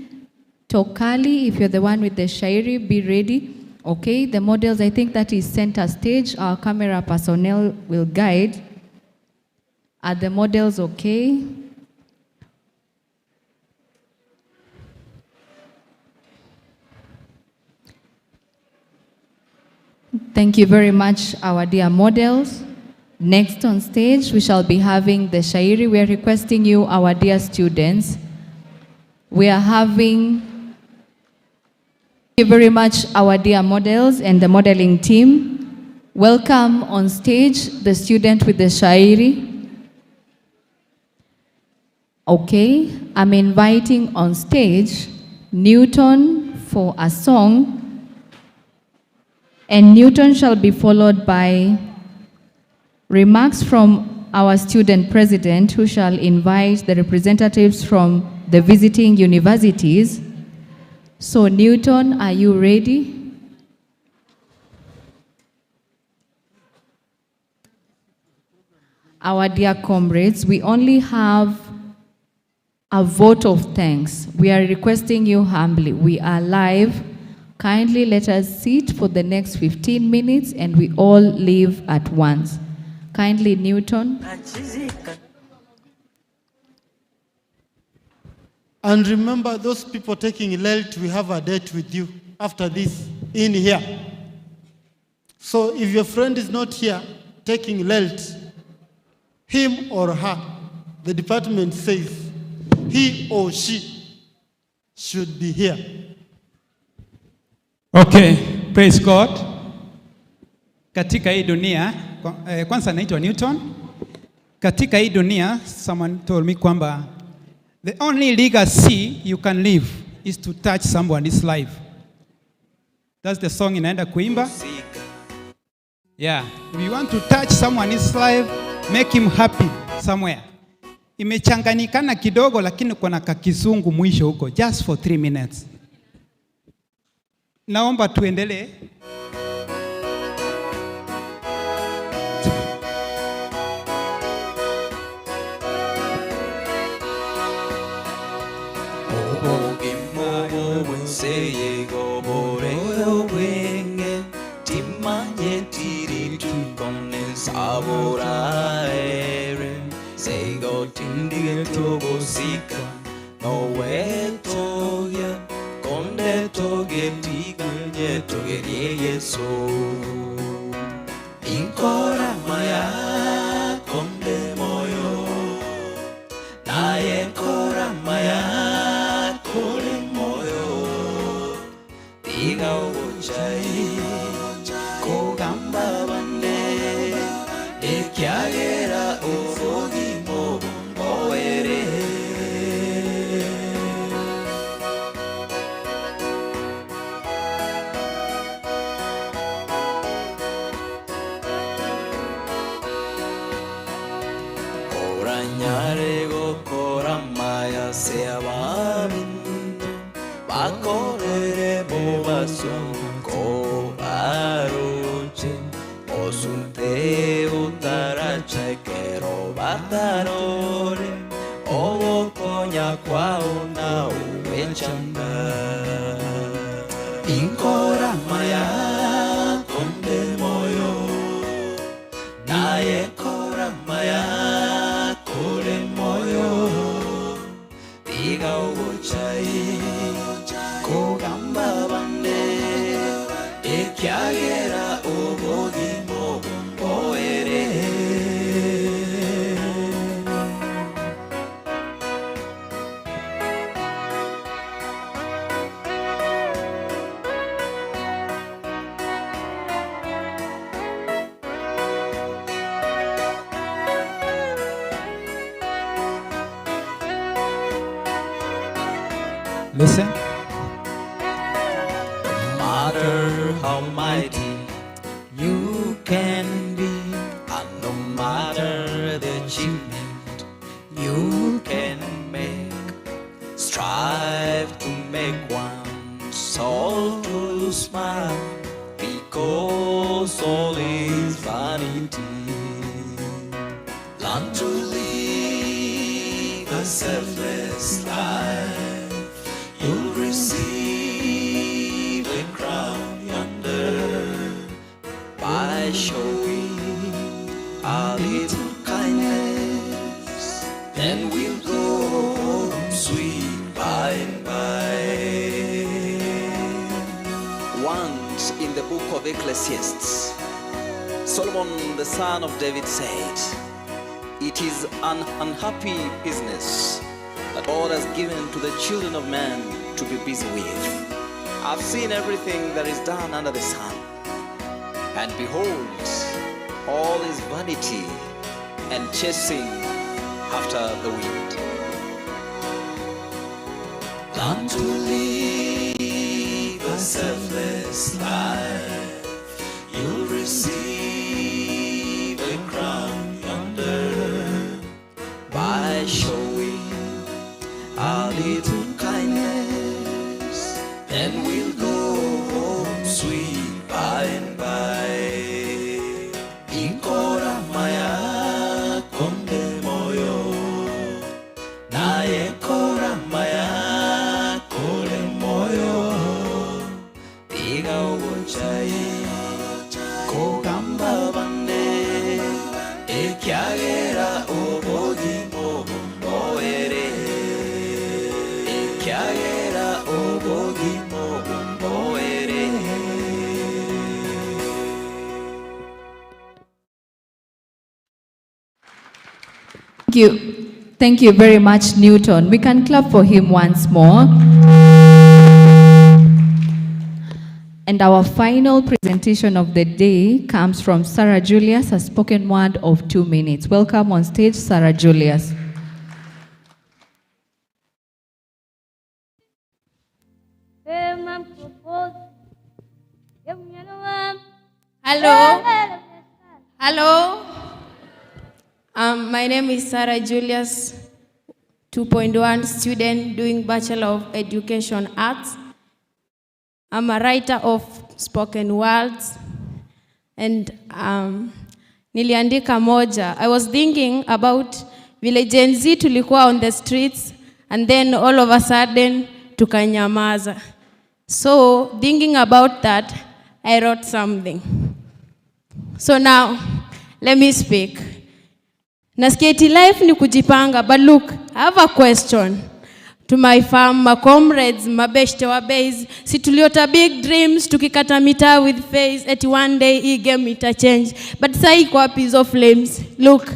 Tokali, if you're the one with the shairi, be ready. Okay, the models, I think that is center stage. Our camera personnel will guide. Are the models okay? Thank you very much, our dear models. Next on stage, we shall be having the shairi. We are requesting you, our dear students. We are having, thank you very much, our dear models and the modeling team. Welcome on stage, the student with the shairi. Okay, I'm inviting on stage Newton for a song. And Newton shall be followed by remarks from our student president, who shall invite the representatives from the visiting universities. So Newton, are you ready? Our dear comrades, we only have a vote of thanks. We are requesting you humbly. We are live. Kindly let us sit for the next 15 minutes and we all leave at once. Kindly, Newton. And remember those people taking Lelt, we have a date with you after this in here. So if your friend is not here taking Lelt, him or her, the department says he or she should be here. Okay, praise God. Katika hii dunia, kwanza naitwa Newton. Katika hii dunia, someone told me kwamba the only legacy you can leave is to touch someone's life. That's the song inaenda kuimba. Yeah, if you want to touch someone's life, make him happy somewhere. Imechanganyikana kidogo lakini kuna kakizungu mwisho huko, just for 3 minutes. Naomba tuendelee. Inkora maya konde moyo, naye kora maya kore moyo, tiga uchai kogamba bande, ekyagera ufogi mo moere. Bakorere bobasun ko aruche osunte utaracha kero batarore owo konya kwa una ubechanda inkora maya konde moyo naye kora maya kore moyo kugamba bande ekyagera obogimo oere. Listen. No matter how mighty you can be, and no matter the achievement you can make, strive to make one soul to smile, because all is vanity. Learn to live a selfless life. You'll receive a crown yonder by showing a little kindness. Then we'll go home sweet by and by. Once in the book of Ecclesiastes, Solomon the son of David said, "It is an unhappy business that God has given to the children of man to be busy with. I've seen everything that is done under the sun, and behold, all is vanity and chasing after the wind." Learn to live a selfless life. You'll receive a crown yonder by showing a little kindness. Then we'll go home sweet by and by. Ikora maya konde moyo, na ekora maya kole moyo. Iga uchaye kogamba bande ekyagera obogimo oere. Ekyagera obogimo oere. Thank you very much, Newton. We can clap for him once more. And our final presentation of the day comes from Sarah Julius, a spoken word of 2 minutes. Welcome on stage, Sarah Julius. Hello. Hello. My name is Sarah Julius, 2.1 student doing Bachelor of Education Arts. I'm a writer of spoken words, and niliandika moja. I was thinking about vile Gen Z tulikuwa on the streets, and then all of a sudden tukanyamaza. So thinking about that, I wrote something. So now, let me speak. Nasikia eti life ni kujipanga, but look, I have a question. To my fam, my comrades, mabeshte wa base, si tuliota big dreams, tukikata mitaa with face, eti one day hii game ita change. But sai kwa piece of flames. Look,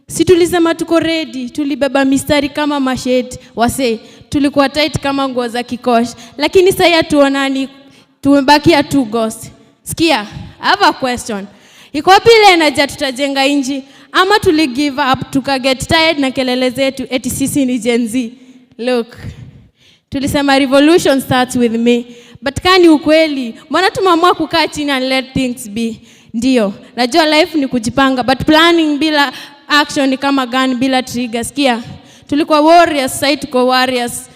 si tulisema tuko ready, tulibeba mistari kama masheti, wase, tulikuwa tight kama nguo za kikosh. Lakini sai hatuonani, tumebakia tu ghost. Sikia, I have a question. Iko wapi ile energy tutajenga inji? Ama tuli give up, tuka get tired na kelele zetu, eti sisi ni Gen Z. Look, tulisema revolution starts with me. But kani ukweli, mbona tumeamua kukaa chini and let things be? Ndio, najua life ni kujipanga, but planning bila action ni kama gun bila trigger. Sikia, tulikuwa warriors, sasa tuko warriors.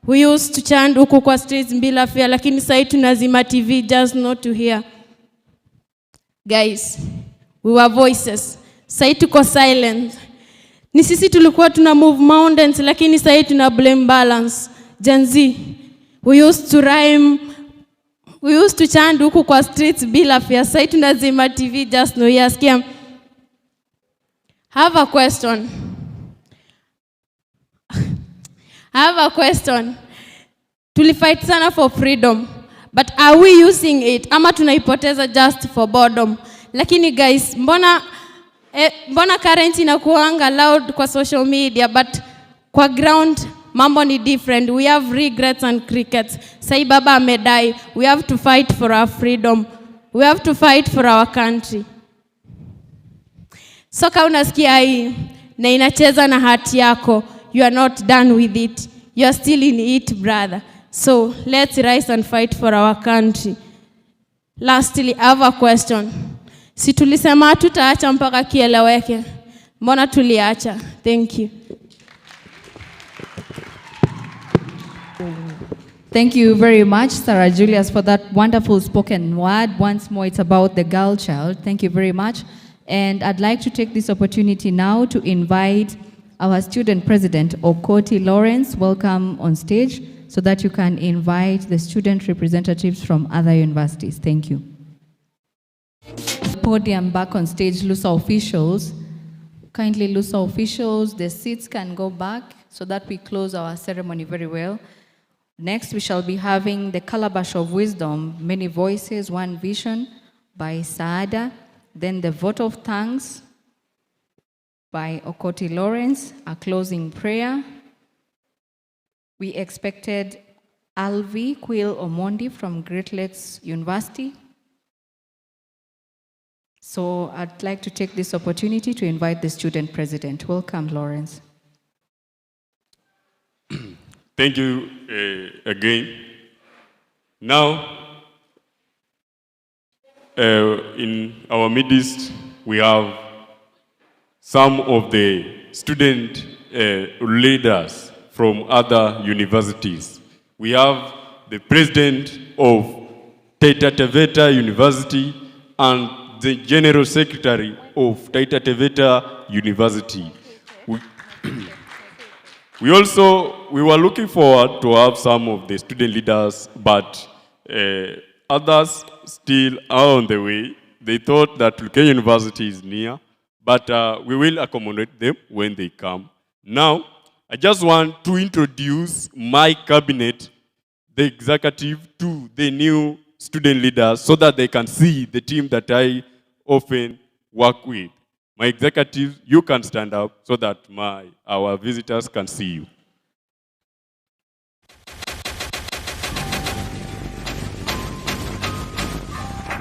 We used to chant huko kwa streets bila fear, lakini sasa tunazima TV just not to hear. Guys, we were voices. Sasa tuko silent. Ni sisi tulikuwa tuna move mountains, lakini sasa tuna blame balance. Gen Z, we used to rhyme, we used to chant huko kwa streets bila fear. Sasa tunazima TV just no hear. Sikia, have a question. I have a question. Tulifight sana for freedom. But are we using it? Ama tunaipoteza just for boredom? Lakini guys, mbona current inakuanga loud kwa social media, but kwa ground mambo ni different. We have regrets and crickets. Sai baba amedai. We have to fight for our freedom. We have to fight for our country. Soka unasikia hii na inacheza na hati yako. You are not done with it. You are still in it, brother. So let's rise and fight for our country. Lastly, I have a question. Si tulisema tutaacha mpaka kieleweke. Mbona tuliacha? Thank you. Thank you very much, Sarah Julius, for that wonderful spoken word. Once more, it's about the girl child. Thank you very much. And I'd like to take this opportunity now to invite our student president, Okoti Lawrence. Welcome on stage so that you can invite the student representatives from other universities. Thank you. Podium back on stage, LUSA officials. Kindly, LUSA officials, the seats can go back so that we close our ceremony very well. Next, we shall be having the Calabash of Wisdom, Many Voices, One Vision by Saada. Then the Vote of Thanks by Okoti Lawrence, a closing prayer. We expected Alvi Quill Omondi from Great Lakes University. So I'd like to take this opportunity to invite the student president. Welcome, Lawrence. Thank you again. Now, in our midst, we have some of the student leaders from other universities. We have the president of Taita Taveta University and the general secretary of Taita Taveta University. We were looking forward to have some of the student leaders, but others still are on the way. They thought that Lukenya University is near, but we will accommodate them when they come. Now, I just want to introduce my cabinet, the executive, to the new student leaders so that they can see the team that I often work with. My executives, you can stand up so that our visitors can see you.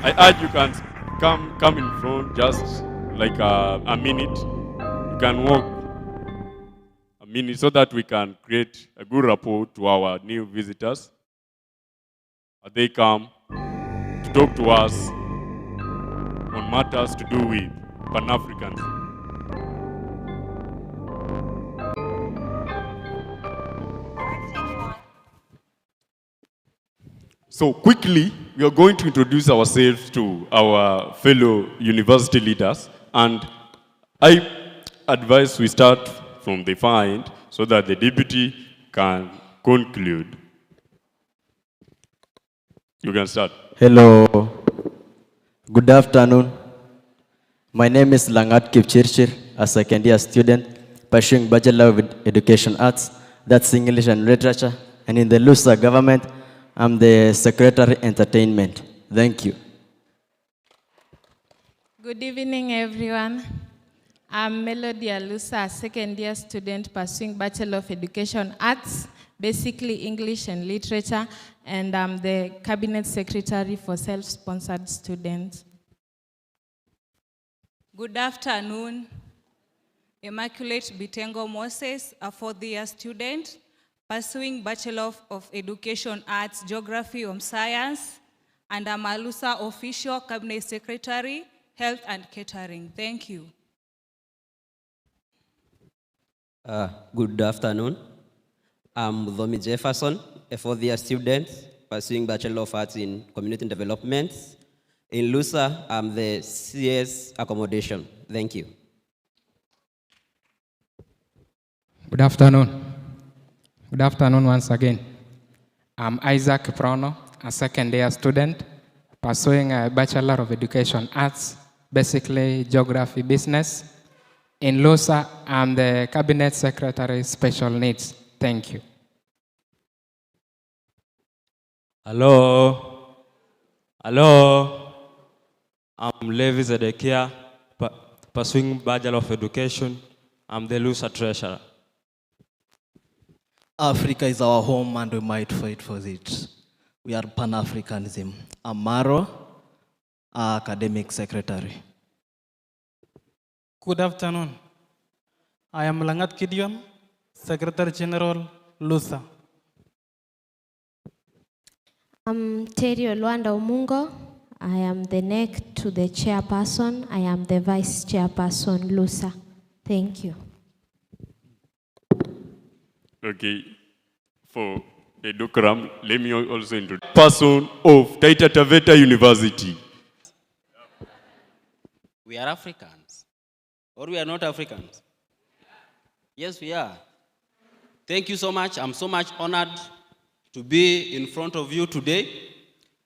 I urge you can come in front just like a minute. You can walk a minute so that we can create a good rapport to our new visitors. They come to talk to us on matters to do with Pan-Africans. So quickly, we are going to introduce ourselves to our fellow university leaders, and I advise we start from the front so that the deputy can conclude. You can start. Hello. Good afternoon. My name is Langat Kipchirchir, a second-year student pursuing Bachelor of Education Arts, that's English and Literature, and in the LUSA government, I'm the Secretary Entertainment. Thank you. Good evening, everyone. I'm Melody Alusa, a second-year student pursuing Bachelor of Education Arts, basically English and Literature, and I'm the Cabinet Secretary for Self-Sponsored Students. Good afternoon. Immaculate Bitengo Moses, a fourth-year student, pursuing Bachelor of Education Arts, Geography of Science, and I'm a LUSA official, Cabinet Secretary, Health and Catering. Thank you. Good afternoon. I'm Dhomi Jefferson, a fourth-year student, pursuing Bachelor of Arts in Community Development. In LUSA, I'm the CS Accommodation. Thank you. Good afternoon. Good afternoon once again. I'm Isaac Prono, a second-year student, pursuing a Bachelor of Education Arts, basically Geography Business. In LUSA, I'm the Cabinet Secretary Special Needs. Thank you. Hello. Hello. I'm Levi Zedekia, pursuing Bachelor of Education. I'm the Lusa treasurer. Africa is our home and we might fight for it. We are Pan-Africanism. I'm Maro, academic secretary. Good afternoon. I am Langat Kidion, Secretary General, LUSA. I'm Terry Olwanda Omungo. I am the next to the chairperson. I am the vice chairperson, LUSA. Thank you. Okay. For the Dokram, let me also introduce person of Taita Taveta University. We are Africans. Or we are not Africans? Yes, we are. Thank you so much. I'm so much honored to be in front of you today.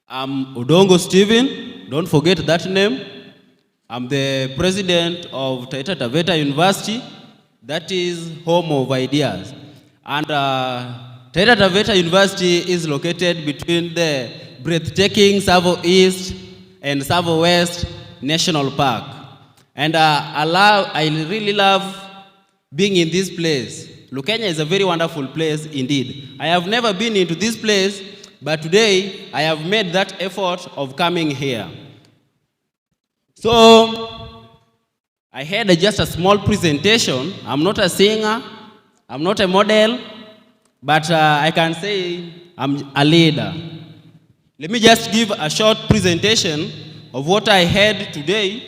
I'm Odongo Stephen. Don't forget that name. I'm the president of Taita Taveta University. That is home of ideas. And Taita Taveta University is located between the breathtaking Savo East and Savo West National Park. And I really love being in this place. Lukenya is a very wonderful place indeed. I have never been into this place, but today I have made that effort of coming here. So, I had just a small presentation. I'm not a singer, I'm not a model, but I can say I'm a leader. Let me just give a short presentation of what I had today,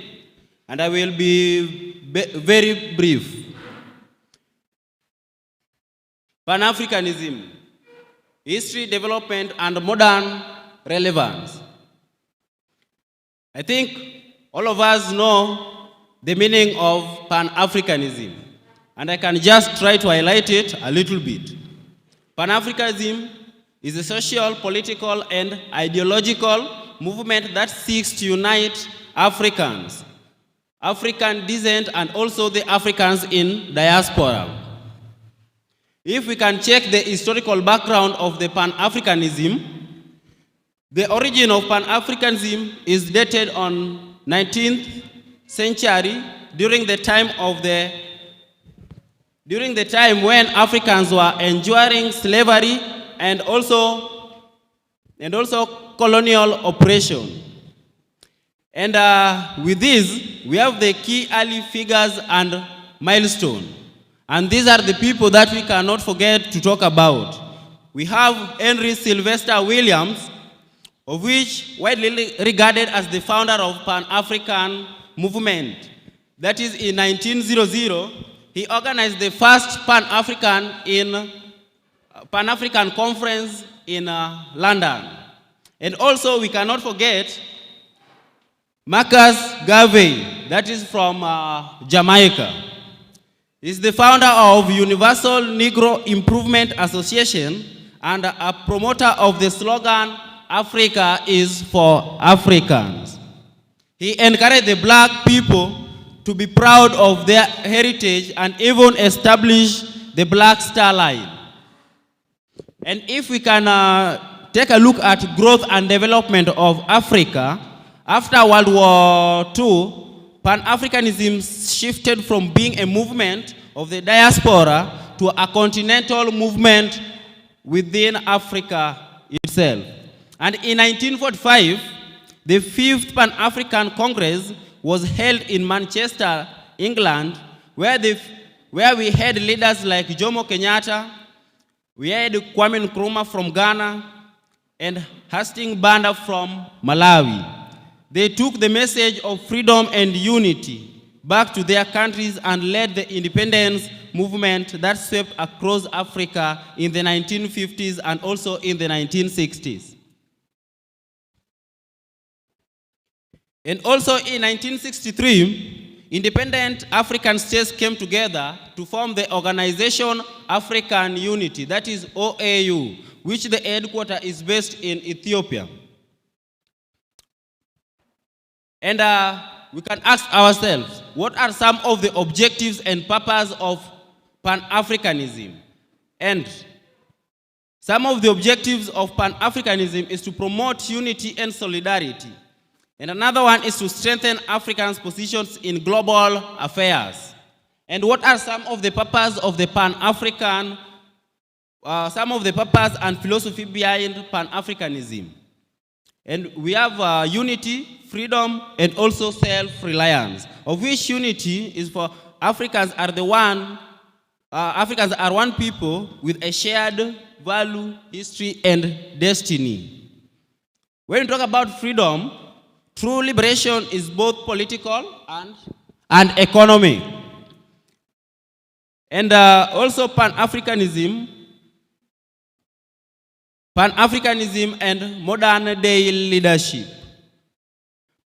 and I will be very brief. Pan-Africanism, history, development, and modern relevance. I think all of us know the meaning of Pan-Africanism, and I can just try to highlight it a little bit. Pan-Africanism is a social, political, and ideological movement that seeks to unite Africans, African descent, and also the Africans in diaspora. If we can check the historical background of the Pan-Africanism, the origin of Pan-Africanism is dated on 19th century during the time when Africans were enduring slavery and also colonial oppression. And with this, we have the key early figures and milestones. And these are the people that we cannot forget to talk about. We have Henry Sylvester Williams, of which widely regarded as the founder of Pan-African movement. That is in 1900, he organized the first Pan-African conference in London. And also we cannot forget Marcus Garvey, that is from Jamaica. He's the founder of Universal Negro Improvement Association and a promoter of the slogan, Africa is for Africans. He encouraged the black people to be proud of their heritage and even establish the Black Star Line. And if we can take a look at growth and development of Africa, after World War II, Pan-Africanism shifted from being a movement of the diaspora to a continental movement within Africa itself. And in 1945, the 5th Pan-African Congress was held in Manchester, England, where we had leaders like Jomo Kenyatta, we had Kwame Nkrumah from Ghana, and Hastings Banda from Malawi. They took the message of freedom and unity back to their countries and led the independence movement that swept across Africa in the 1950s and also in the 1960s. And also in 1963, independent African states came together to form the organization African Unity, that is OAU, which the headquarters is based in Ethiopia. And we can ask ourselves, what are some of the objectives and purpose of Pan-Africanism? And Some of the objectives of Pan-Africanism is to promote unity and solidarity. And another one is to strengthen Africans' positions in global affairs. And what are some of the purposes of the Pan-African, some of the purpose and philosophy behind Pan-Africanism? And we have unity, freedom, and also self-reliance, of which unity is for Africans are one people with a shared value, history, and destiny. When we talk about freedom, true liberation is both political and economic. And also Pan-Africanism and modern day leadership.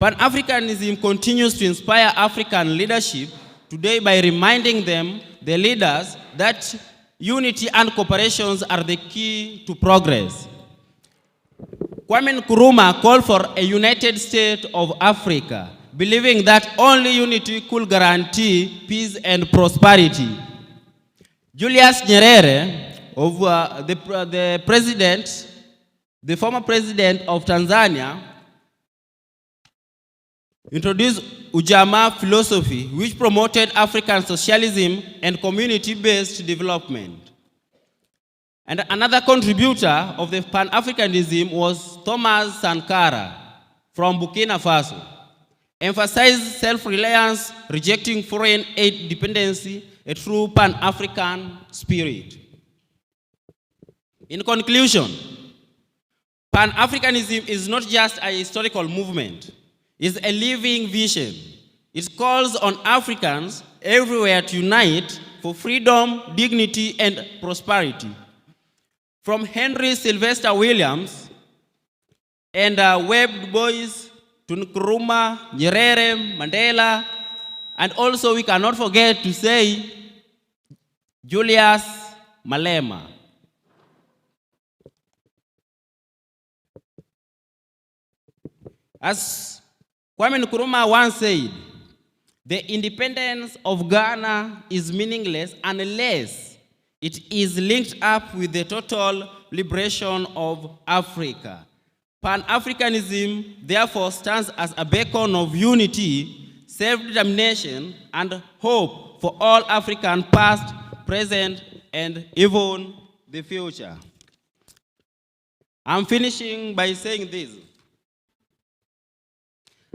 Pan-Africanism continues to inspire African leadership today by reminding them, the leaders, that unity and cooperation are the key to progress. Kwame Nkrumah called for a united state of Africa, believing that only unity could guarantee peace and prosperity. Julius Nyerere, of the former president of Tanzania, introduced Ujamaa philosophy, which promoted African socialism and community-based development. And another contributor of the Pan-Africanism was Thomas Sankara from Burkina Faso, emphasized self-reliance, rejecting foreign aid dependency, a true Pan-African spirit. In conclusion, Pan-Africanism is not just a historical movement, it's a living vision. It calls on Africans everywhere to unite for freedom, dignity, and prosperity. From Henry Sylvester Williams and Webb Du Bois to Nkrumah, Nyerere, Mandela, and also we cannot forget to say Julius Malema. As Kwame Nkrumah once said, the independence of Ghana is meaningless unless it is linked up with the total liberation of Africa. Pan-Africanism therefore stands as a beacon of unity, self-determination, and hope for all African past, present, and even the future. I'm finishing by saying this.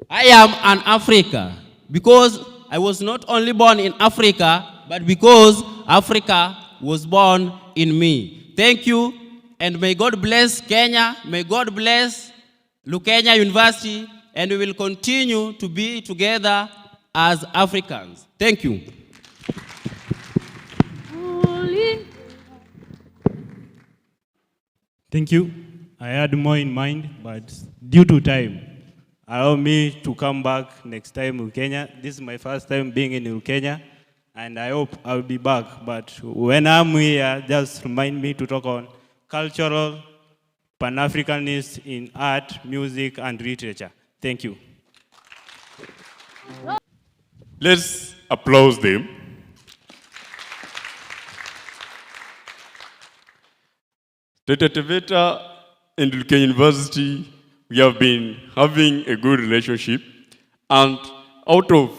I am an African because I was not only born in Africa, but because Africa was born in me. Thank you, and may God bless Kenya, may God bless Lukenya University, and we will continue to be together as Africans. Thank you. Thank you. I had more in mind, but due to time, allow me to come back next time in Kenya. This is my first time being in Kenya, and I hope I'll be back. But when I'm here, just remind me to talk on cultural Pan-Africanist in art, music, and literature. Thank you. Let's applaud them. Taita Taveta and Lukenya University, we have been having a good relationship, and out of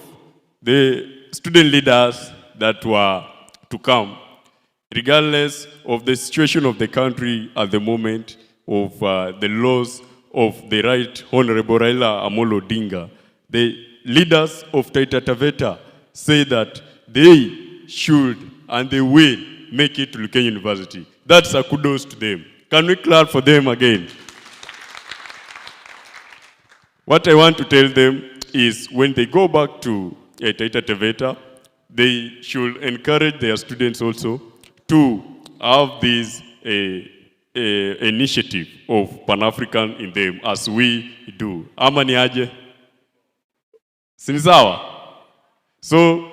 the student leaders that were to come, regardless of the situation of the country at the moment, of the loss of the Right Honorable Raila Amolo Odinga, the leaders of Taita Taveta say that they should and they will make it to Lukenya University. That's a kudos to them. Can we clap for them again? What I want to tell them is when they go back to Taita Taveta, they should encourage their students also to have this initiative of Pan-African in them, as we do. Ama ni aje? Sinisawa? So,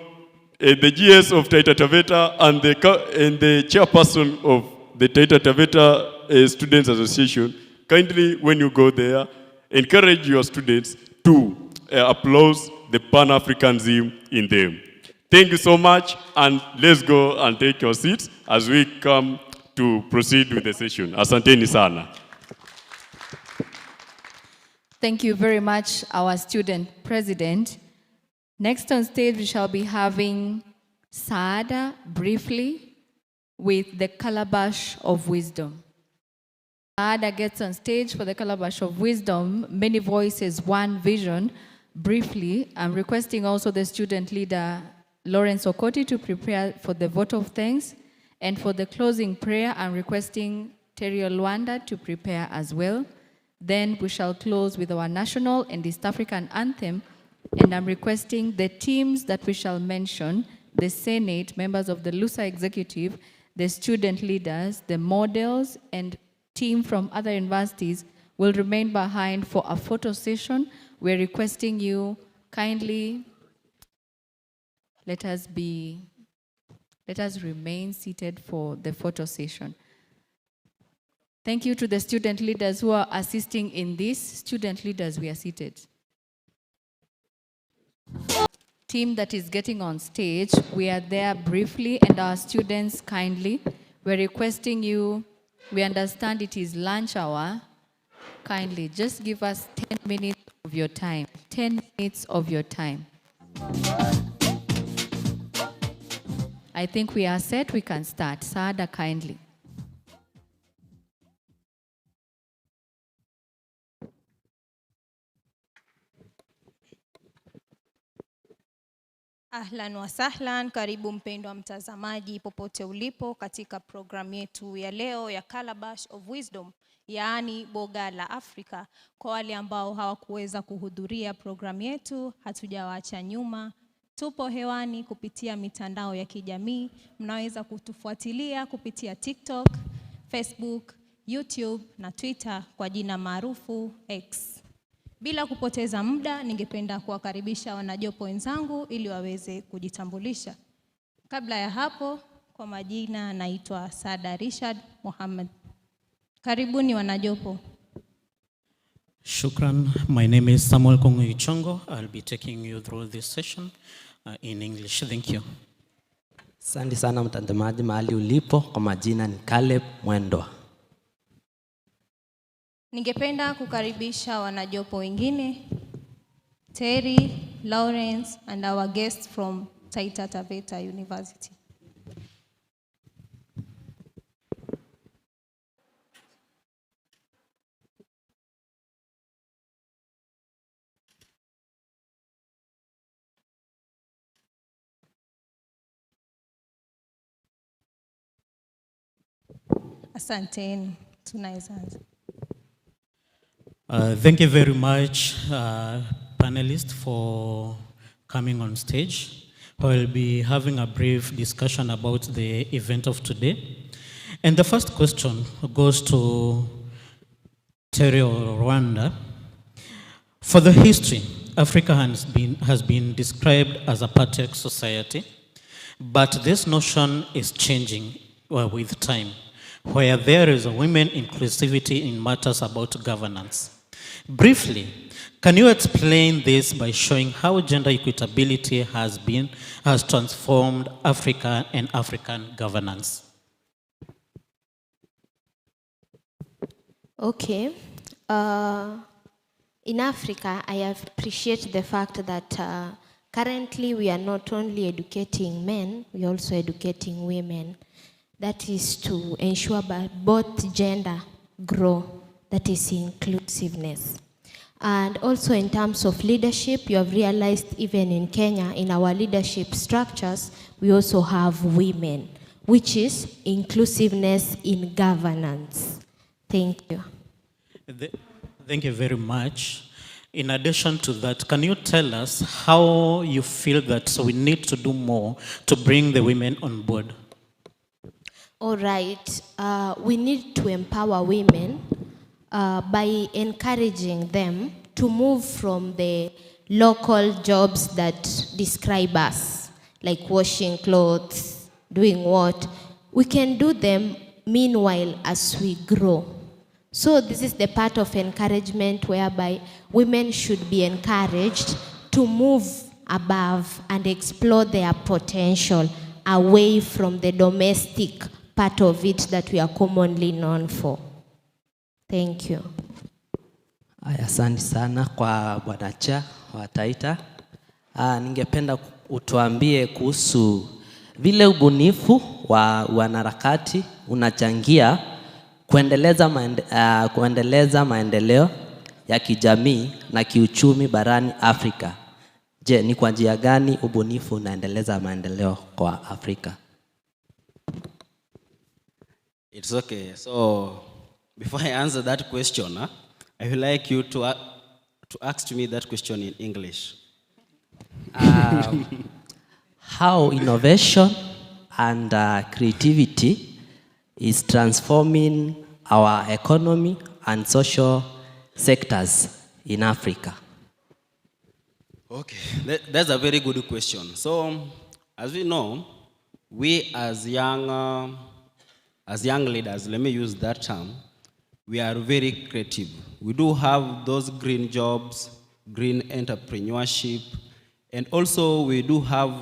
the GS of Taita Taveta and the chairperson of the Taita Taveta Students Association, kindly, when you go there, encourage your students to applaud the Pan-Africanism in them. Thank you so much, and let's go and take your seats as we come to proceed with the session. Asanteni sana. Thank you very much, our student president. Next on stage, we shall be having Saada briefly with the Calabash of Wisdom. Saada gets on stage for the Calabash of Wisdom, many voices, one vision. Briefly, I'm requesting also the student leader, Lawrence Okoti, to prepare for the vote of thanks. And for the closing prayer, I'm requesting Terry Luanda to prepare as well. Then we shall close with our national and East African anthem. And I'm requesting the teams that we shall mention, the Senate, members of the LUSA executive, the student leaders, the models, and team from other universities will remain behind for a photo session. We're requesting you kindly, let us remain seated for the photo session. Thank you to the student leaders who are assisting in this. Student leaders, we are seated. Team that is getting on stage, we are there briefly, and our students kindly, we're requesting you, we understand it is lunch hour, kindly just give us 10 minutes of your time. 10 minutes of your time. I think we are set, we can start. Saada, kindly. Ahlan wa sahlan, karibu mpendwa mtazamaji popote ulipo katika programu yetu ya leo ya Calabash of Wisdom, yaani boga la Afrika. Kwa wale ambao hawakuweza kuhudhuria programu yetu, hatujawaacha nyuma. Tupo hewani kupitia mitandao ya kijamii. Mnaweza kutufuatilia kupitia TikTok, Facebook, YouTube na Twitter kwa jina maarufu X. Bila kupoteza muda, ningependa kuwakaribisha wanajopo wenzangu ili waweze kujitambulisha. Kabla ya hapo, kwa majina naitwa Saada Rishad Mohammed. Karibuni wanajopo. Shukran. My name is Samuel Kongo Ichongo. I'll be taking you through this session in English. Thank you. Asante sana mtazamaji mahali ulipo. Kwa majina ni Caleb Mwendwa. Ningependa kukaribisha wanajopo wengine, Terry, Lawrence, and our guests from Taita Taveta University. Asanteni, tunaianza. Thank you very much, panelists, for coming on stage. We'll be having a brief discussion about the event of today. And the first question goes to Terry Rwanda. For the history, Africa has been described as a patriarch society, but this notion is changing with time, where there is a women inclusivity in matters about governance. Briefly, can you explain this by showing how gender equitability has transformed Africa and African governance? Okay. In Africa, I appreciate the fact that currently we are not only educating men, we are also educating women. That is to ensure that both gender grow. That is inclusiveness. And also in terms of leadership, you have realized even in Kenya, in our leadership structures, we also have women, which is inclusiveness in governance. Thank you. Thank you very much. In addition to that, can you tell us how you feel that we need to do more to bring the women on board? All right. We need to empower women by encouraging them to move from the local jobs that describe us, like washing clothes, doing what. We can do them meanwhile as we grow. So this is the part of encouragement whereby women should be encouraged to move above and explore their potential away from the domestic part of it that we are commonly known for. Thank you. Asante sana kwa Bwana Cha wa Taita. Ningependa utuambie kuhusu vile ubunifu wa wanaharakati unachangia kuendeleza maendeleo ya kijamii na kiuchumi barani Afrika. Je, ni kwa njia gani ubunifu unaendeleza maendeleo kwa Afrika? It's okay. So before I answer that question, I would like you to ask me that question in English. How innovation and creativity is transforming our economy and social sectors in Africa? Okay, that's a very good question. So, as we know, we as young leaders, let me use that term, we are very creative. We do have those green jobs, green entrepreneurship, and also we do have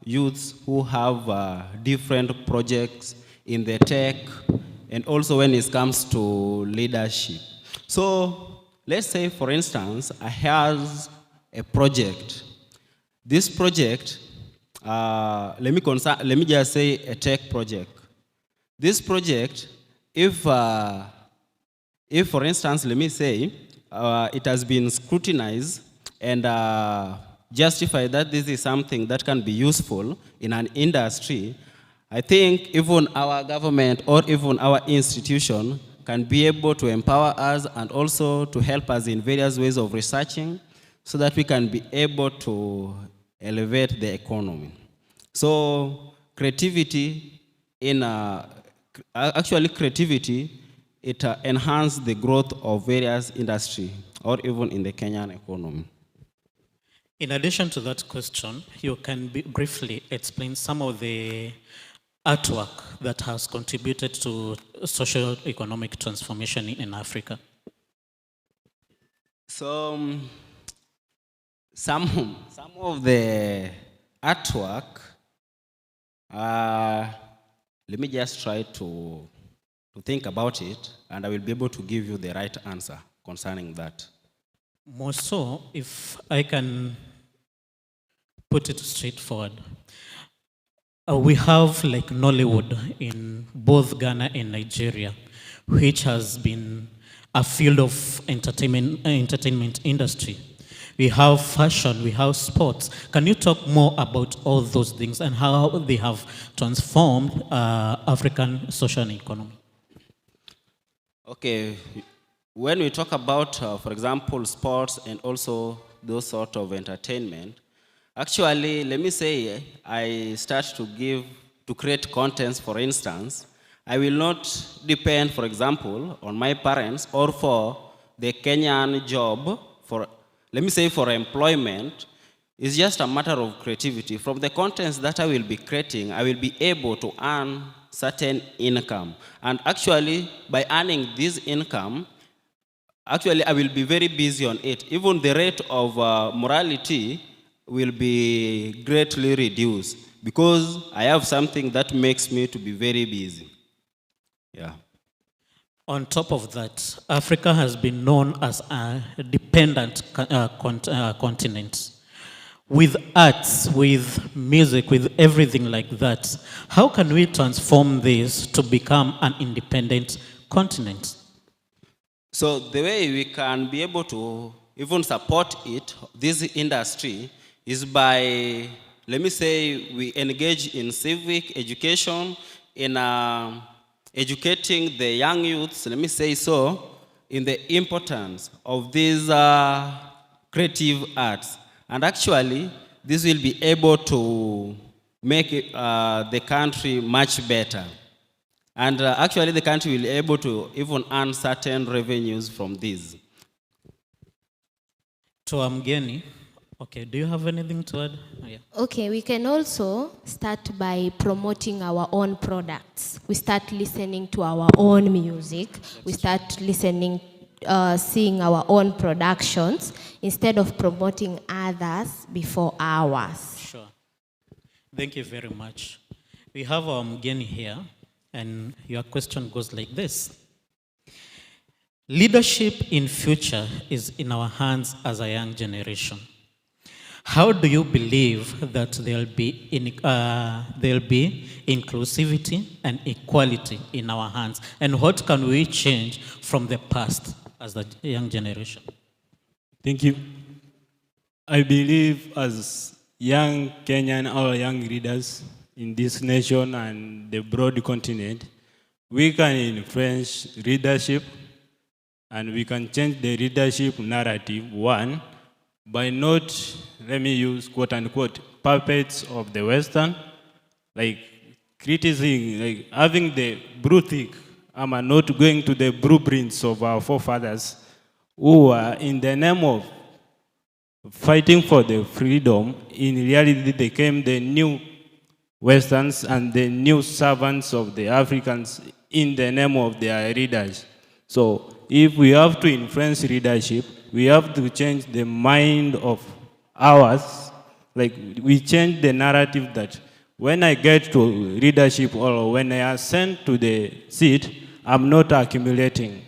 youths who have different projects in the tech, and also when it comes to leadership. So let's say, for instance, I have a project. This project, let me just say a tech project. This project, if for instance, let me say, it has been scrutinized and justified that this is something that can be useful in an industry, I think even our government or even our institution can be able to empower us and also to help us in various ways of researching so that we can be able to elevate the economy. So creativity it enhances the growth of various industry or even in the Kenyan economy. In addition to that question, you can briefly explain some of the artwork that has contributed to social economic transformation in Africa. So some of the artwork, let me just try to think about it, and I will be able to give you the right answer concerning that. More so, if I can put it straightforward, we have like Nollywood in both Ghana and Nigeria, which has been a field of entertainment industry. We have fashion, we have sports. Can you talk more about all those things and how they have transformed African social economy? Okay, when we talk about, for example, sports and also those sort of entertainment, actually, let me say, I start to create contents, for instance. I will not depend, for example, on my parents or for the Kenyan job, let me say for employment. It's just a matter of creativity. From the contents that I will be creating, I will be able to earn certain income. And actually, by earning this income, actually, I will be very busy on it. Even the rate of morality will be greatly reduced because I have something that makes me to be very busy. Yeah. On top of that, Africa has been known as a dependent continent. With arts, with music, with everything like that, how can we transform this to become an independent continent? So the way we can be able to even support this industry, is by, let me say, we engage in civic education, in educating the young youths, let me say so, in the importance of these creative arts. And actually, this will be able to make the country much better. And actually, the country will be able to even earn certain revenues from this. To Mgeni, okay, do you have anything to add? Oh, yeah. Okay, we can also start by promoting our own products. We start listening to our own music. We start listening, seeing our own productions instead of promoting others before ours. Sure. Thank you very much. We have our Mgeni here, And your question goes like this. Leadership in future is in our hands as a young generation. How do you believe that there'll be inclusivity and equality in our hands? And what can we change from the past as the young generation? Thank you. I believe as young Kenyan or young leaders in this nation and the broad continent, we can influence leadership and we can change the leadership narrative, one, by not, let me use quote unquote, puppets of the Western, like criticizing, like having the brutic, not going to the blueprints of our forefathers who are in the name of fighting for the freedom, in reality they became the new Westerns and the new servants of the Africans in the name of their leaders. So if we have to influence leadership, we have to change the mind of ours. Like we change the narrative that when I get to leadership or when I ascend to the seat, I'm not accumulating.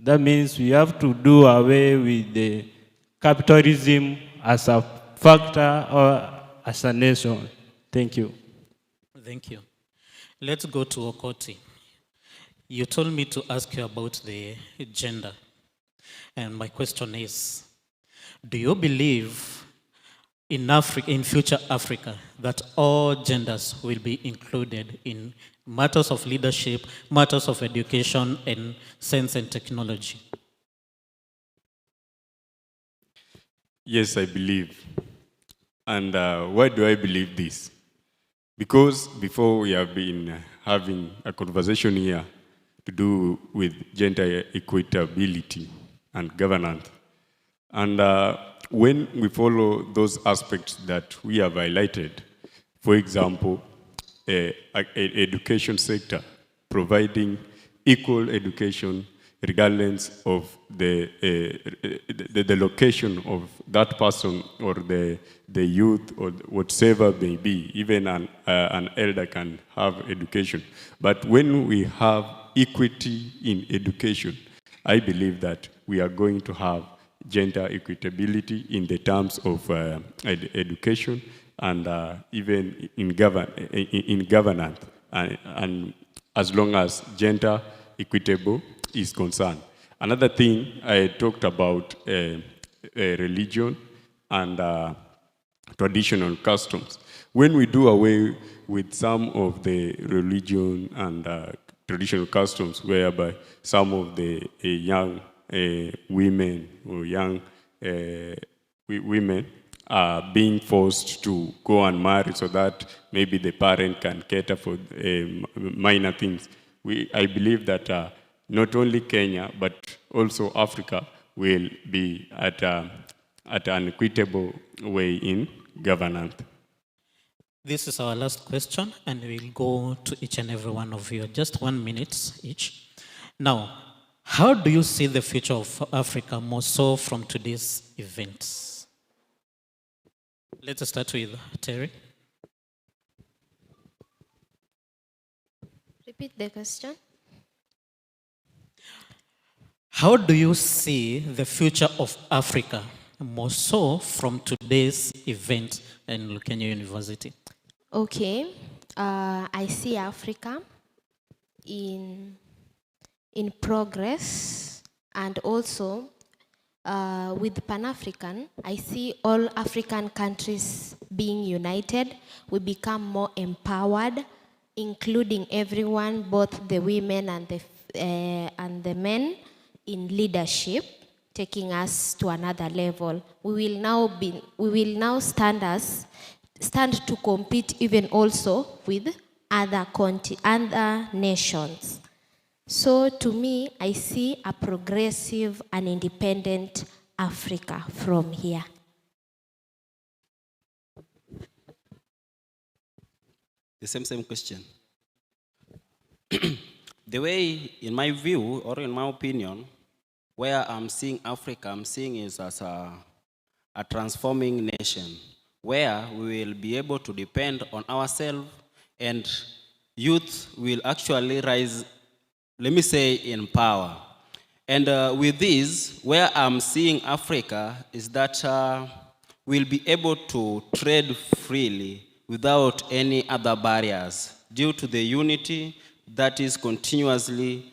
That means we have to do away with the capitalism as a factor or as a nation. Thank you. Thank you. Let's go to Okoti. You told me to ask you about the gender. And my question is, do you believe in Africa, in future Africa, that all genders will be included in matters of leadership, matters of education, and science and technology? Yes, I believe. And why do I believe this? Because before we have been having a conversation here to do with gender equitability and governance. And when we follow those aspects that we have highlighted, for example, education sector, providing equal education regardless of the location of that person or the youth or whatever may be. Even an elder can have education. But when we have equity in education, I believe that we are going to have gender equitability in the terms of education and even in governance, and as long as gender equitable is concerned. Another thing I talked about religion and traditional customs. When we do away with some of the religion and traditional customs, whereby some of the young women or young women are being forced to go and marry so that maybe the parent can cater for minor things. I believe that not only Kenya, but also Africa will be at an equitable way in governance. This is our last question, and we'll go to each and every one of you. Just 1 minute each. Now, how do you see the future of Africa more so from today's events? Let's start with Terry. Repeat the question. How do you see the future of Africa more so from today's event in Lukenya University? Okay, I see Africa in progress, and also with Pan-African, I see all African countries being united. We become more empowered, including everyone, both the women and the men, in leadership, taking us to another level. We will now stand to compete even also with other nations. So to me, I see a progressive and independent Africa from here. The same question. The way, in my view, or in my opinion, where I'm seeing Africa, I'm seeing it as a transforming nation, where we will be able to depend on ourselves and youth will actually rise, let me say, in power. And with this, where I'm seeing Africa is that we'll be able to trade freely without any other barriers due to the unity that is continuously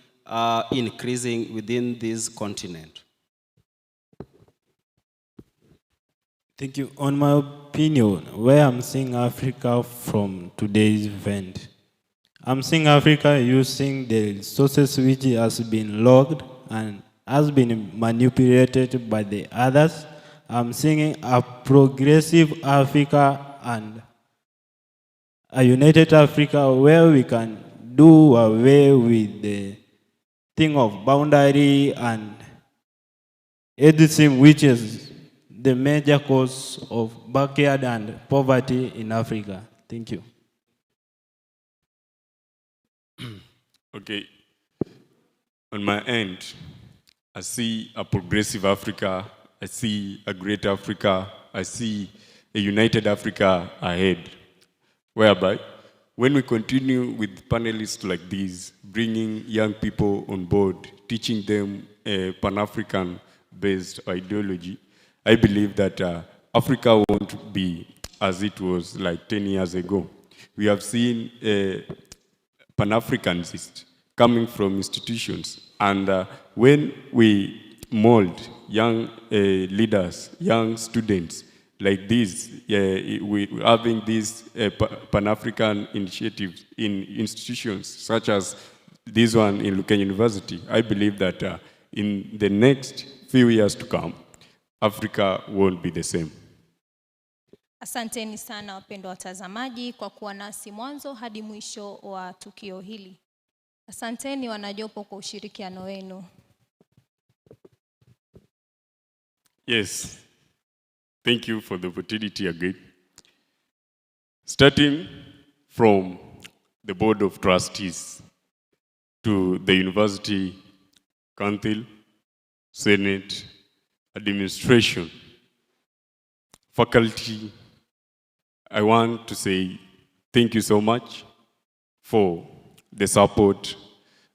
increasing within this continent. Thank you. On my opinion, where I'm seeing Africa from today's event, I'm seeing Africa using the resources which has been logged and has been manipulated by the others. I'm seeing a progressive Africa and a united Africa where we can do away with the thing of boundary and everything which is the major cause of backyard and poverty in Africa. Thank you. Okay. On my end, I see a progressive Africa, I see a great Africa, I see a united Africa ahead, whereby when we continue with panelists like these, bringing young people on board, teaching them a Pan-African-based ideology, I believe that Africa won't be as it was like 10 years ago. We have seen Pan-Africanists coming from institutions, and when we mold young leaders, young students like this, we having these Pan-African initiatives in institutions such as this one in Lukenya University, I believe that in the next few years to come, Africa won't be the same. Asanteni sana wapendwa watazamaji kwa kuwa nasi mwanzo hadi mwisho wa tukio hili. Asanteni wanajopo kwa ushirikiano wenu. Yes, thank you for the opportunity again. Starting from the Board of Trustees to the University Council, Senate, Administration, faculty, I want to say thank you so much for the support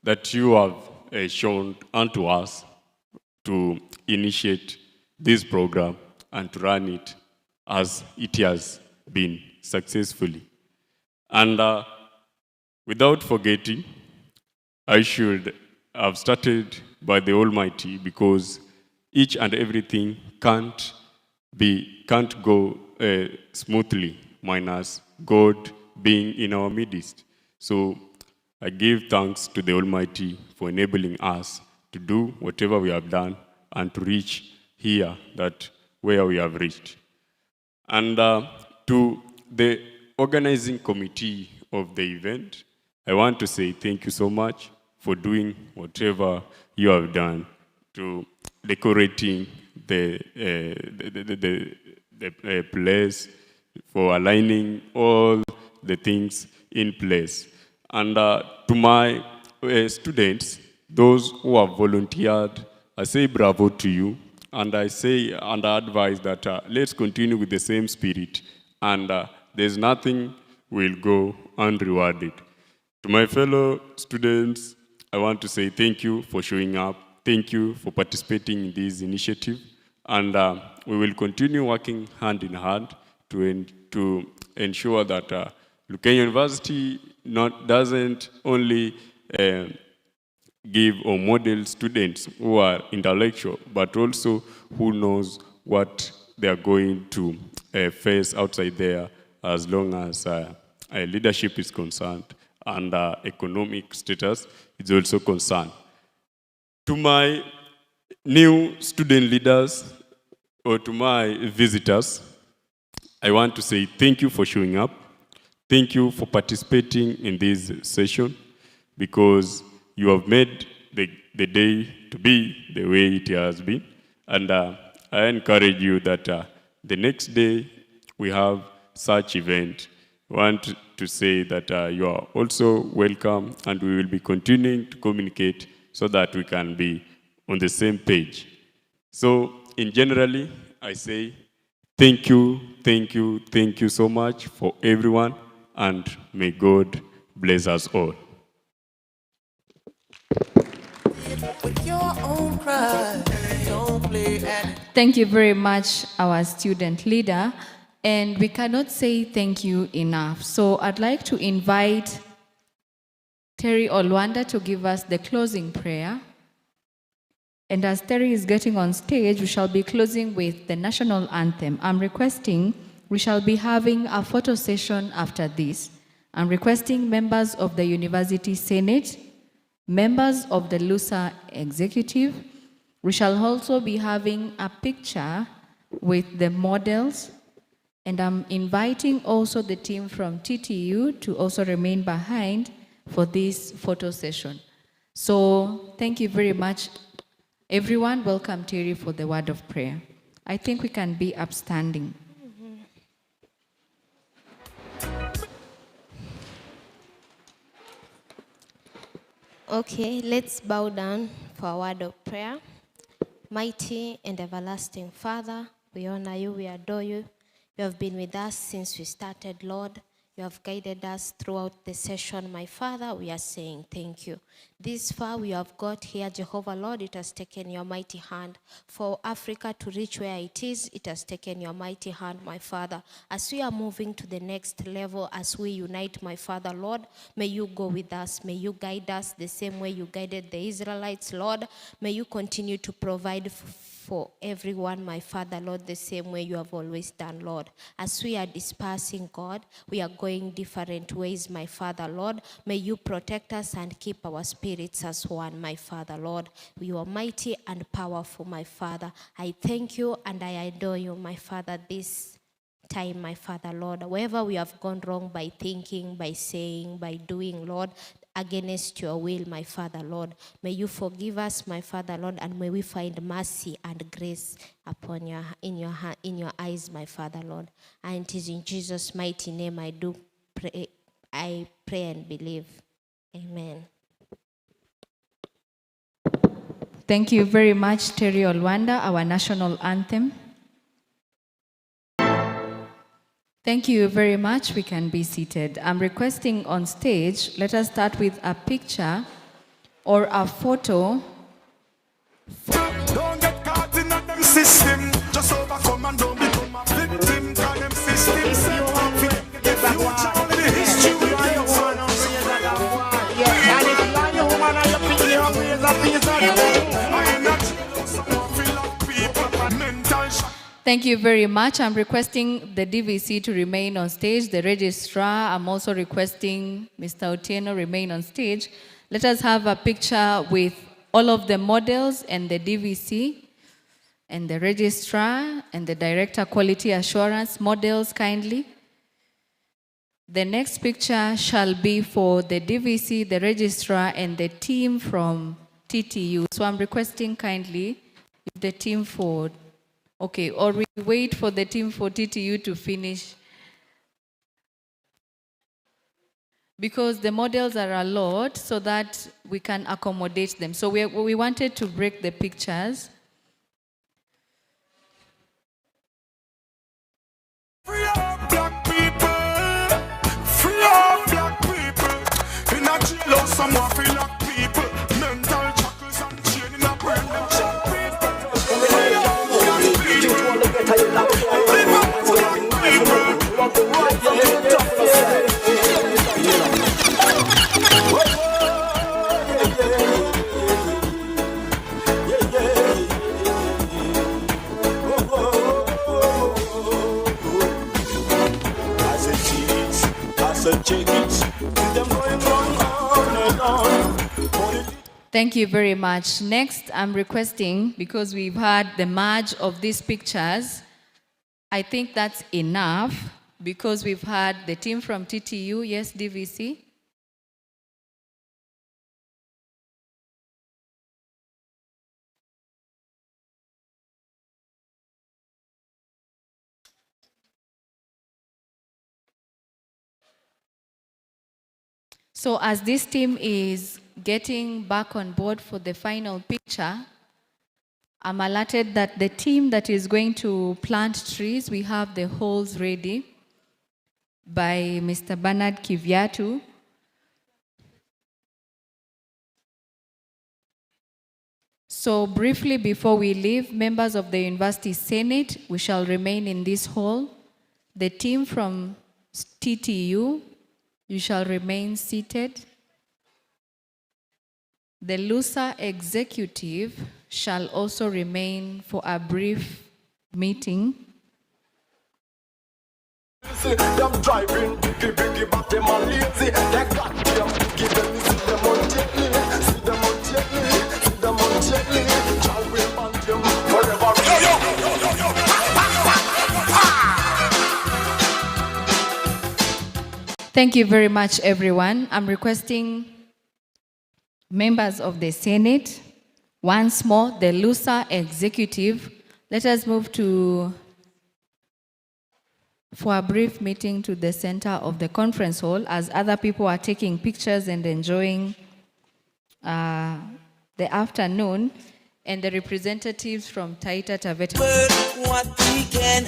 that you have shown unto us to initiate this program and to run it as it has been successfully. And without forgetting, I should have started by the Almighty, because each and everything can't go smoothly minus God being in our midst. So I give thanks to the Almighty for enabling us to do whatever we have done and to reach here, that where we have reached. And to the organizing committee of the event, I want to say thank you so much for doing whatever you have done to decorating the place, for aligning all the things in place. And to my students, those who have volunteered, I say bravo to you. And I say and I advise that let's continue with the same spirit, and there's nothing will go unrewarded. To my fellow students, I want to say thank you for showing up. Thank you for participating in this initiative. And we will continue working hand in hand to ensure that Lukenya University doesn't only give or model students who are intellectual, but also who knows what they are going to face outside there, as long as leadership is concerned and economic status is also concerned. To my new student leaders or to my visitors, I want to say thank you for showing up. Thank you for participating in this session, because you have made the day to be the way it has been. And I encourage you that the next day we have such event. I want to say that you are also welcome, and we will be continuing to communicate so that we can be on the same page. So in generally, I say thank you so much for everyone, and may God bless us all. With your own cry, don't play at Thank you very much, our student leader. And we cannot say thank you enough. So I'd like to invite Terry Olwanda to give us the closing prayer. And as Terry is getting on stage, we shall be closing with the national anthem. I'm requesting we shall be having a photo session after this. I'm requesting members of the University Senate, members of the LUSA executive. We shall also be having a picture with the models. And I'm inviting also the team from TTU to also remain behind for this photo session. So thank you very much, everyone. Welcome Terry for the word of prayer. I think we can be upstanding. Okay, let's bow down for a word of prayer. Mighty and everlasting Father, we honor you, we adore you. You have been with us since we started, Lord. You have guided us throughout the session, my Father. We are saying thank you. This far we have got here, Jehovah, Lord, it has taken your mighty hand. For Africa to reach where it is, it has taken your mighty hand, my Father. As we are moving to the next level, as we unite, my Father, Lord, may you go with us. May you guide us the same way you guided the Israelites, Lord. May you continue to provide for everyone, my Father, Lord, the same way you have always done, Lord. As we are dispersing, God, we are going different ways, my Father, Lord. May you protect us and keep our spirits as one, my Father, Lord. You are mighty and powerful, my Father. I thank you and I adore you, my Father, this time, my Father, Lord. Wherever we have gone wrong by thinking, by saying, by doing, Lord, against your will, my Father, Lord. May you forgive us, my Father, Lord, and may we find mercy and grace upon in your eyes, my Father, Lord. And it is in Jesus' mighty name I do pray. I pray and believe. Amen. Thank you very much, Terry Olwanda, our national anthem. Thank you very much. We can be seated. I'm requesting on stage, let us start with a picture or a photo. Don't get caught in them system. Just overcome and don't become a victim. Cause them systems say what we the future only the history will give us. And if you are your woman and you're feeling your ways of peace I am not someone feel like people mental shock. Thank you very much. I'm requesting the DVC to remain on stage. The registrar, I'm also requesting Mr. Otieno remain on stage. Let us have a picture with all of the models and the DVC and the registrar and the director quality assurance. Models kindly. The next picture shall be for the DVC, the registrar, and the team from TTU. So I'm requesting kindly if the team for, okay, or we wait for the team for TTU to finish. Because the models are a lot so that we can accommodate them. So we wanted to break the pictures. Free up black people. Free up black people. In a jail or somewhere free black people. Mental shackles and chain in a brain. Them shot people. Free up black people. Live up black people. Thank you very much. Next, I'm requesting, because we've had the merge of these pictures, I think that's enough, because we've had the team from TTU, yes, DVC. So as this team is getting back on board for the final picture, I'm alerted that the team that is going to plant trees, we have the holes ready by Mr. Bernard Kivyatu. So briefly before we leave, members of the University Senate, we shall remain in this hall. The team from TTU, you shall remain seated. The LUSA executive shall also remain for a brief meeting. See them driving, biggie, but them are lazy. They got them, give them, see them on gently, see them on gently, see them on gently. Child will band them forever. Thank you very much, everyone. I'm requesting members of the Senate, once more, the LUSA executive. Let us move for a brief meeting to the center of the conference hall as other people are taking pictures and enjoying the afternoon, and the representatives from Taita Taveta. What we can